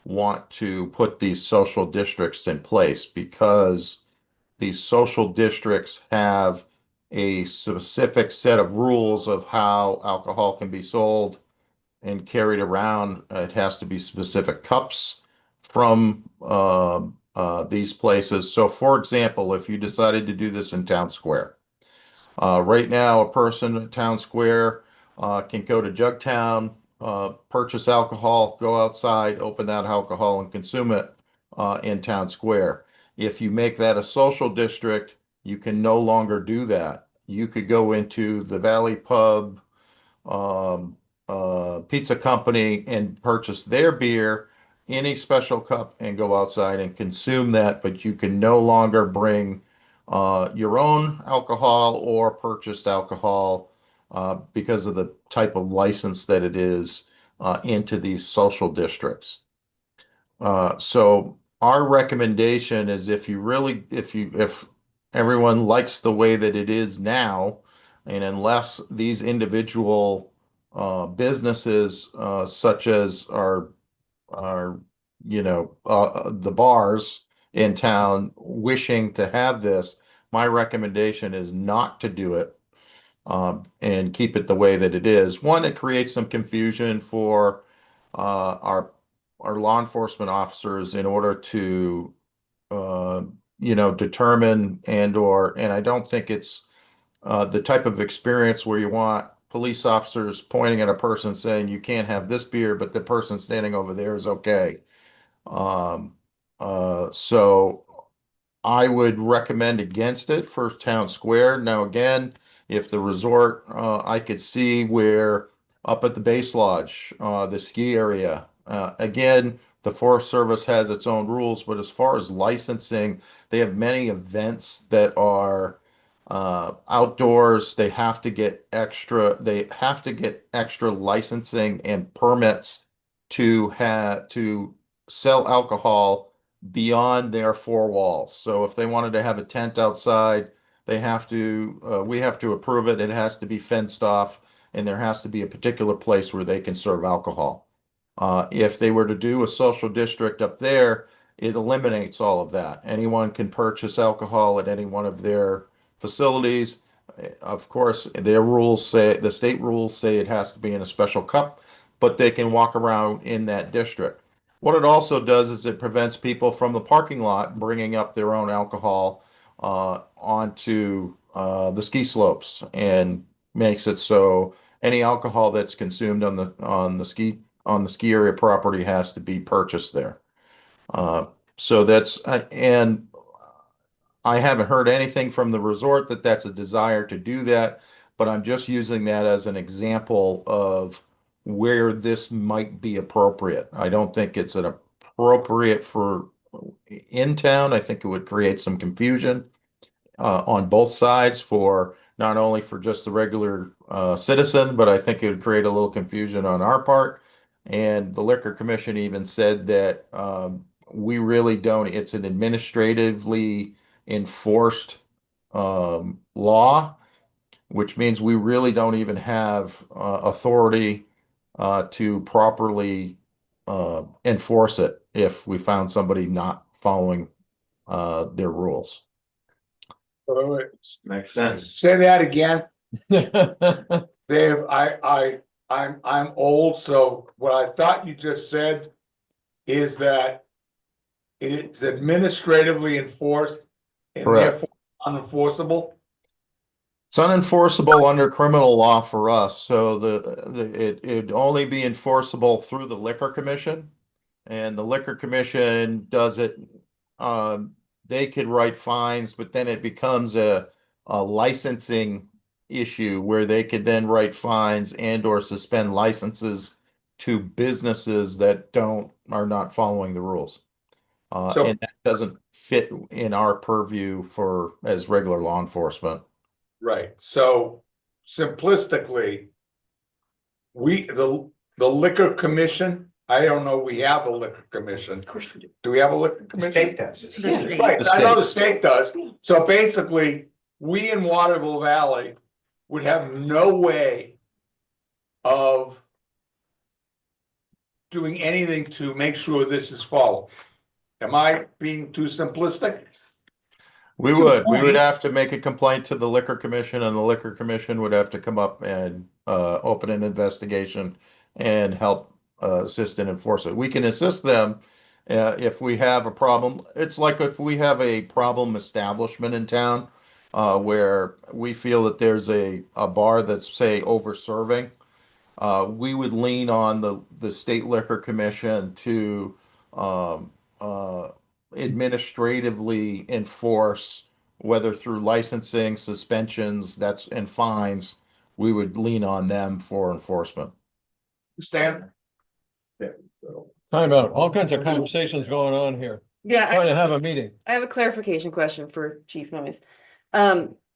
want to put these social districts in place, because these social districts have a specific set of rules of how alcohol can be sold and carried around. It has to be specific cups from these places. So for example, if you decided to do this in Town Square, right now a person at Town Square can go to Jugtown, purchase alcohol, go outside, open that alcohol and consume it in Town Square. If you make that a social district, you can no longer do that. You could go into the Valley Pub, Pizza Company and purchase their beer in a special cup and go outside and consume that, but you can no longer bring your own alcohol or purchased alcohol because of the type of license that it is into these social districts. So our recommendation is if everyone likes the way that it is now, and unless these individual businesses such as the bars in town wishing to have this, my recommendation is not to do it. And keep it the way that it is. One, it creates some confusion for our law enforcement officers in order to determine and I don't think it's the type of experience where you want police officers pointing at a person saying you can't have this beer, but the person standing over there is okay. So I would recommend against it for Town Square. Now, again, if the resort, I could see where up at the Base Lodge, the ski area, again, the Forest Service has its own rules, but as far as licensing, they have many events that are outdoors. They have to get extra licensing and permits to sell alcohol beyond their four walls. So if they wanted to have a tent outside, they have to, we have to approve it. It has to be fenced off, and there has to be a particular place where they can serve alcohol. If they were to do a social district up there, it eliminates all of that. Anyone can purchase alcohol at any one of their facilities. Of course, their rules say, the state rules say it has to be in a special cup, but they can walk around in that district. What it also does is it prevents people from the parking lot bringing up their own alcohol onto the ski slopes, and makes it so any alcohol that's consumed on the ski area property has to be purchased there. So that's and I haven't heard anything from the resort that that's a desire to do that, but I'm just using that as an example of where this might be appropriate. I don't think it's an appropriate for in town. I think it would create some confusion on both sides, for not only for just the regular citizen, but I think it would create a little confusion on our part. And the Liquor Commission even said that we really don't, it's an administratively enforced law, which means we really don't even have authority to properly enforce it if we found somebody not following their rules. Makes sense. Say that again. Dave, I'm old, so what I thought you just said is that it is administratively enforced and Correct. therefore unenforceable. It's unenforceable under criminal law for us, so it'd only be enforceable through the Liquor Commission. And the Liquor Commission does it, they could write fines, but then it becomes a licensing issue where they could then write fines and or suspend licenses to businesses that are not following the rules. And that doesn't fit in our purview as regular law enforcement. Right, so simplistically, the Liquor Commission, I don't know, we have a Liquor Commission. Do we have a Liquor The Commission? state does. The state. Right, The I know the state. state does. So basically, we in Waterville Valley would have no way of doing anything to make sure this is followed. Am I being too simplistic? We To a would point. have to make a complaint to the Liquor Commission, and the Liquor Commission would have to come up and open an investigation and help assist and enforce it. We can assist them if we have a problem. It's like if we have a problem establishment in town where we feel that there's a bar that's, say, over serving, we would lean on the State Liquor Commission to administratively enforce, whether through licensing, suspensions, and fines. We would lean on them for enforcement. Stan? Time out. All kinds of conversations going on here. Yeah, Trying to have a meeting. I have a clarification question for Chief Noyes.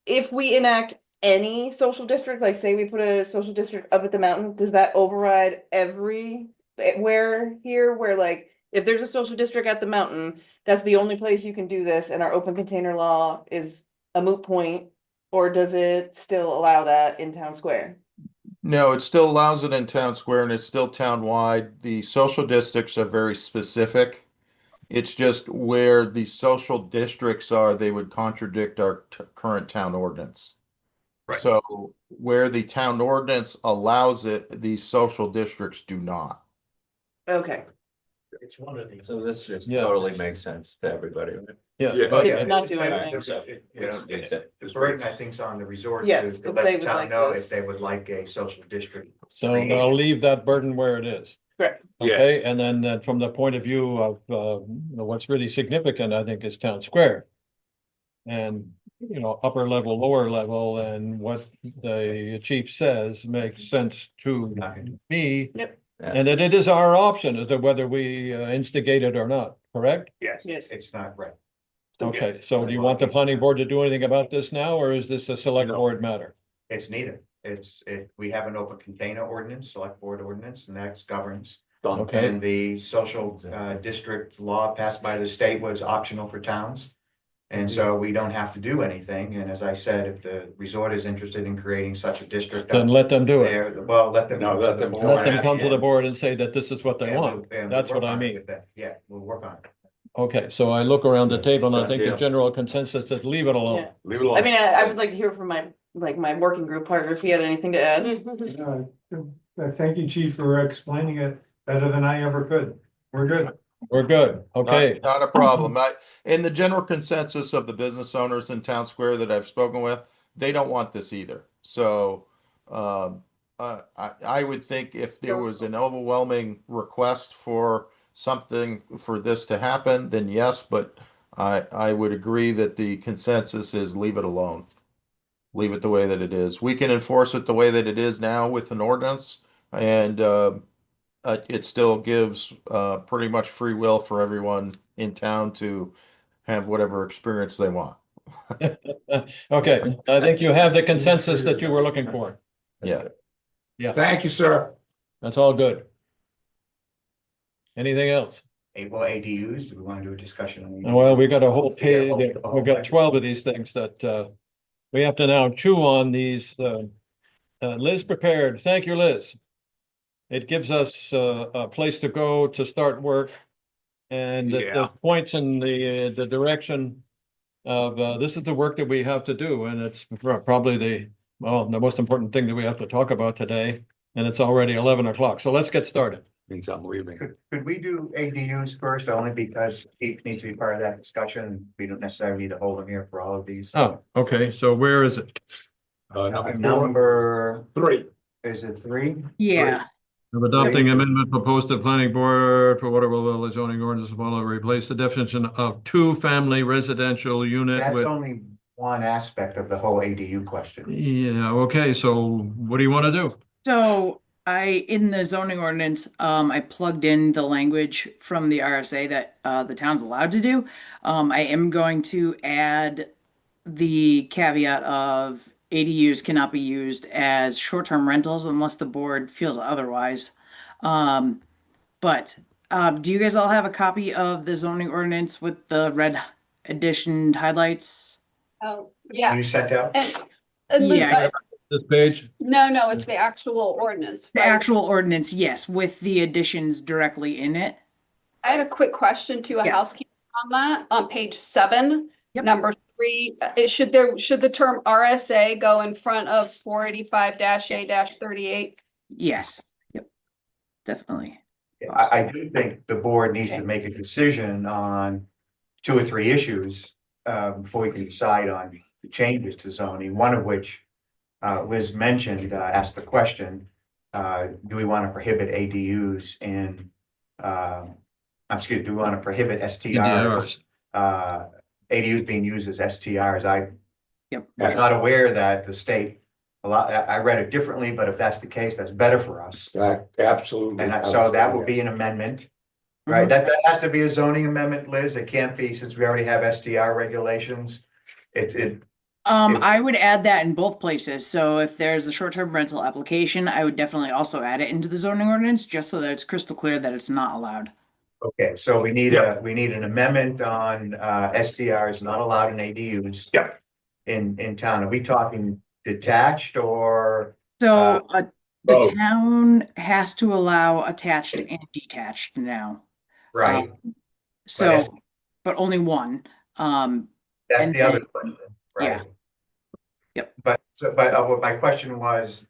If we enact any social district, like say we put a social district up at the mountain, does that override everywhere here where like, if there's a social district at the mountain, that's the only place you can do this and our open container law is a moot point? Or does it still allow that in town square? No, it still allows it in town square, and it's still town-wide. The social districts are very specific. It's just where the social districts are, they would contradict our current town ordinance. Right. So where the town ordinance allows it, these social districts do not. Okay. It's one of these. So this just Yeah. totally makes sense to everybody. Yeah. Yeah. but- Yeah, not doing Yeah, anything. The burden, I think, is on the resort Yes, to if let they the would town like know this. if they would like a social district. So I'll leave that burden where it is. Correct. Yeah. Okay, and then from the point of view of what's really significant, I think, is town square. And, upper level, lower level, and what the chief says makes sense to me. Yep. And that it is our option as to whether we instigate it or not, correct? Yes. Yes. It's not right. Okay, so do you want the planning board to do anything about this now, or is this a select board matter? It's neither. We have an open container ordinance, select board ordinance, and that governs. Okay. And the social district law passed by the state was optional for towns. And so we don't have to do anything. And as I said, if the resort is interested in creating such a district. Then let them do it. There, well, let them. No, let them do Let them it. come to the board and say that this is what they And want. we'll That's work what I on it mean. with that. Yeah, we'll work on it. Okay, so I look around the table and I think the Yeah. general consensus is leave it alone. Yeah. Leave it alone. I mean, I would like to hear from my working group partner if he had anything to add. Thank you, chief, for explaining it better than I ever could. We're good. We're good. Okay. Not a problem. In the general consensus of the business owners in Town Square that I've spoken with, they don't want this either. So, I would think if there was an overwhelming request for something for this to happen, then yes, but I would agree that the consensus is leave it alone. Leave it the way that it is. We can enforce it the way that it is now with an ordinance, and it still gives pretty much free will for everyone in town to have whatever experience they want. Okay, I think you have the consensus that you were looking for. Yeah. Yeah, Thank you, sir. that's all good. Anything else? Well, ADUs, do we want to do a discussion on? Well, we got a whole Yeah, page, the whole we've got bunch. 12 of these things that we have to now chew on these. Liz prepared. Thank you, Liz. It gives us a place to go to start work. And the Yeah. points in the direction of this is the work that we have to do, and it's probably the most important thing that we have to talk about today. And it's already 11 o'clock, so let's get started. Means I'm leaving. Could we do ADUs first, only because Keith needs to be part of that discussion? We don't necessarily need to hold him here for all of these. Oh, okay, so where is it? Number, Three. is it 3? Yeah, Of adopting amendment proposed to planning board for Waterville zoning ordinance will replace the definition of two-family residential unit That's with. only one aspect of the whole ADU question. Yeah, okay, so what do you want to do? so in the zoning ordinance, I plugged in the language from the RSA that the town's allowed to do. I am going to add the caveat of ADUs cannot be used as short-term rentals unless the board feels otherwise. But do you guys all have a copy of the zoning ordinance with the red edition highlights? Oh, yeah. You sent out? And Liz, Yes. This page? no, it's the actual ordinance. The right? actual ordinance, yes, with the additions directly in it. I had a quick question to a Yes. housekeeper on that, on page 7, Yep. number 3. Should the term RSA go in front of 485-A-38? Yes, yep, definitely. I do think the board needs to make a decision on 2 or 3 issues before we can decide on the changes to zoning, one of which Liz mentioned, asked the question, do we want to prohibit ADUs in, do we want to prohibit STRs? ADUs being used as STRs. I Yep. was not aware that the state, I read it differently, but if that's the case, that's better for us. Absolutely. And so that will be an amendment, right? That has to be a zoning amendment, Liz. It can't be, since we already have STR regulations. I would add that in both places. So if there's a short-term rental application, I would definitely also add it into the zoning ordinance, just so that it's crystal clear that it's not allowed. Okay, so we need an amendment on STRs not allowed in ADUs. Yep. In town. Are we talking detached or? So the both. town has to allow attached and detached now. Right, So, but only one. that's and the other then- question, yeah. right? Yep. But what my question was,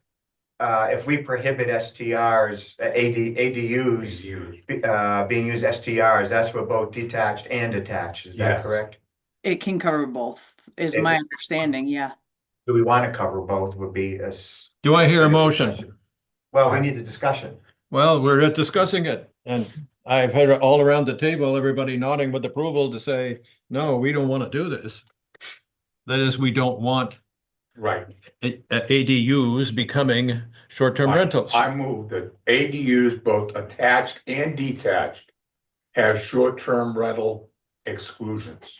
if we prohibit STRs, ADUs, being used STRs, that's for both detached and attached, is that Yes. correct? It can cover both, is my understanding, yeah. Do we want to cover both would be a. Do I hear a motion? Well, we need the discussion. Well, we're discussing it, and I've heard all around the table, everybody nodding with approval to say, no, we don't want to do this. That is, we don't want Right. ADUs becoming short-term rentals. I move that ADUs, both attached and detached, have short-term rental exclusions.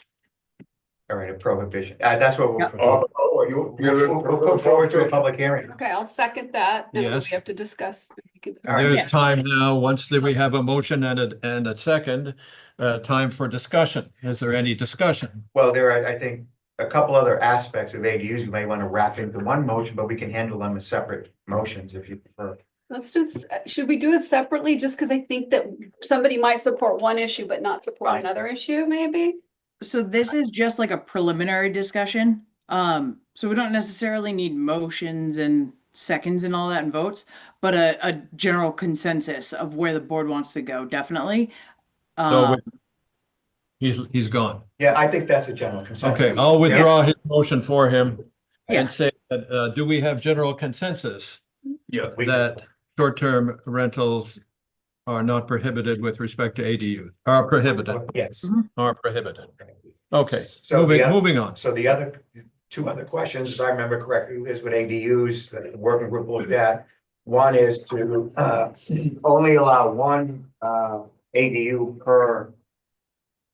All right, a prohibition. That's what we'll. Yep. Oh, We'll go forward to a public hearing. Okay, I'll second that. And then Yes. we have to discuss. There's time now, once that we have a motion and a second, time for discussion. Is there any discussion? Well, there are, I think, a couple other aspects of ADUs you may want to wrap into one motion, but we can handle them as separate motions if you prefer. Let's just, should we do it separately? Just because I think that somebody might support one issue but not support Fine. another issue, maybe? So this is just like a preliminary discussion. So we don't necessarily need motions and seconds and all that and votes, but a general consensus of where the board wants to go, definitely. So he's gone. Yeah, I think that's a general consensus. Okay, I'll withdraw his motion for him Yeah. and say that, do we have general consensus Yeah. that short-term rentals are not prohibited with respect to ADU, are prohibited, Yes. are prohibited? Okay, So moving on. So the other, two other questions, if I remember correctly, is with ADUs that the working group looked at. One is to only allow one ADU per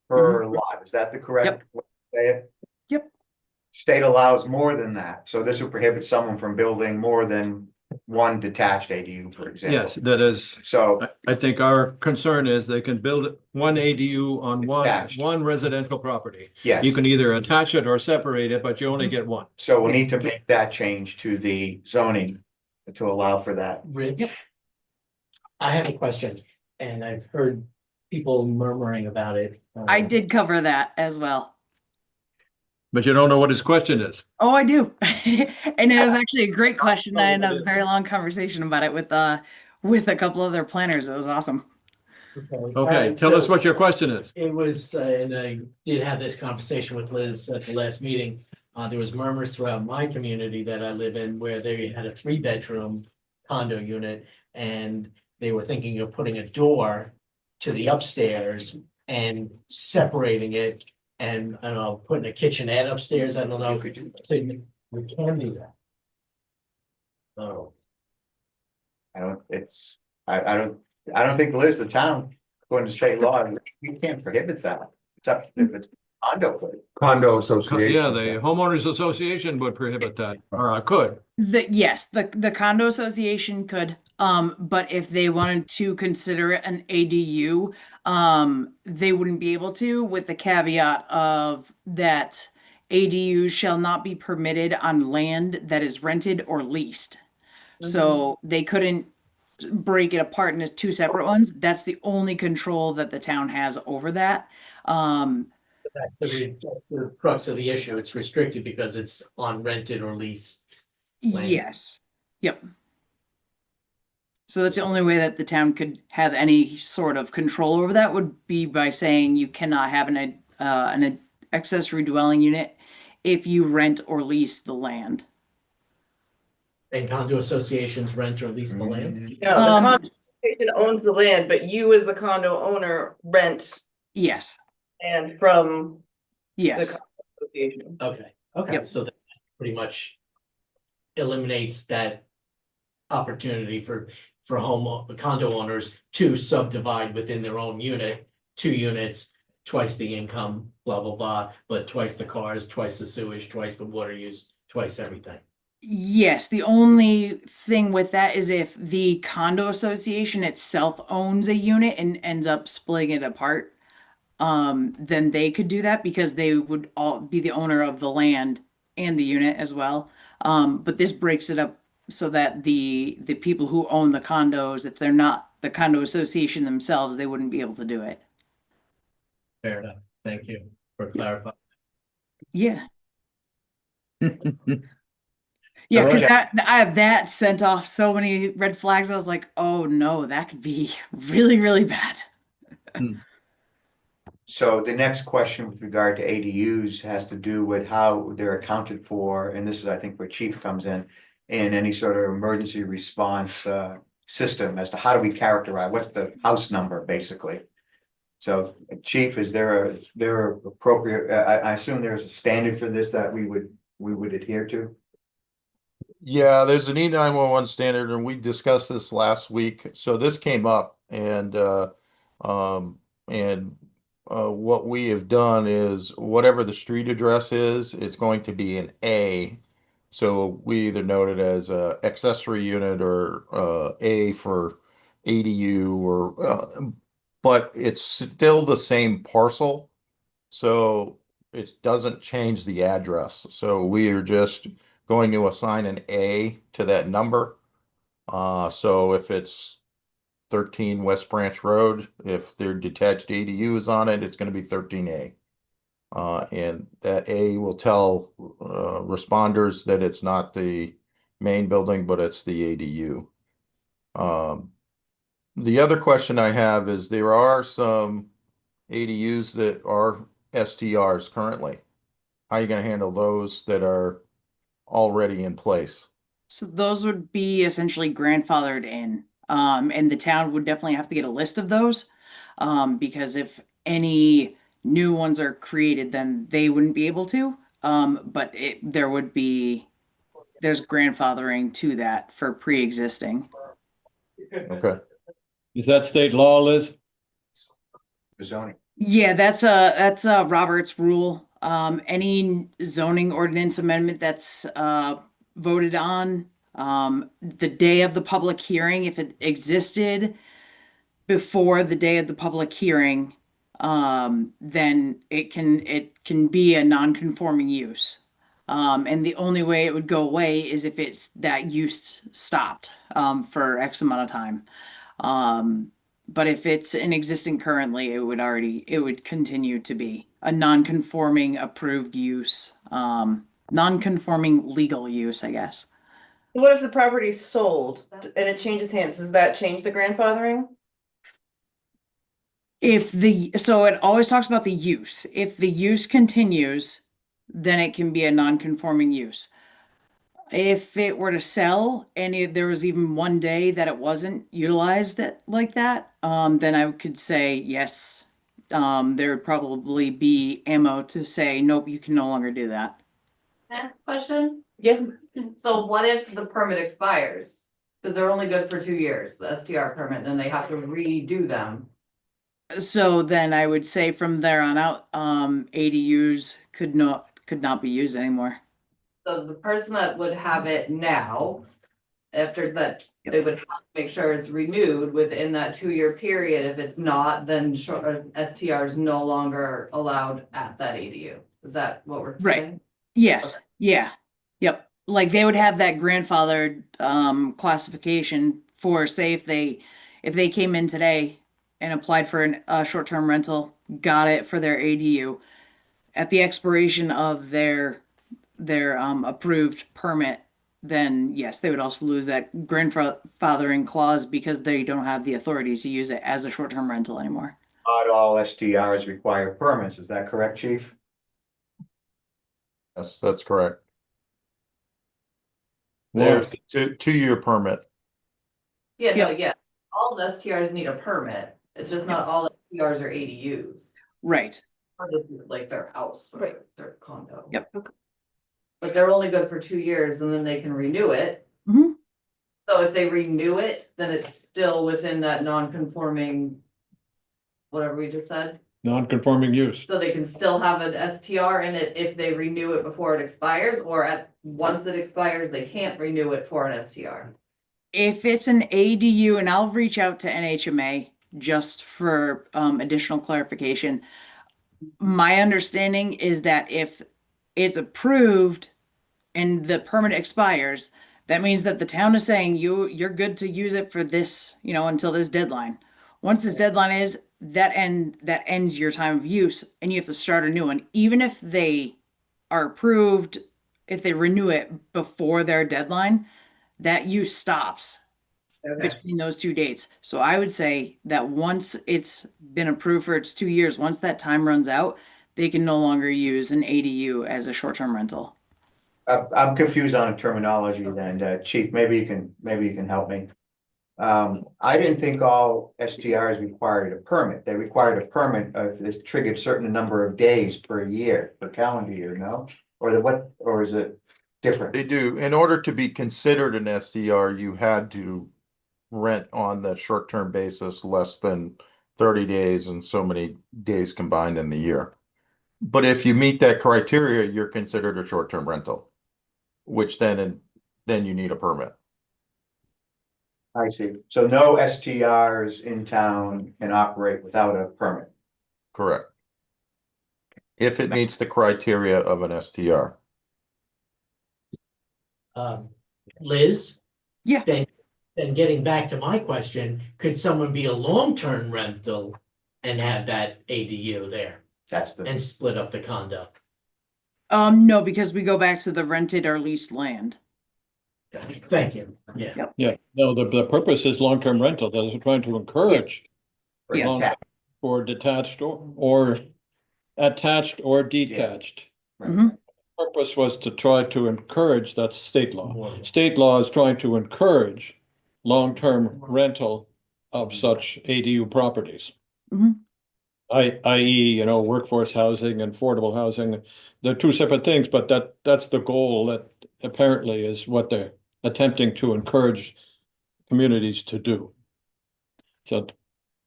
lot. Is that the correct way to say it? Yep. State allows more than that. So this would prohibit someone from building more than one detached ADU, for example. Yes, that is, So I think our concern is they can build one ADU on Attached. one residential property. yes. You can either attach it or separate it, but you only get one. So we'll need to make that change to the zoning to allow for that. Rich? I have a question, and I've heard people murmuring about it. I did cover that as well. But you don't know what his question is. Oh, I do. And it was actually a great question. I had a very long conversation about it with a couple other planners. It was awesome. Okay, tell us what your question is. It was, and I did have this conversation with Liz at the last meeting. There was murmurs throughout my community that I live in where they had a 3-bedroom condo unit and they were thinking of putting a door to the upstairs and separating it and, I don't know, putting a kitchenette upstairs. I don't know. We can do that. Oh. I don't think Liz, the town, according to state law, we can't prohibit that. It's up to if it's condo. Condo association. Yeah, the homeowners association would prohibit that, or could. Yes, the condo association could, but if they wanted to consider it an ADU, they wouldn't be able to, with the caveat of that ADUs shall not be permitted on land that is rented or leased. So they couldn't break it apart into two separate ones. That's the only control that the town has over that. That's the crux of the issue. It's restricted because it's on rented or leased land. Yes. Yep. So that's the only way that the town could have any sort of control over that would be by saying you cannot have an accessory dwelling unit if you rent or lease the land. And condo associations rent or lease the land? No, the condo association owns the land, but you as the condo owner rent Yes. and from the Yes. condo association. Okay, Yep. so that pretty much eliminates that opportunity for condo owners to subdivide within their own unit, 2 units, twice the income, blah, blah, blah, but twice the cars, twice the sewage, twice the water use, twice everything. Yes, the only thing with that is if the condo association itself owns a unit and ends up splitting it apart, then they could do that because they would all be the owner of the land and the unit as well. But this breaks it up so that the people who own the condos, if they're not the condo association themselves, they wouldn't be able to do it. Fair enough. Thank you for clarifying. Yeah. Yeah, because that sent off so many red flags. I was like, oh no, that could be really, really bad. So the next question with regard to ADUs has to do with how they're accounted for, and this is, I think, where chief comes in any sort of emergency response system as to how do we characterize, what's the house number, basically. So chief, is there appropriate, I assume there's a standard for this that we would adhere to? Yeah, there's an E911 standard, and we discussed this last week. So this came up, and what we have done is whatever the street address is, it's going to be an A So we either note it as a accessory unit or A for ADU or but it's still the same parcel. So it doesn't change the address. So we are just going to assign an A to that number. So if it's 13 West Branch Road, if their detached ADU is on it, it's going to be 13A. And that A will tell responders that it's not the main building, but it's the ADU. The other question I have is there are some ADUs that are STRs currently. How are you going to handle those that are already in place? So those would be essentially grandfathered in. And the town would definitely have to get a list of those. Because if any new ones are created, then they wouldn't be able to. But there's grandfathering to that for pre-existing. Okay. Is that state law, Liz? Zoning. Yeah, that's a Robert's rule. Any zoning ordinance amendment that's voted on the day of the public hearing, if it existed before the day of the public hearing, then it can be a non-conforming use. And the only way it would go away is if it's that use stopped for X amount of time. But if it's in existing currently, it would continue to be a non-conforming approved use, non-conforming legal use, I guess. What if the property's sold and it changes hands? Does that change the grandfathering? So it always talks about the use. If the use continues, then it can be a non-conforming use. If it were to sell and there was even one day that it wasn't utilized like that, then I could say yes. There would probably be ammo to say, nope, you can no longer do that. Ask a question? Yeah. So what if the permit expires? Cause they're only good for 2 years, the STR permit, and they have to redo them. So then I would say from there on out, ADUs could not be used anymore. So the person that would have it now, after that, they would have to make sure it's renewed within that 2-year period. If it's not, then STR is no longer allowed at that ADU. Is that what we're Right. saying? Yes, yeah, yep. Like they would have that grandfathered classification for, say, if they came in today and applied for a short-term rental, got it for their ADU. At the expiration of their approved permit, then yes, they would also lose that grandfathering clause because they don't have the authority to use it as a short-term rental anymore. Not all STRs require permits, is that correct, chief? Yes, that's correct. There's the two-year permit. Yeah, no, yeah. All the STRs need a permit. It's just not all STRs are ADUs. Right. Or just like their house or their condo. Yep. But they're only good for 2 years and then they can renew it. Mhm. So if they renew it, then it's still within that non-conforming. Whatever we just said, Non-conforming use. so they can still have an STR in it if they renew it before it expires, or once it expires, they can't renew it for an STR. If it's an ADU, and I'll reach out to NHMA just for additional clarification. My understanding is that if it's approved and the permit expires, that means that the town is saying you're good to use it for this, until this deadline. Once this deadline is, that ends your time of use and you have to start a new one. Even if they are approved, if they renew it before their deadline, that use stops between those two dates. So I would say that once it's been approved for its 2 years, once that time runs out, they can no longer use an ADU as a short-term rental. I'm confused on the terminology then, chief, maybe you can help me. I didn't think all STRs required a permit. They required a permit if it's triggered certain number of days per year, per calendar year, no? Or is it different? They do. In order to be considered an STR, you had to rent on the short-term basis less than 30 days and so many days combined in the year. But if you meet that criteria, you're considered a short-term rental. which then you need a permit. I see. So no STRs in town can operate without a permit. Correct. If it meets the criteria of an STR. Liz? Yeah. Then getting back to my question, could someone be a long-term rental and have that ADU there That's the. and split up the condo? No, because we go back to the rented or leased land. Thank you. Yeah. Yep. Yeah, no, the purpose is long-term rental. They're trying to encourage Yes. long- or detached or attached or detached. Mhm. Purpose was to try to encourage, that's state law. State law is trying to encourage long-term rental of such ADU properties. Mhm. i.e., you know, workforce housing and affordable housing. They're two separate things, but that's the goal that apparently is what they're attempting to encourage communities to do. So,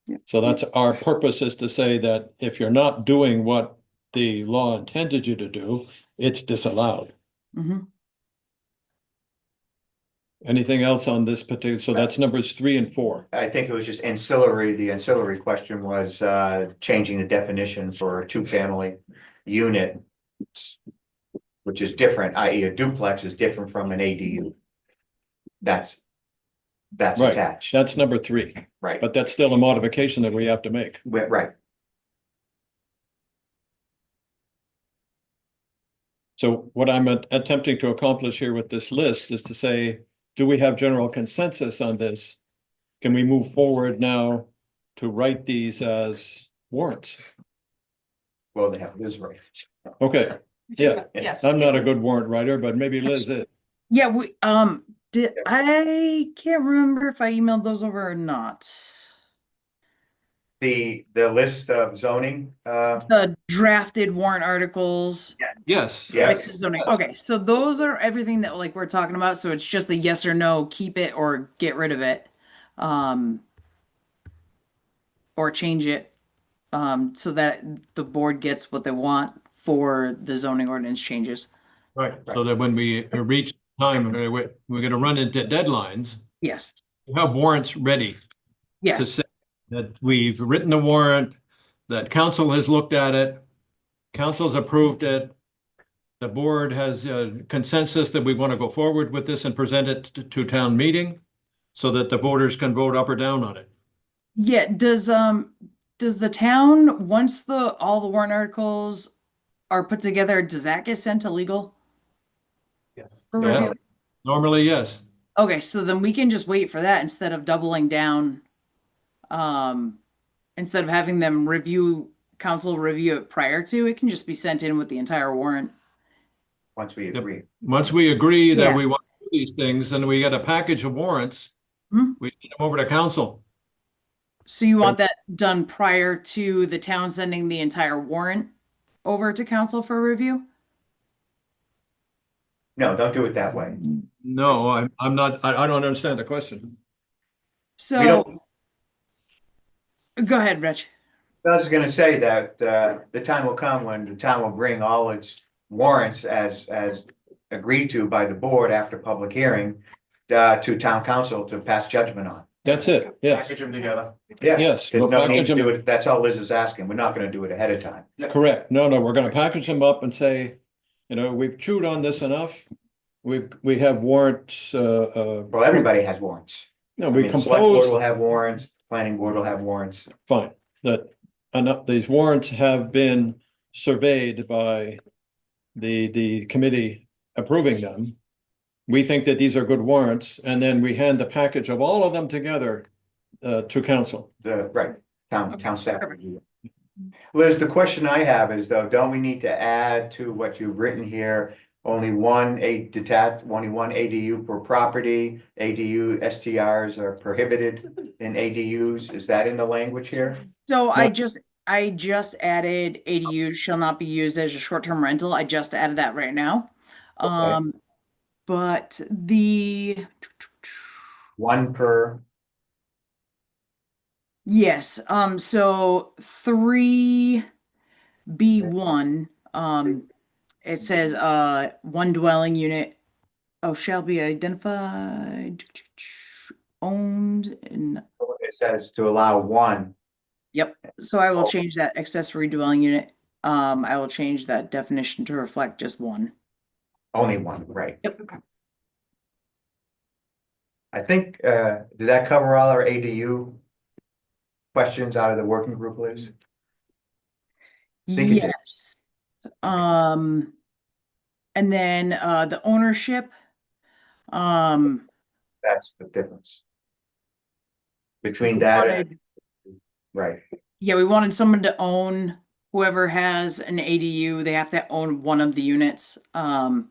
Yeah. so that's our purpose, is to say that if you're not doing what the law intended you to do, it's disallowed. Mhm. Anything else on this particular? So that's numbers 3 and 4. I think it was just ancillary. The ancillary question was changing the definition for a two-family unit, which is different, i.e. a duplex is different from an ADU. That's Right. attached. That's number 3, Right, but that's still a modification that we have to make. right. So what I'm attempting to accomplish here with this list is to say, do we have general consensus on this? Can we move forward now to write these as warrants? Well, they have Liz right. Okay, yeah, Yes. I'm not a good warrant writer, but maybe Liz is. Yeah, I can't remember if I emailed those over or not. The list of zoning, The drafted warrant articles. Yes. Like the zoning. Okay, so those are everything that like we're talking about. So it's just a yes or no, keep it or get rid of it. Or change it. So that the board gets what they want for the zoning ordinance changes. Right, so that when we reach time, we're gonna run into deadlines, Yes. we have warrants ready to Yes. say that we've written the warrant, that council has looked at it, council's approved it. The board has a consensus that we want to go forward with this and present it to town meeting so that the voters can vote up or down on it. Yeah, does the town, once all the warrant articles are put together, does that get sent to legal? Yes. for Yeah. review? Normally, yes. Okay, so then we can just wait for that instead of doubling down. Instead of having them council review it prior to, it can just be sent in with the entire warrant. once we agree. Once we agree that Yeah. we want to do these things, then we get a package of warrants. Hmm. We get them over to council. So you want that done prior to the town sending the entire warrant over to council for review? No, don't do it that way. No, I'm not, I don't understand the question. So, go ahead, Rich. I was gonna say that the time will come when the town will bring all its warrants as agreed to by the board after public hearing to town council to pass judgment on. That's it, yes, Package them together. Yeah. yes. There's we'll no need package to them- do it. That's all Liz is asking. We're not gonna do it ahead of time. Correct. No, we're gonna package them up and say, you know, we've chewed on this enough. We have warrants, Well, everybody has warrants. no, I we mean, the select board will compose, have warrants, planning board will have warrants. fine, that enough, these warrants have been surveyed by the committee approving them. We think that these are good warrants, and then we hand the package of all of them together to council. Right, town staff. review it. Liz, the question I have is though, don't we need to add to what you've written here? Only one ADU per property, ADU STRs are prohibited in ADUs, is that in the language here? So I just added ADU shall not be used as a short-term rental. I just added that right now. Okay. But One per, yes, so 3B1, it says one dwelling unit oh, shall be identified, owned, and, It says to allow one, yep, so I will change that accessory dwelling unit. I will change that definition to reflect just one. only one, right? Yep. Okay. I think, did that cover all our ADU questions out of the working group, Liz? Think it did. Yes. And then, the ownership, That's the difference. Between that and, right, yeah, we wanted someone to own, whoever has an ADU, they have to own one of the units, so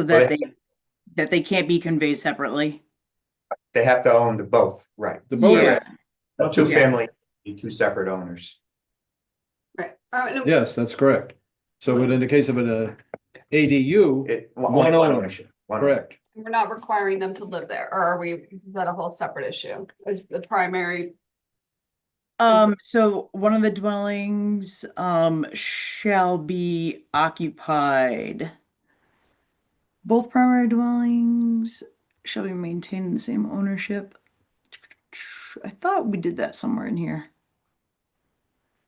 Well, that they can't be conveyed separately. they have to own the both, right? The boat, Yeah, A two Yeah. family, two separate owners. Right. yes, that's correct. So but in the case of an ADU, Only one owner. ownership. one correct. We're not requiring them to live there, or are we, is that a whole separate issue? Is the primary, so one of the dwellings, shall be occupied. Both primary dwellings shall be maintained in the same ownership. I thought we did that somewhere in here.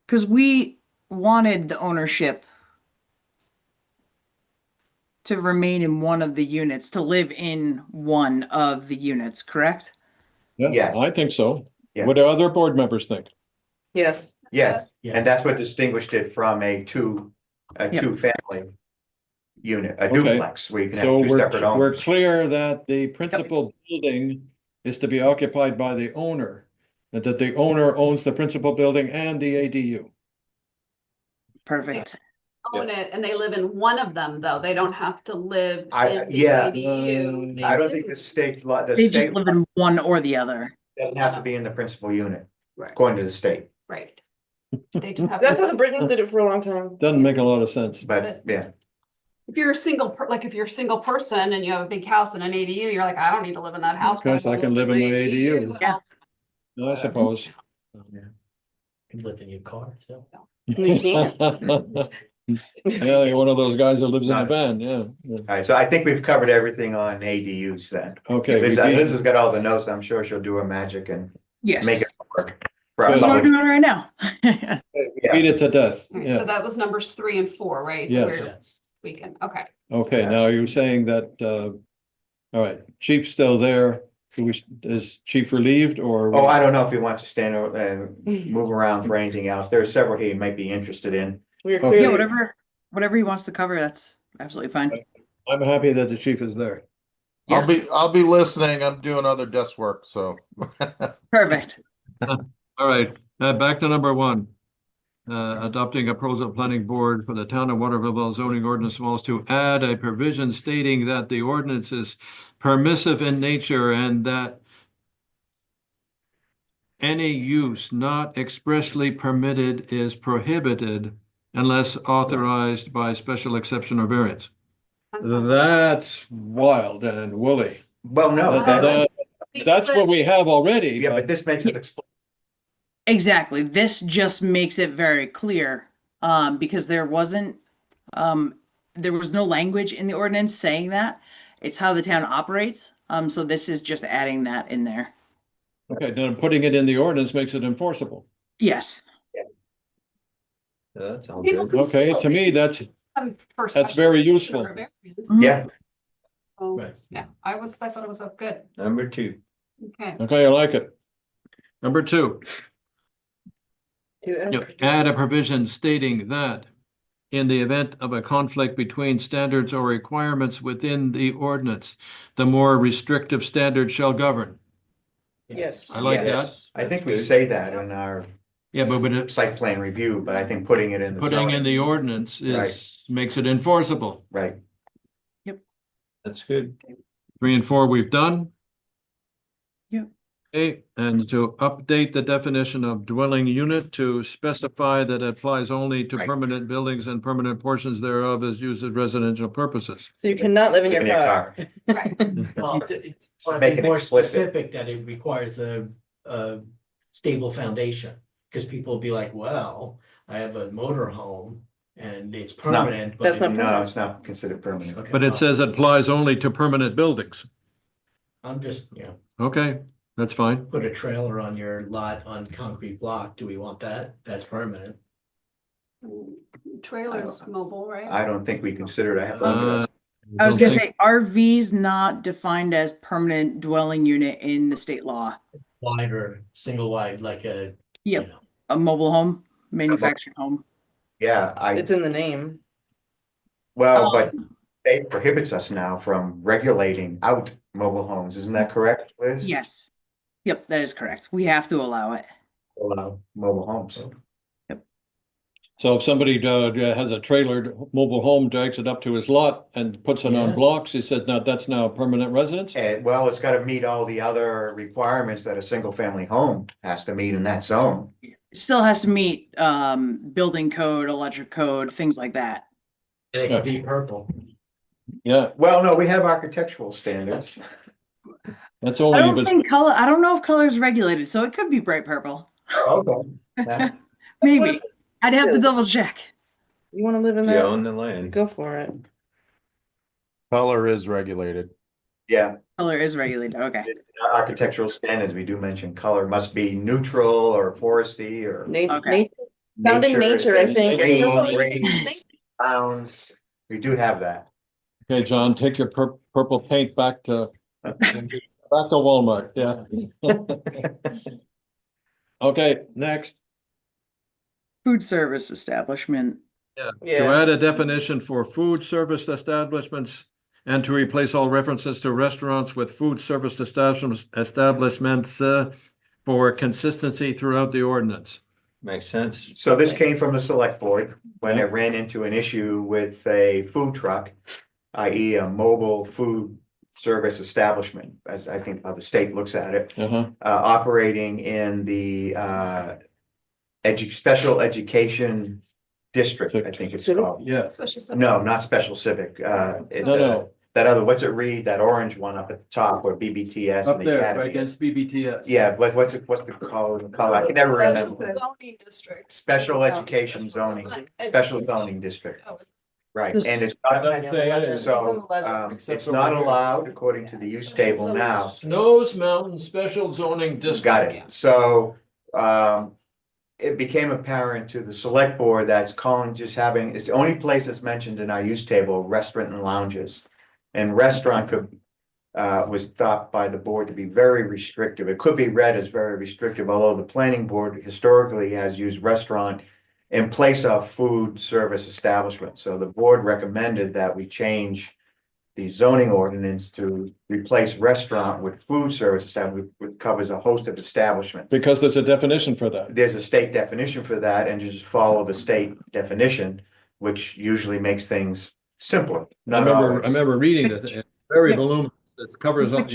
Cause we wanted the ownership to remain in one of the units, to live in one of the units, correct? Yeah, Yes. I think so. Yeah. What do other board members think? Yes. Yes, Yeah. and that's what distinguished it from a Yep. two-family unit, a Okay. duplex, where you can So have two separate we're owners. clear that the principal building is to be occupied by the owner. And that the owner owns the principal building and the ADU. Perfect. own it, and they live in one of them, though, they don't have to live in the Yeah. ADU. They I don't live think in- the state law, the They just state live in one or the other. doesn't have to be in the principal unit, Right. according to the state, Right. They just have. That's to- how the Britons did it for a long time. Doesn't make a lot of sense. but yeah. If you're a single, like if you're a single person and you have a big house and an ADU, you're like, I don't need to live in that house. but Because I can live in my ADU. Yeah. I suppose. Can live in your car, so. You can't. Yeah, you're one of those guys that lives in a Not- van, yeah. Yeah. All right, so I think we've covered everything on ADUs then. Okay. we Liz, beat- Liz has got all the notes, I'm sure she'll do her magic and Yes. make it work. For our Good. That's what we're public- doing right now. Beat it to death, Alright, yeah. So that was numbers 3 and 4, right? that Yes. we're tweaking. Okay. Okay, now you're saying that, all right, chief's still there. Is chief relieved or? Oh, I don't know if he wants to stand or move around for anything else. There are several he might be interested in. We're Okay. Yeah, clearly, whatever he wants to cover, that's absolutely fine. I'm happy that the chief is there. I'll be listening. I'm doing other desk work, so. Perfect. All right, back to number 1. Adopting a proposal planning board for the town of Waterville zoning ordinance laws to add a provision stating that the ordinance is permissive in nature and that any use not expressly permitted is prohibited unless authorized by special exception or variance. That's wild and woolly. Well, no, That's what we have already. yeah, but this makes it explicit. Exactly. This just makes it very clear, because there was no language in the ordinance saying that. It's how the town operates. So this is just adding that in there. Okay, then putting it in the ordinance makes it enforceable. Yes. That sounds People can Okay, still to me, be- that's For very special useful. or variance. Yeah, Oh, Right. yeah, I thought it was good. Number 2. Okay. okay, I like it. Number 2. to Add a provision stating that in the event of a conflict between standards or requirements within the ordinance, the more restrictive standard shall govern. yes. I like that. Yes, I think that's we good. say that in our Yeah, but it's site plan review, but I think putting it in the putting in zoning- the ordinance Right. makes it enforceable. Right, That's good. 3 and 4 we've done. Yep. Okay, and to update the definition of dwelling unit to specify that it applies only to Right. permanent buildings and permanent portions thereof as used as residential purposes. So you cannot live in your in your car. car. Right. Well, it's Make it more explicit. specific that it requires a stable foundation. Because people will be like, well, I have a motor home and it's not- permanent. that's but not No, it's not considered permanent. Okay, But it says it applies only to permanent buildings. I'm just, Okay, that's fine. put a trailer on your lot on concrete block. Do we want that? That's permanent. Trailers mobile, right? I don't think we consider it. I was gonna say RV's not defined as permanent dwelling unit in the state law. Wider, single wide, like a. Yep. you know, A mobile home, manufactured home. Yeah, It's in the name. well, but Um, state prohibits us now from regulating out mobile homes. Isn't that correct, Liz? Yes. Yep, that is correct. We have to allow it. Allow mobile homes. So if somebody has a trailered mobile home, drags it up to his lot and puts it on Yeah. blocks, he said, now that's now a permanent residence? And well, it's gotta meet all the other requirements that a single family home has to meet in that zone. Still has to meet building code, electric code, things like that. And it could be purple. Yeah, Well, no, we have architectural standards. that's I only if don't it's, think color, I don't know if color is regulated, so it could be bright purple. Okay. Maybe. I'd have to double check. You wanna live in You that? own the land. Go for it. Color is regulated. Yeah, Color is regulated, okay. architectural standards, we do mention color must be neutral or foresty or. Okay. Found in nature, I think. Green, bounds, we do have that. okay, John, take your purple paint back to Walmart, yeah. Okay, next. Food service establishment. To Yeah, add a definition for food service establishments and to replace all references to restaurants with food service establishments for consistency throughout the ordinance. Makes sense. So this came from the select board when it ran into an issue with a food truck, i.e. a mobile food service establishment, as I think how the state looks at it, Uh-huh. operating in the special education district, I think it's Civic? called. Yeah, No, not special civic, no, that other, what's it read, that orange one up at the top where BBTS. up and the there, Academy right is. against BBTS. Yeah, what's the color, I can never remember. Zoning district. Special education zoning, special zoning district, right, and it's not, so, it's not allowed according to the use table now. Snows Mountain Special Zoning District. Got it, so, it became apparent to the select board that's calling just having, it's the only place that's mentioned in our use table, restaurant and lounges. And restaurant could, was thought by the board to be very restrictive. It could be read as very restrictive, although the planning board historically has used restaurant in place of food service establishment. So the board recommended that we change the zoning ordinance to replace restaurant with food service establishment, which covers a host of establishments. Because there's a definition for that. There's a state definition for that and just follow the state definition, which usually makes things simpler. I Not remember, always. I remember reading it, it's very Yeah. voluminous, it covers up.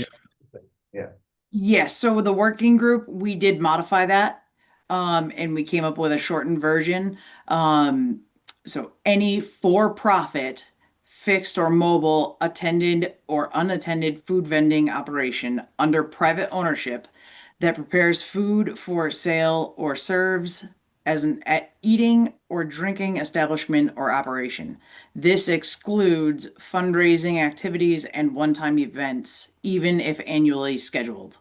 Yes, so with the working group, we did modify that. And we came up with a shortened version. So any for-profit, fixed or mobile, attended or unattended food vending operation under private ownership that prepares food for sale or serves as an eating or drinking establishment or operation. This excludes fundraising activities and one-time events, even if annually scheduled.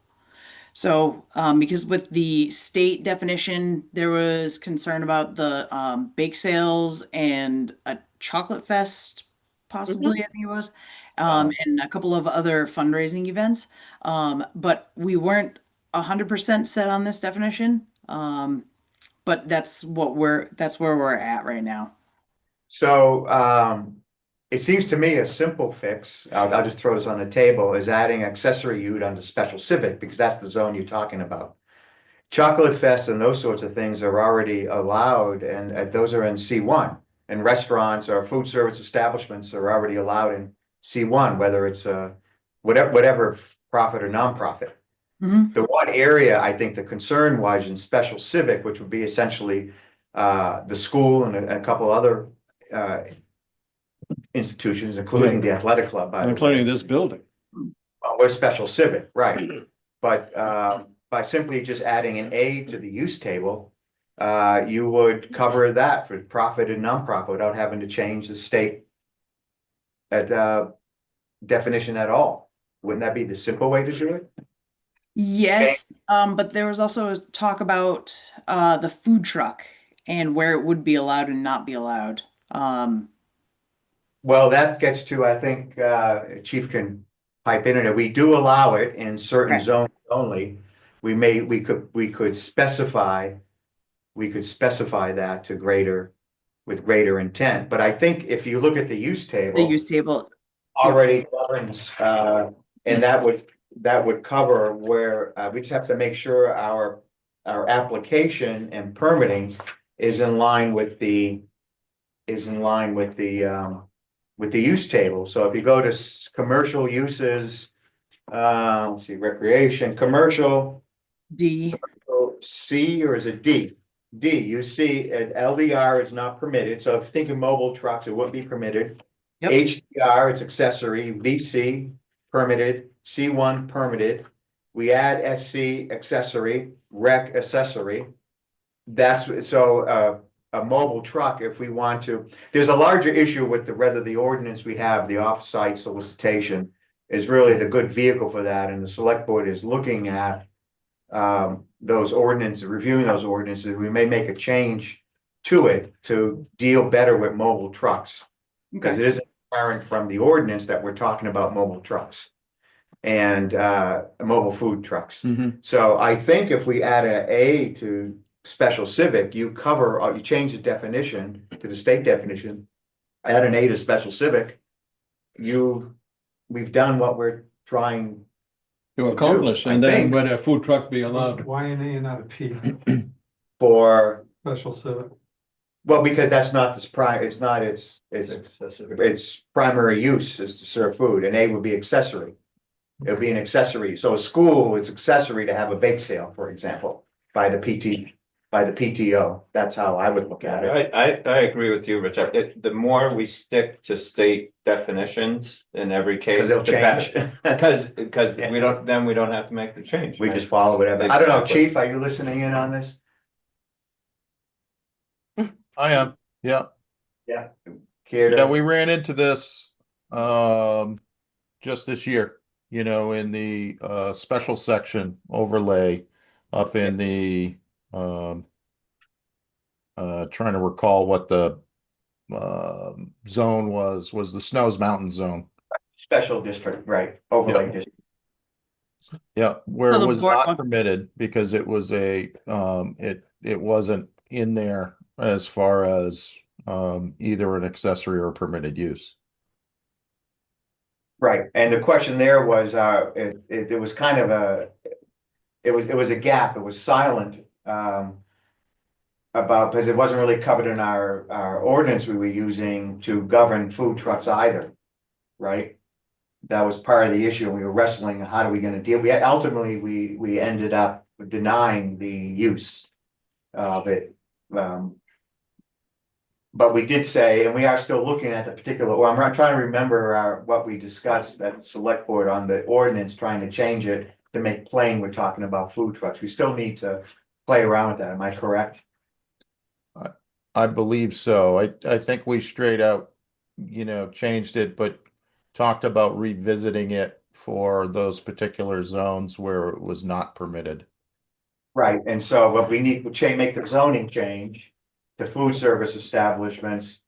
So, because with the state definition, there was concern about the bake sales and a chocolate fest, possibly, I think it was, and a couple of other fundraising events. But we weren't 100% set on this definition. But that's where we're at right now. So, it seems to me a simple fix, I'll just throw this on the table, is adding accessory use under special civic, because that's the zone you're talking about. Chocolate fest and those sorts of things are already allowed, and those are in C1. And restaurants or food service establishments are already allowed in C1, whether it's whatever profit or nonprofit. Mhm. The one area I think the concern was in special civic, which would be essentially the school and a couple other institutions, including the athletic club, by the way. Including this building. Well, we're special civic, right? But by simply just adding an A to the use table, you would cover that for profit and nonprofit without having to change the state definition at all. Wouldn't that be the simple way to do it? Yes, but there was also talk about the food truck and where it would be allowed and not be allowed. Well, that gets to, I think, Chief can pipe in it. We do allow it in certain Okay. zones only. We could specify that to with greater intent. But I think if you look at the use The table, use table. already governs, and that would cover where, we just have to make sure our application and permitting is in line with the use table. So if you go to commercial uses, let's see, recreation, commercial, D. C, or is it D? D, you see, LDR is not permitted, so if you think of mobile trucks, it wouldn't be permitted. Yep. HDR, it's accessory, VC, permitted, C1, permitted. We add SC, accessory, rec, accessory. That's, so, a mobile truck, if we want to, there's a larger issue with whether the ordinance we have, the off-site solicitation, is really the good vehicle for that, and the select board is looking at those ordinances, reviewing those ordinances. We may make a change to it to deal better with mobile trucks. Because it isn't apparent from the ordinance that we're talking about mobile trucks and mobile food trucks. So I think if we add an A to special civic, you change the definition to the state definition, add an A to special civic, we've done what we're trying To accomplish, I and then think. would a food truck be allowed? Why an A and not a P, for, special civic? well, because that's not its primary use is to serve food, and A would be accessory. It would be an accessory. So a school, it's accessory to have a bake sale, for example, by the PTO. That's how I would look at it. I agree with you, Richard. The more we stick to state definitions in every case, Because the they'll change. better. Because we don't have to make the change. We right? just follow whatever. I don't know, Exactly. Chief, are you listening in on this? I am, yeah. Yeah. Care to- Yeah, we ran into this just this year, in the special section overlay up in the trying to recall what the zone was the Snows Mountain zone. Special district, right, overlay Yeah. district. Yeah, where So it the was board not wa- permitted because it was it wasn't in there as far as either an accessory or permitted use. Right, and the question there was, it was kind of it was a gap, it was silent, about, because it wasn't really covered in our ordinance we were using to govern food trucks either, right? That was part of the issue, and we were wrestling, how are we gonna deal, ultimately, we ended up denying the use of it. But we did say, and we are still looking at the particular, or I'm trying to remember what we discussed at the select board on the ordinance, trying to change it to make plain we're talking about food trucks. We still need to play around with that, am I correct? I believe so. I think we straight out, changed it, but talked about revisiting it for those particular zones where it was not permitted. Right, and so, but we need to make the zoning change to food service establishments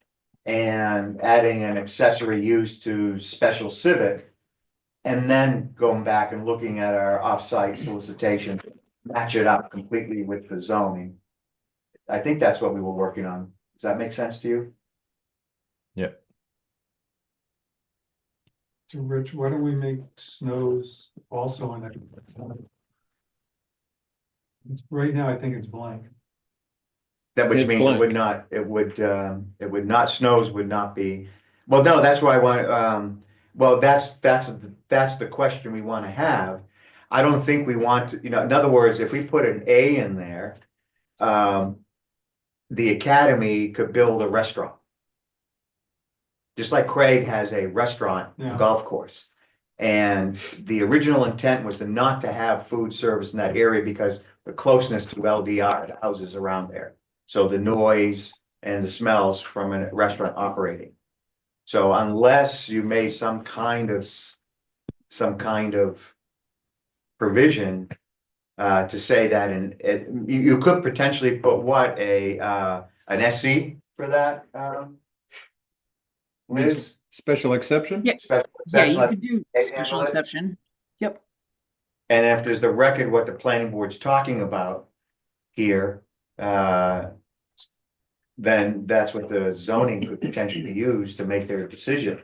and adding an accessory use to special civic. And then going back and looking at our off-site solicitation, match it up completely with the zoning. I think that's what we were working on. Does that make sense to you? Yeah. So Rich, why don't we make Snows also in it? Right now, I think it's blank. That which It's means blank. it would not, Snows would not be, well, no, that's why I want, well, that's the question we want to have. I don't think we want to, in other words, if we put an A in there, the academy could build a restaurant. Just like Craig has a restaurant Yeah. golf course. And the original intent was not to have food service in that area because the closeness to LDR, the houses around there. So the noise and the smells from a restaurant operating. So unless you made some kind of provision to say that, and you could potentially put what, an SC for that, Liz? Special exception? Yeah. Special Yeah, exception, you like, could do they special handle it? exception. Yep. And if there's the record, what the planning board's talking about here, then that's what the zoning could potentially use to make their decision.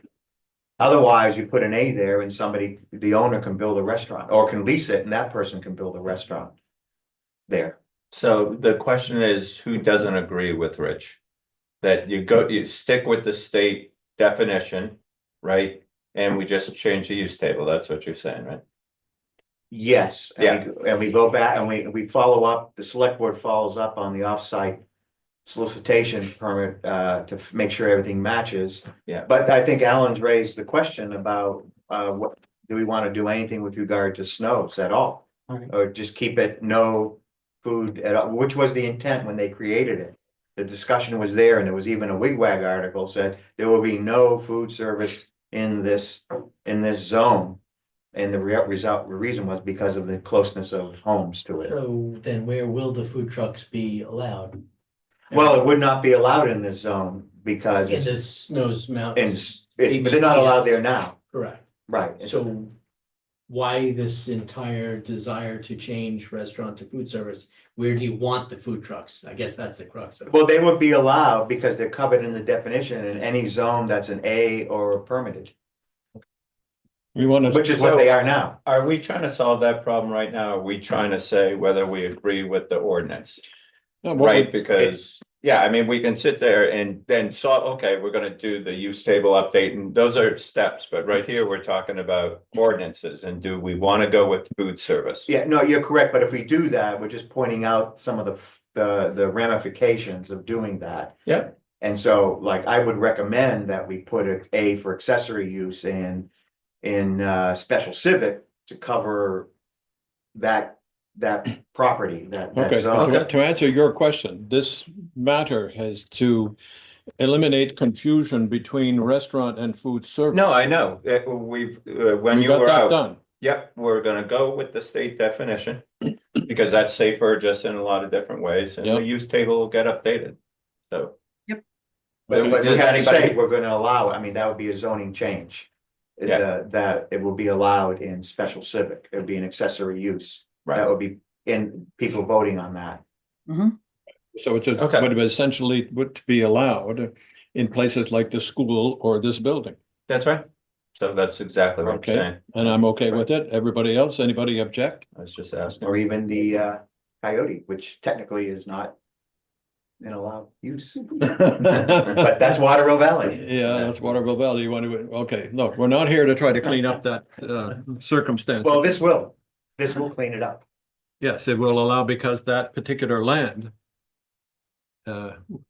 Otherwise, you put an A there and somebody, the owner can build a restaurant, or can lease it and that person can build a restaurant there. So the question is, who doesn't agree with Rich? That you stick with the state definition, right? And we just change the use table, that's what you're saying, right? Yes, and we go back and we follow up, the select board follows up on the offsite solicitation permit to make sure everything matches. Yeah. But I think Alan's raised the question about what, do we want to do anything with regard to snows at all? Okay. Or just keep it no food at all, which was the intent when they created it. The discussion was there, and there was even a wigwag article said there will be no food service in this zone. And the reason was because of the closeness of homes to it. So then where will the food trucks be allowed? Well, it would not be allowed in this zone because In the it's, Snows in, Mountains. but they're not allowed there now, Correct. right? So why this entire desire to change restaurant to food service? Where do you want the food trucks? I guess that's the crux of it. Well, they would be allowed because they're covered in the definition in any zone that's an A or permitted, We want to. which is what they are now. Are we trying to solve that problem right now? Are we trying to say whether we agree with the ordinance? Right, because, yeah, I mean, we can sit there and then okay, we're gonna do the use table update, and those are steps, but right here, we're talking about ordinances, and do we wanna go with food service? Yeah, no, you're correct, but if we do that, we're just pointing out some of the ramifications of doing that. Yeah. And so, like, I would recommend that we put an A for accessory use in special civic to cover that property, that Okay, zone. to answer your question, this matter has to eliminate confusion between restaurant and food service. No, I know, we've, when We you got were that out, done. yep, we're gonna go with the state definition. Because that's safer just in a lot of different ways, and the Yep. use table will get updated, so. But we Does have to say, anybody- we're gonna allow, I mean, that would be a zoning change. Yeah. That it will be allowed in special civic, it would be an accessory use. That Right, would be in people voting on that. So it's just, Okay. but essentially would be allowed in places like the school or this building. that's right, so that's exactly what I'm Okay. saying, And I'm okay with it. Everybody else, anybody object? I was just asking. Or even the coyote, which technically is not an allowed use. But that's Waterville Valley. Yeah, that's Waterville Valley. You want to, okay, look, we're not here to try to clean up that circumstance. Well, this will clean it up. Yes, it will allow because that particular land.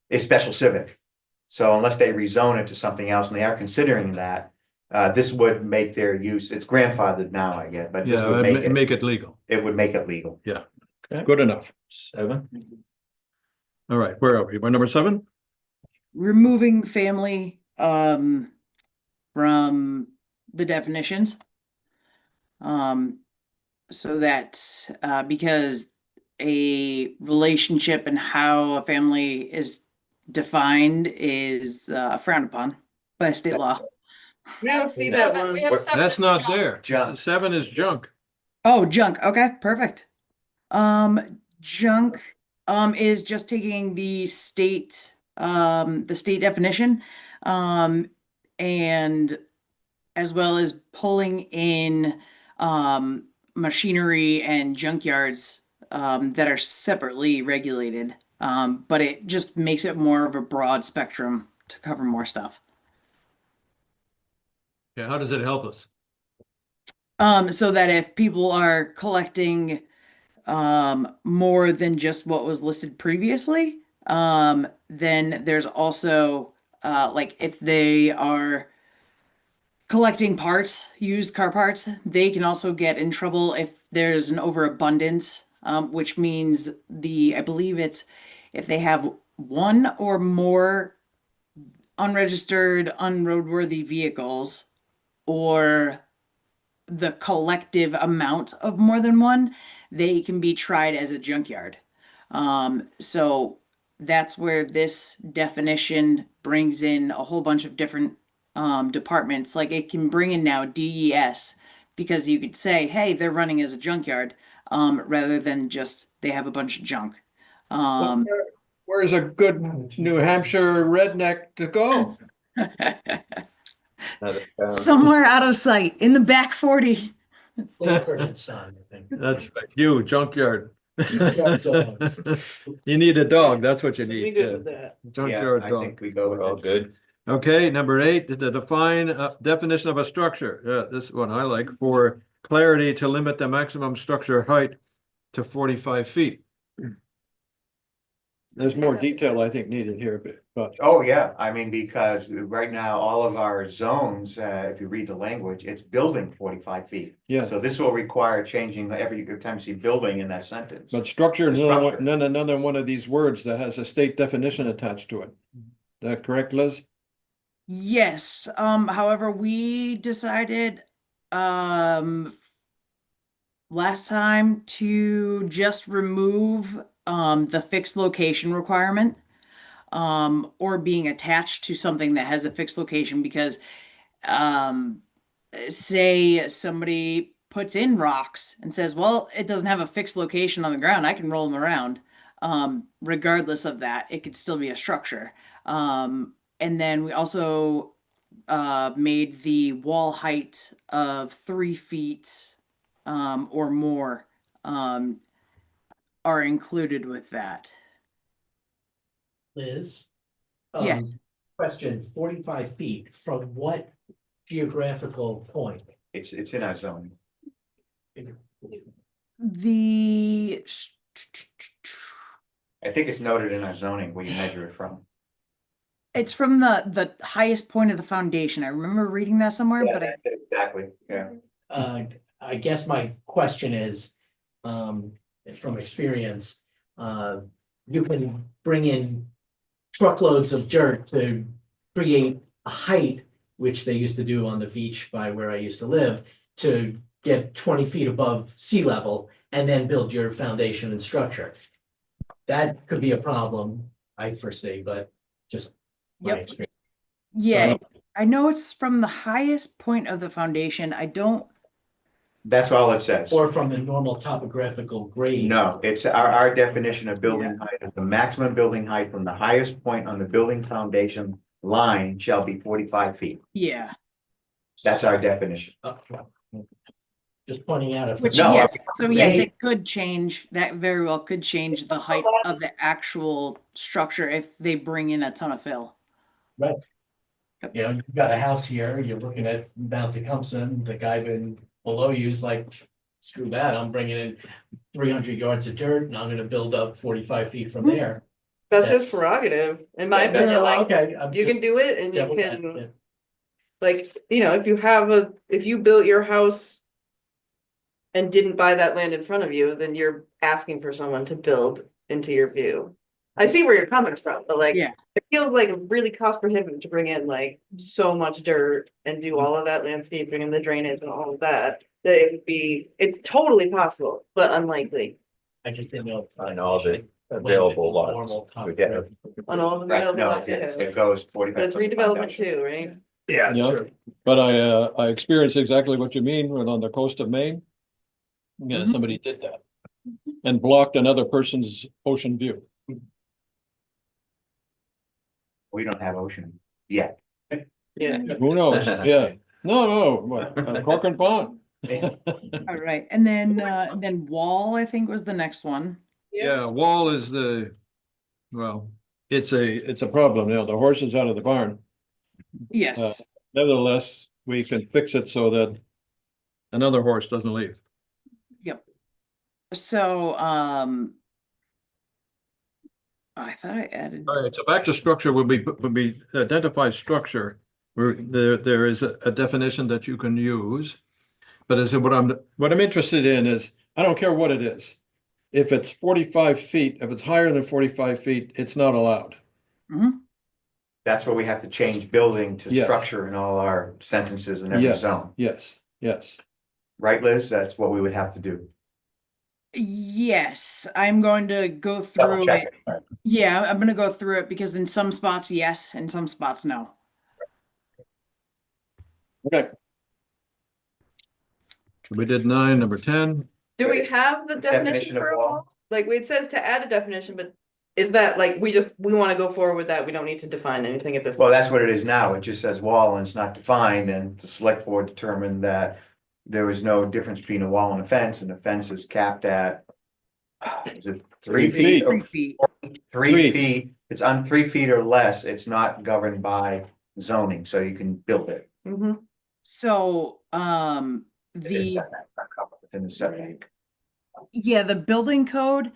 It's special civic. So unless they rezone it to something else, and they are considering that, this would make their use, it's grandfathered now, I get, but this Yeah, would make make it legal. it would make it legal. Good enough. 7, All right, where are we? By number 7? Removing family from the definitions. So that because a relationship and how a family is defined is frowned upon by state law. I don't see that one. That's not there. Junk. 7 is junk. Oh, junk. Okay, perfect. Junk is just taking the state definition and as well as pulling in machinery and junkyards that are separately regulated. But it just makes it more of a broad spectrum to cover more stuff. Yeah, how does it help us? So that if people are collecting more than just what was listed previously, then there's also like if they are collecting parts, used car parts, they can also get in trouble if there's an overabundance, which means I believe it's if they have one or more unregistered, unroadworthy vehicles, or the collective amount of more than one, they can be tried as a junkyard. So that's where this definition brings in a whole bunch of different departments. Like it can bring in now DES, because you could say, hey, they're running as a junkyard, rather than just they have a bunch of junk. Where's a good New Hampshire redneck to go? Somewhere out of sight in the back 40. Sanford and Son, I think. That's you, junkyard. Junkyard dogs. You need a dog, that's what you We need. good with that. Yeah, Junkyard I dog. think we go with All it. good. Okay, number 8, to define definition of a structure. This one I like, for clarity to limit the maximum structure height to 45 feet. There's more detail I think needed here, but Oh, yeah, I mean, because right now, all of our zones, if you read the language, it's building 45 feet. yeah. So this will require changing every time you see building in that sentence. But structure is Structure. another one of these words that has a state definition attached to it. Is that correct, Liz? Yes, however, we decided last time to just remove the fixed location requirement, or being attached to something that has a fixed location, because say somebody puts in rocks and says, well, it doesn't have a fixed location on the ground, I can roll them around. Regardless of that, it could still be a structure. And then we also made the wall height of 3 feet or more are included with that. Liz? Yes. Question, 45 feet, from what geographical point? It's in our zone. The I think it's noted in our zoning where you measure it from. it's from the highest point of the foundation. I remember reading that somewhere, Yeah, but that's it, exactly, yeah. I guess my question is, from experience, you can bring in truckloads of dirt to create a height, which they used to do on the beach by where I used to live, to get 20 feet above sea level and then build your foundation and structure. That could be a problem, I foresee, but just my Yep. experience. yeah, I know it's from the highest point of the foundation. I don't. That's all it says. Or from the normal topographical grade. No, it's our definition of building height, is the maximum building height from the highest point on the building foundation line shall be 45 feet. Yeah. That's our definition. Just pointing out if. Which, No, yes, I- so yes, it could change, that very well could change the height of the actual structure if they bring in a ton of fill. Right. You know, you've got a house here, you're looking at Mount Tecumseh, the guy below you is like, screw that, I'm bringing in 300 yards of dirt and I'm gonna build up 45 feet from there. That's his That's- prerogative, in my Yeah, no, opinion, no, like, okay, I'm you can just do it and you devil's can, advocate. like, you know, if you built your house. And didn't buy that land in front of you, then you're asking for someone to build into your view. I see where you're coming from, but like, Yeah. it feels like really cost prohibitive to bring in like so much dirt and do all of that landscaping and the drainage and all of that. That it would be, it's totally possible, but unlikely I just didn't know. On all the available lots. Normal We get it. topographical. on all the Right, available no, lots we it's- have. it goes 45. But it's from the redevelopment foundation. too, right? Yeah, Yeah. true. But I experienced exactly what you mean when on the coast of Maine. Yeah, Mhm. somebody did that and blocked another person's ocean view. We don't have ocean yet. Yeah. Who knows? Yeah. No, what, Corcoran Pond. All right, and then wall, I think, was the next one. Yeah, wall is well, it's a problem, the horse is out of the barn. Yes, Nevertheless, we can fix it so that another horse doesn't leave. so, I thought I added, All right, so back to structure would be identified structure. Where there is a definition that you can use. But what I'm interested in is, I don't care what it is. if it's 45 feet, if it's higher than 45 feet, it's not allowed. That's where we have to change building to Yes. structure in all our sentences in every Yes, zone. yes. Right, Liz? That's what we would have to do. Yes, I'm going to go Double through check it. it. Yeah, I'm gonna go through it because in some spots, yes, in some spots, no. Okay. We did 9, number 10. Do we have the Definition definition of for a wall? wall? Like, it says to add a definition, but is that like, we wanna go forward with that, we don't need to define anything at this Well, point? that's what it is now. It just says wall and it's not defined, and the select board determined that there was no difference between a wall and a fence, and the fence is capped at is it 3 feet? or 3 feet. 3 feet. It's on 3 feet or less. It's not governed by zoning, so you can build it. Mhm. So, Within the the, setback, not covered within the setback. yeah, the building code,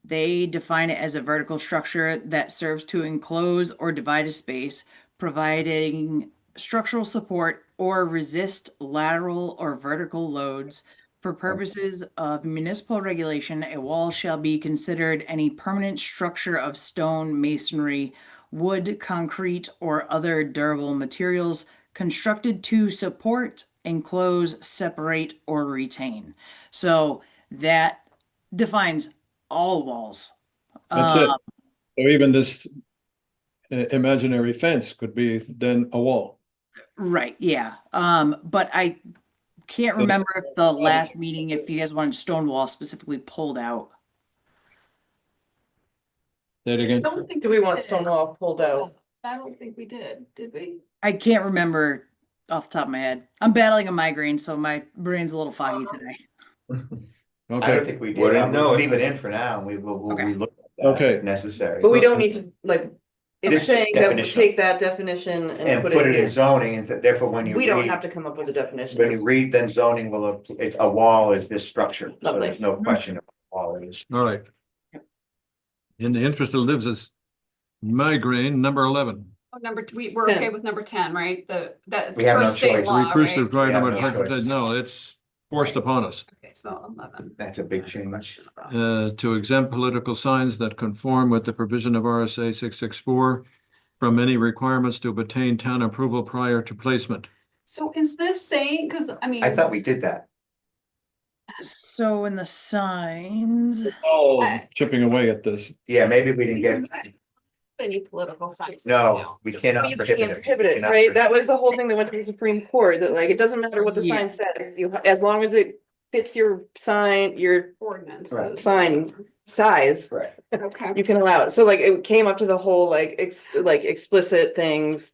they define it as a vertical structure that serves to enclose or divide a space, providing structural support or resist lateral or vertical loads. For purposes of municipal regulation, a wall shall be considered any permanent structure of stone, masonry, wood, concrete, or other durable materials constructed to support, enclose, separate, or retain. So that defines all walls. That's it. Um, So even this imaginary fence could be then a wall. Right, yeah. But I can't So- remember if the last meeting, if you guys wanted stone wall specifically pulled out. Say it again. Don't think Do we want did. stone wall pulled out? I don't think we did we? I can't remember off the top of my head. I'm battling a migraine, so my brain's a little foggy today. I don't Okay, think we did. Wouldn't know We'll it. leave it in for now, and we'll Okay. relook at that Okay. if necessary. But we don't need to, like, This it's saying that we definition. take that definition and And put put it it in in. zoning, and therefore when you We don't read, have to come up with a definition. when you read, then zoning will, it's a wall is this structure, so Lovely. there's no question of what wall it is. all right. In the interest of Liv's migraine, number 11. Oh, we're okay with number 10, right? That's We have per no state choice. law, Reclusive right? right, have number no 100 choice. said, no, it's forced upon us. Okay, so 11. That's a big change. To exempt political signs that conform with the provision of RSA 664 from any requirements to obtain town approval prior to placement. So is this saying, because I mean. I thought we did that. So in the signs, Oh, chipping away at this. Yeah, maybe we didn't get, Any political signs. no, we cannot You prohibit can't it. prohibit it, Cannot right? That prohibit was the whole thing that went to the Supreme Court, that like, it doesn't matter what the Yeah. sign says, you, as long as it fits your sign, your Ordinance. Right. sign size, it. Right. Okay. you can allow it. So like, it came up to the whole like, explicit things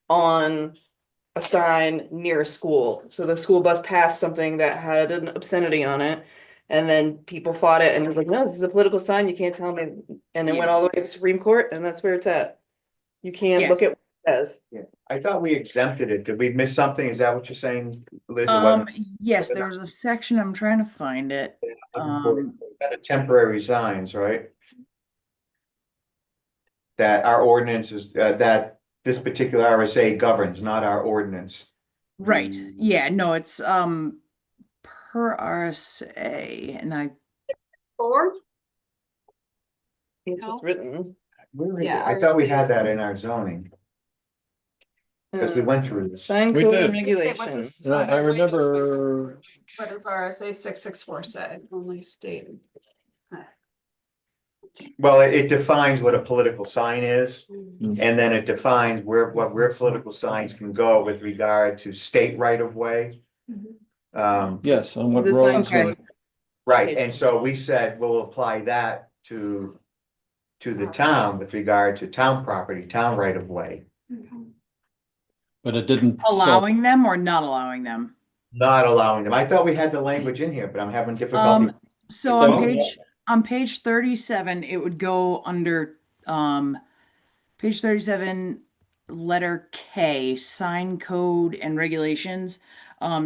on a sign near a school. So the school bus passed something that had an obscenity on it. And then people fought it and it was like, no, this is a political sign, you can't tell me. And it went all the way to the Supreme Court and that's where it's at. You can't look Yes. at what it says. I thought we exempted it. Did we miss something? Is that what you're saying, Liz? It um, wasn't- yes, there was a section, I'm trying to find it. Kind of temporary signs, right? That our ordinance is, that this particular RSA governs, not our ordinance. Right, yeah, no, it's, per RSA, and I, 4? It's what's written. Where is it? Yeah, I thought we RSA. had that in our zoning, because we went through this. Sign We code and did. regulations. I remember, What does RSA 664 say? Only stated. Well, it defines what a political sign is, Mm. and then it defines where political signs can go with regard to state right of way. yes, on what The sign roads. code. Right, and so we said, we'll apply that to the town with regard to town property, town right of way. But it didn't. so- allowing them or not allowing them? Not allowing them. I thought we had the language in here, but I'm having difficulty. So It's on on- page 37, it would go under, page 37, letter K, sign code and regulations.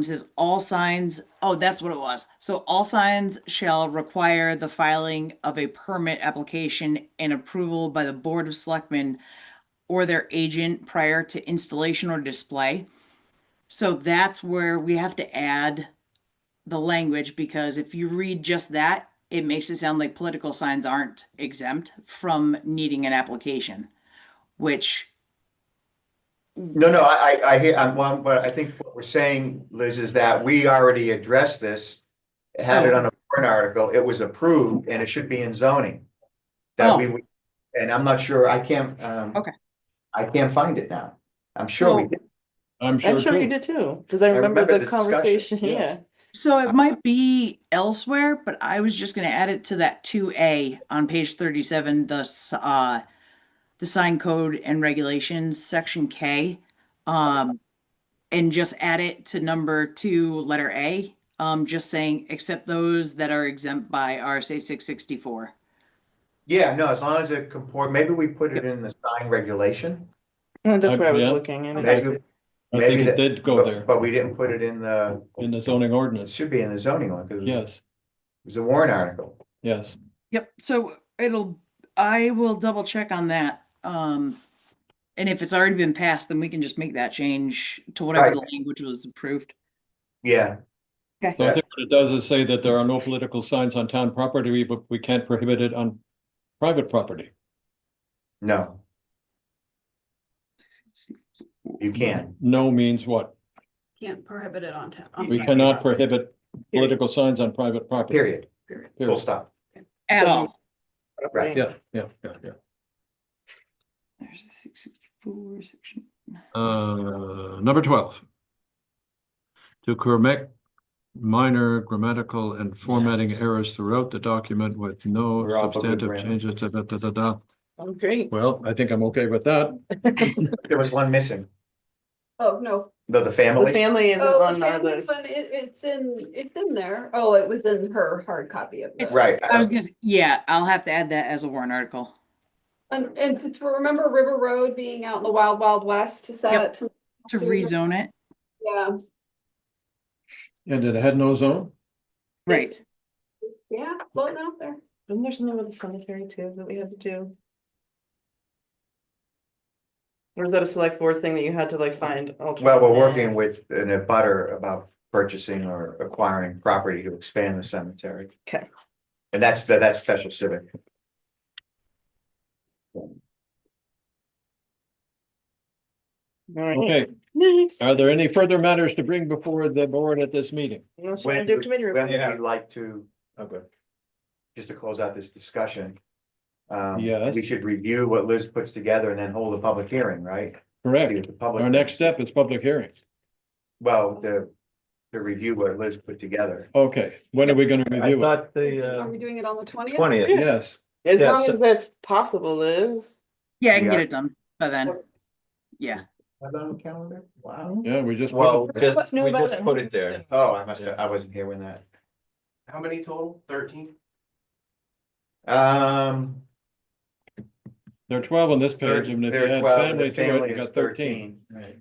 Says all signs, oh, that's what it was. So all signs shall require the filing of a permit application and approval by the Board of Selectmen or their agent prior to installation or display. So that's where we have to add the language, because if you read just that, it makes it sound like political signs aren't exempt from needing an application, which No, I hear, well, but I think what we're saying, Liz, is that we already addressed this. Had it on a warrant article, it was approved and it should be in zoning. That we would, and I'm not sure, I can't, Okay. I can't find it now. I'm sure we So- did. I'm sure you too. did too, because I remember remember the the discussion, conversation, yes. yeah. So it might be elsewhere, but I was just gonna add it to that 2A on page 37, the sign code and regulations, section K. And just add it to number 2, letter A, just saying, except those that are exempt by RSA 664. Yeah, no, as long as it comport, maybe we put it in the sign regulation. That's where I was Yeah. looking at. Maybe, I think maybe it that- did go there but we didn't put it in the, in the zoning it ordinance. should be in the zoning one, because it Yes, was a warrant article. yes. Yep, so I will double check on that. And if it's already been passed, then we can just make that change to whatever Right. the language was approved. Yeah, So I think what it does is say that there are no political signs on town property, but we can't prohibit it on private property. no. You can. No means what? Can't prohibit it on town. We cannot prohibit political signs on private property. Period. Period. Full stop. At all. Right. Yeah. There's a 664 section. Number 12. To correct minor grammatical and formatting errors throughout the document with no We're off a good substantive grammar. changes. Oh, great. Well, I think I'm okay with that. There was one missing, Oh, no. the The family. family isn't Oh, on the our family list. fund, it's in there. Oh, it was in her hard copy of this. Right. I was gonna, yeah, I'll have to add that as a warrant article. And to remember River Road being out in the wild, wild west, is that? To rezone it, Yeah. And it had no zone? right? Yeah, floating out there. Wasn't there something with the cemetery too that we had to do? Or is that a select board thing that you had to like find? Well, we're working with an abutter about purchasing or acquiring property to expand the cemetery. Okay. And that's special civic. All right. Okay, Next. are there any further matters to bring before the board at this meeting? Unless you wanna do a committee report. When would you like to, okay, just to close out this discussion. Yes. We should review what Liz puts together and then hold a public hearing, right? See Correct. what the public Our next thinks. step is public hearing. Well, to review what Liz put together. Okay, when are we gonna review it? Are we doing it on the 20th? 20th. Yes, As Yeah, long so- as that's possible, Liz. Yeah, I can Yeah. get it done by then. Yeah. Have that on the calendar? Wow. yeah, we just. put Well, it- just, new we about just it. put it there. Oh, I wasn't here when that. How many total? 13? There are 12 on this page, and if you add family to it, you got 13. Right.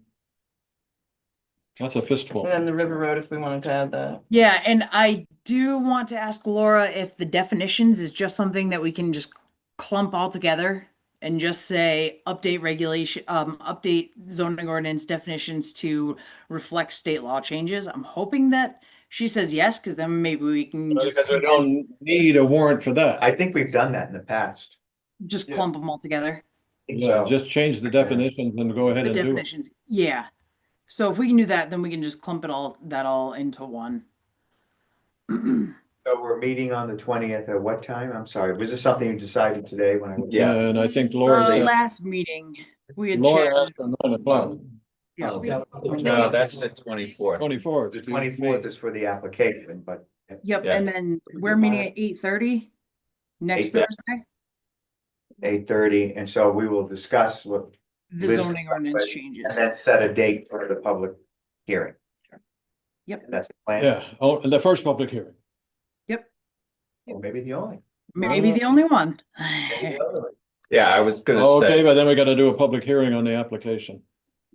That's a fistful. And then the River Road, if we wanted to add that. Yeah, and I do want to ask Laura if the definitions is just something that we can just clump all together and just say update regulation, update zoning ordinance definitions to reflect state law changes. I'm hoping that she says yes, because then maybe we can just Because we don't need a warrant for that. I think we've done that in the past. just clump them all together. Yeah, So, just change the definitions and go ahead The and do it. definitions, yeah. So if we can do that, then we can just clump that all into one. so we're meeting on the 20th at what time? I'm sorry, was this something you decided today when I was? Yeah. And I think Laura's, Last meeting, we had Laura shared. asked for 9 o'clock, Yeah. No, that's the 24th. 24th. The 24th is for the application, but Yep, Yeah. and then we're meeting at 8:30 next 8:30. Thursday, 8:30, and so we will discuss what, the Liz- zoning ordinance and changes. then set a date for the public hearing. Yep. That's the plan. Yeah, oh, and the first public hearing. Or maybe the only. Maybe the only one. Maybe the only. Yeah, I was gonna Okay, say, but then we gotta do a public hearing on the application.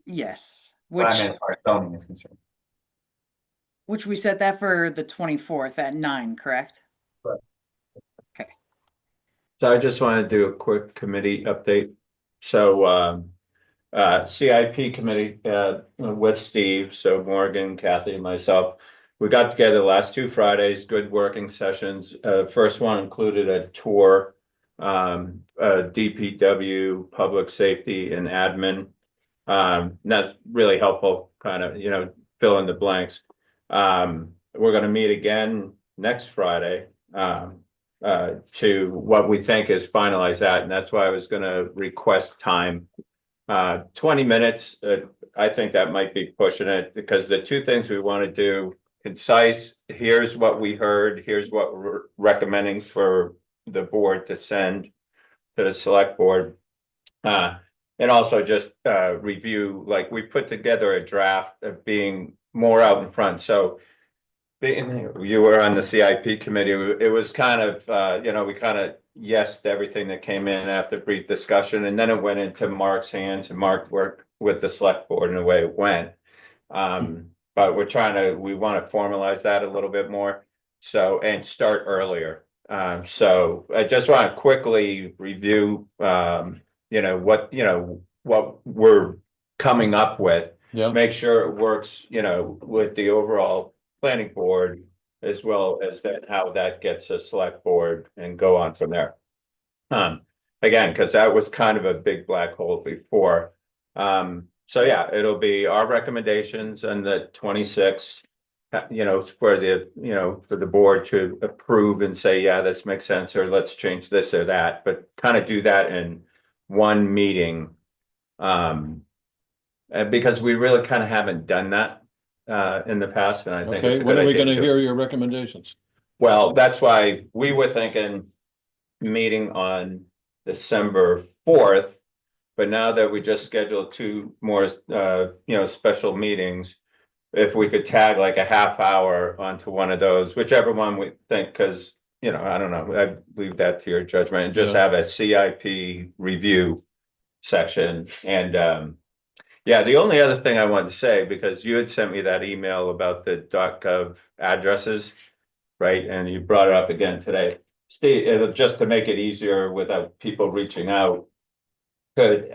Yes, What which I meant as far as zoning is concerned. we set that for the 24th at 9, correct? so I just want to do a quick committee update. So, CIP committee, with Steve, so Morgan, Kathy, and myself, we got together the last 2 Fridays, good working sessions. First one included a tour, DPW, public safety and admin. That's really helpful, kind of, fill in the blanks. We're gonna meet again next Friday, to what we think is finalize that, and that's why I was gonna request time. 20 minutes, I think that might be pushing it, because the 2 things we want to do, concise, here's what we heard, here's what we're recommending for the board to send to the select board. And also just review, like we put together a draft of being more out in front, so you were on the CIP committee, it was kind of, we kind of yesed everything that came in after brief discussion, and then it went into Mark's hands, and Mark worked with the select board in the way it went. But we want to formalize that a little bit more, and start earlier. So I just want to quickly review, what we're coming up with. Yeah. Make sure it works, with the overall planning board, as well as how that gets a select board and go on from there. Again, because that was kind of a big black hole before. So yeah, it'll be our recommendations and the 26th, for the board to approve and say, yeah, this makes sense, or let's change this or that, but kind of do that in one meeting. Because we really kind of haven't done that in the past, and I think. Okay, when are we gonna hear your recommendations? Well, that's why we were thinking meeting on December 4th. But now that we just scheduled 2 more, special meetings, if we could tag like a half hour onto one of those, whichever one we think, because, I don't know, I leave that to your judgment, and just have a CIP review section. And, yeah, the only other thing I wanted to say, because you had sent me that email about the .gov addresses, right? And you brought it up again today. Steve, just to make it easier without people reaching out, could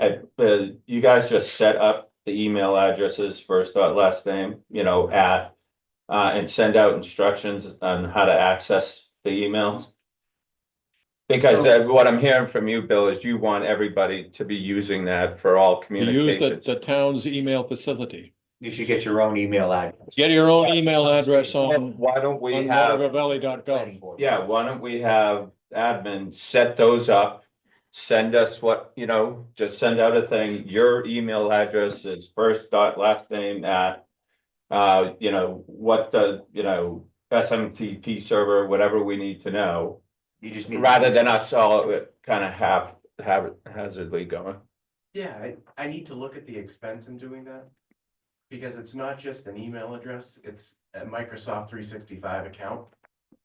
you guys just set up the email addresses, first dot last name, and send out instructions on how to access the emails? Because what I'm hearing from you, Bill, is you want everybody to be using that for all You use communications. the town's email facility. You should get your own email address. Get your own email address on Why don't we on have, watervalley.gov. yeah, why don't we have admin set those up? Send us just send out a thing. Your email address is first dot last name at, what the, SMTP server, whatever we need to know. You just need. Rather than us all kind of haphazardly going. Yeah, I need to look at the expense in doing that. Because it's not just an email address, it's a Microsoft 365 account.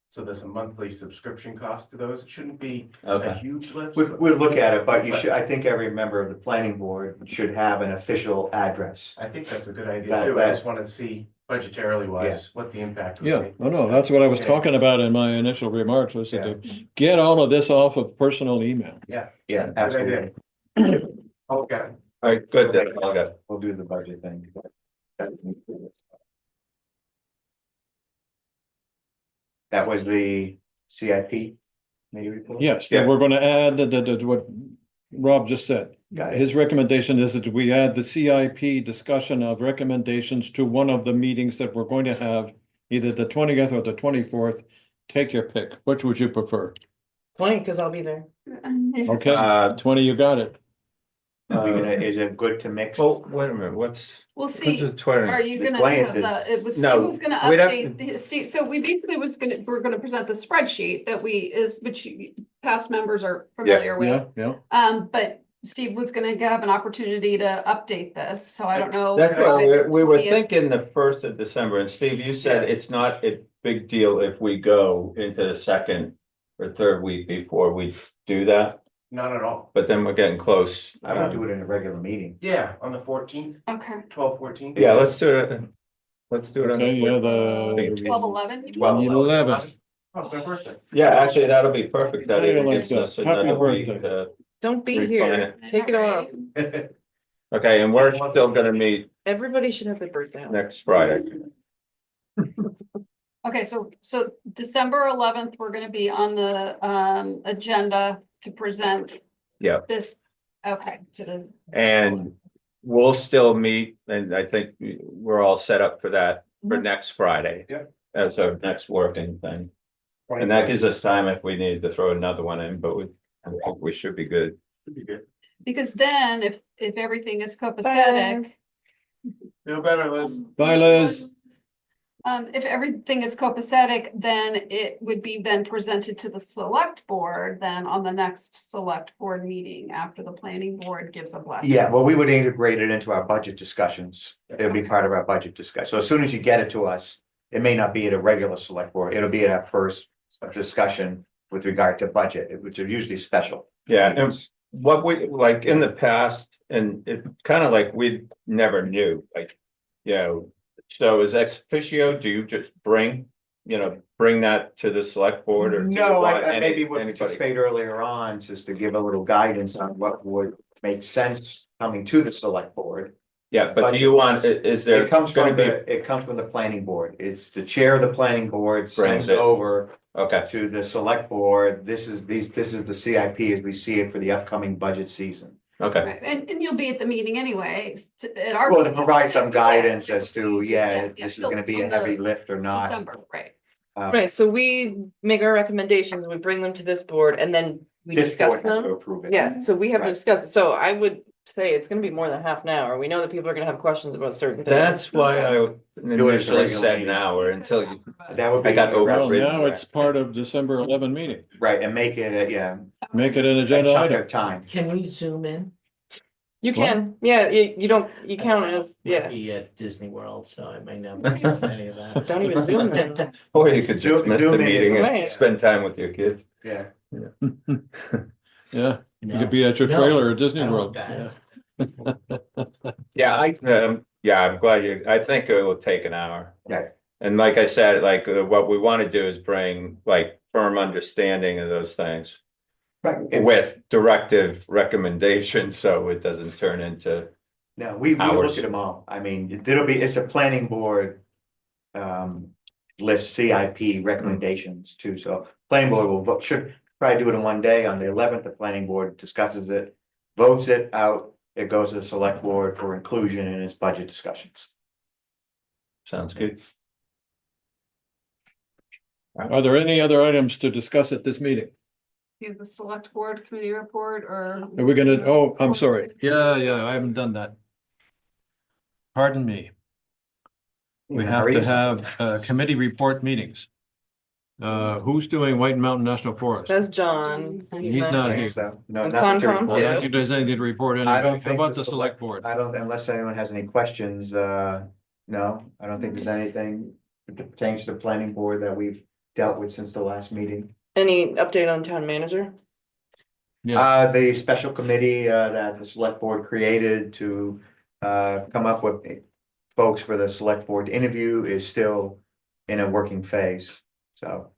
So there's a monthly subscription cost to those. It shouldn't be a Okay. huge lift. We'll look at it, but you should, I think every member of the planning board should have an official address. I think that's a good idea That- too. I that- just wanted to see budgetarily wise, what the impact would Yeah, be. no, that's what I was Okay. talking about in my initial remarks, was Yeah. to get all of this off of personal email. Yeah. Yeah, Good absolutely. idea. Okay. All right, good, then, I'll go. We'll do the budget thing. That was the CIP committee report? Yes, Yeah. we're gonna add what Rob just said. Got it. His recommendation is that we add the CIP discussion of recommendations to one of the meetings that we're going to have, either the 20th or the 24th. Take your pick. Which would you prefer? 20, because I'll be there. Okay, 20, you got it. Is it good to mix? Well, wait a minute, We'll what's see. the 20? Are you The gonna 20th have the, it was, No, Steve was gonna we'd have update, Steve, so we basically we're gonna present the spreadsheet that which past members are familiar with. Yeah. But Steve was gonna have an opportunity to update this, so I don't know. That's why why the we were 20th thinking the 1st of December, and Steve, you said it's not a big deal if we go into the second or third week before we do that, Not at all. but then we're getting close. I would do it in a regular meeting. Yeah, on the 14th, Okay, 12, 14. Yeah, let's do it. Let's do it on. Okay, yeah, the- 12/11. 11. Oh, it's my birthday. Yeah, actually, that'll be perfect. That Yeah, even like gives that. us Happy another week birthday. to Don't be refine here. it. Take it off. Okay, and we're still gonna meet Everybody should have their birthday. next Friday. Okay, so December 11th, we're gonna be on the agenda to present Yeah, this, okay, to the. and we'll still meet, and I think we're all set up for that for next Friday. Yep. As our next working thing. And that gives us time if we need to throw another one in, but I think we should be good. Should be good. Because then if everything is copacetic, Feel better, Liz. Bye, Liz. if everything is copacetic, then it would be then presented to the select board then on the next select board meeting after the planning board gives a blessing. Yeah, well, we would integrate it into our budget discussions. It'll be part of our budget discussion. So as soon as you get it to us, it may not be at a regular select board. It'll be at our first discussion with regard to budget, which are usually special. Yeah, and what we, like in the past, and it kind of like we never knew, like, you know, so as ex officio, do you just bring that to the select board or? do you No, want I maybe would anybody? participate earlier on, just to give a little guidance on what would make sense coming to the select board. Yeah, but do you want, is there It comes gonna from be, it comes from the planning board. It's the chair of the planning board Brings sends it. over okay, to the select board. This is the CIP as we see it for the upcoming budget season. okay, Right, and you'll be at the meeting anyways, at our. Well, to meeting. provide some Yeah, guidance as to, yeah, if this is gonna be a till heavy the lift or not. December, right. Right, so we make our recommendations, we bring them to this board and then we This board discuss has to them. approve it. Yes, so we have to Right. discuss it. So I would say it's gonna be more than half an hour. We know that people are gonna have questions about certain things. that's why I Do it as a initially regular said an meeting. hour until you, That would be. I got Well, overridden. now it's part of December 11 meeting. Right, and make it, Make it an a agenda chunk item. of time. Can we zoom in? You What? can, yeah, you don't, you count as, Might yeah, Be at Disney World, so I might not miss any of that. don't even zoom in. or you could Zoom- just miss zoom the in. meeting and Right. spend time with your kids. Yeah. Yeah, you No. could be at your No, trailer at Disney I don't World. want Yeah, I'm glad I think it will take an hour. Yeah. And like I said, like what we want to do is bring like firm understanding of those things Right. with directive recommendations, so it doesn't turn into, No, we look Hours. at them all. I mean, it's a planning board. List CIP recommendations too, so planning board will vote, should probably do it in one day. On the 11th, the planning board discusses it, votes it out. It goes to the select board for inclusion in its budget discussions. sounds good. Are there any other items to discuss at this meeting? You have the select board committee report or? Are we gonna, oh, I'm sorry. Yeah, I haven't done that. Pardon me. We have to have committee report meetings. Who's doing White Mountain National Forest? That's John. He's not here. So, no, And nothing to Concom, report. I don't too. think there's anything to report in. I How don't think about the the select board? I don't, unless anyone has any questions, no, I don't think there's anything that pertains to the planning board that we've dealt with since the last meeting. Any update on town manager? Yeah. The special committee, that the select board created to, come up with folks for the select board to interview is still in a working phase, so.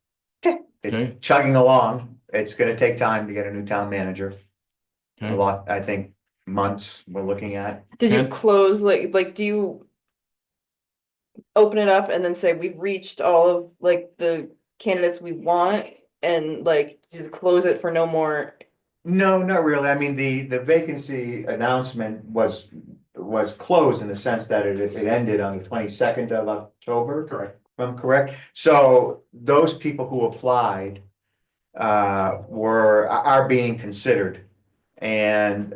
Okay. It's Okay. chugging along. It's gonna take time to get a new town manager. A Okay. lot, I think, months we're looking at. Did you And- close, like, do you open it up and then say, we've reached all of, like, the candidates we want? And like, just close it for no more? No, not really. I mean, the vacancy announcement was closed in the sense that it ended on the 22nd of October. Correct. If I'm correct. So those people who applied are being considered. And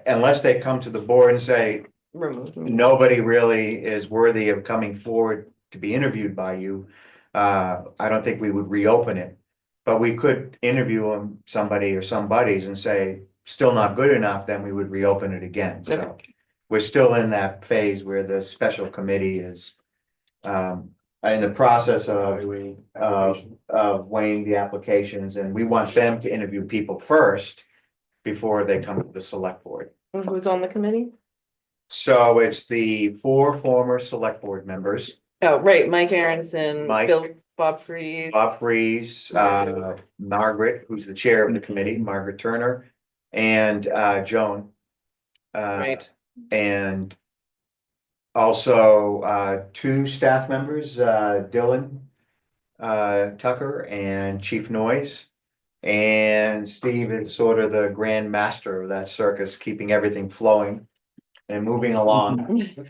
unless they come to the board and say, Remove. nobody really is worthy of coming forward to be interviewed by you, I don't think we would reopen it. But we could interview somebody or somebodies and say, still not good enough, then we would reopen it again. So Okay. we're still in that phase where the special committee is in the process of weighing the applications, and we want them to interview people first before they come to the select board. And who's on the committee? So it's the 4 former select board members, Oh, right, Mike Aronson, Mike. Bill, Bob Freeze. Bob Freeze, Margaret, who's the chair of the committee, Margaret Turner, and Joan. Right, And also 2 staff members, Dylan Tucker and Chief Noise. And Steve is sort of the grand master of that circus, keeping everything flowing and moving along.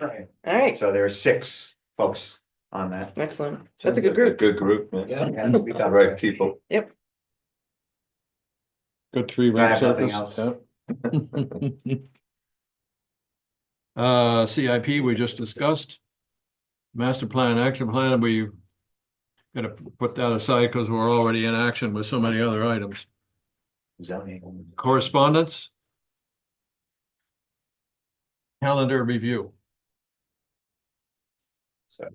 All right, So there are 6 folks on that. excellent. That's a good group. Good group, man. And we got Right people. Good 3 I ring have nothing circus. Yep. CIP, we just discussed. Master plan, action plan, we gotta put that aside because we're already in action with so many other items. Zoning. Correspondence. Calendar review. So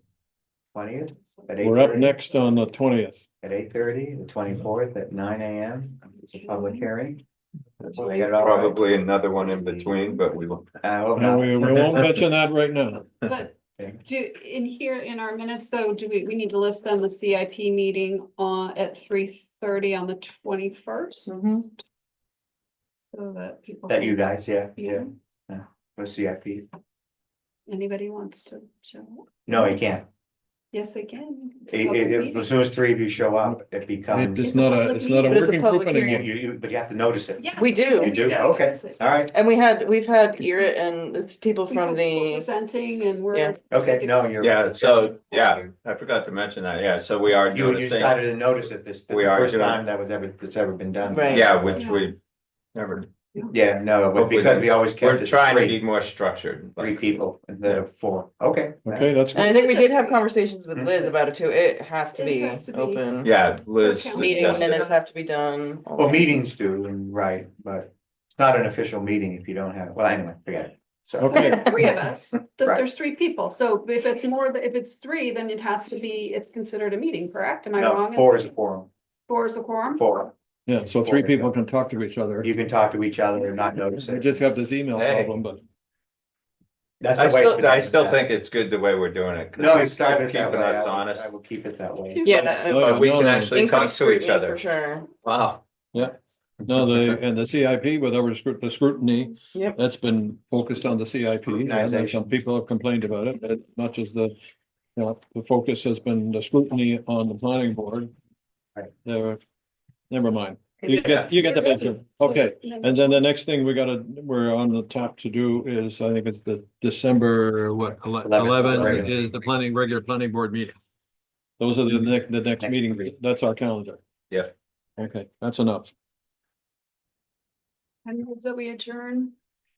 20th at We're up 8:30. next on the 20th. At 8:30, the 24th at 9 AM. It's a public hearing. Did I get it all right? Probably another one in between, but we will. I hope And not. we won't mention that right now. But in our minutes though, we need to list then the CIP meeting at 3:30 on the 21st? Mhm. So that people. That can- you guys, yeah. Yeah. For CIP. Anybody wants to show up? No, you can't. Yes, they can. It's a public meeting. As soon as 3 of you show up, it becomes, It's It's a not a, public it's not a meeting. But it's a working group public hearing. anymore. but you have to notice it. Yeah. We do. You do? Yeah. Okay, all right. And we've had Ira and it's people We have from people the, Presenting and Yeah. we're. Okay, no, you're. Yeah, so, yeah, I forgot to mention that. Yeah, so we are You noticing. started to notice it this We the are first doing- time that's ever been done. Right. Yeah, which we never, Yeah, no, but because we always kept we're it trying to be 3 more structured. people instead of 4. Okay. Okay, that's and I good. think we did have conversations with Liz about it too. It has to It be has to be. open. Yeah, Liz. Okay. Meeting suggested- minutes have to be done. all Well, that. meetings do, and right, but it's not an official meeting if you don't have, well, anyway, forget it. So. Okay. There's 3 of us, Right. there's 3 people, so if it's if it's 3, then it has to be, it's considered a meeting, correct? Am I No, wrong? 4 is a quorum. 4 is a quorum? 4. Yeah, so 3 people can talk to each other. You can talk to each other and not notice We it. just have this email Hey. problem, but That's I the way it's still, been I done in the still past. think it's good the way we're doing it. 'cause No, it's it started that keeping way. us honest. I will keep it that way. Yeah. But we can no. actually talk Increased to each scrutiny other. For sure. Wow. no, the CIP with the scrutiny. Yep. That's been focused on the CIP, and then some Scrutinization. people have complained about it, but not just the. The focus has been the scrutiny on the planning board. Right. Never mind. You get the picture. Okay, and then the next thing we're on the top to do is, I think it's the December, 11 regular. is the regular planning board meeting. Those are the next meeting, that's our calendar. Yeah. Okay, that's enough. And move that we adjourn.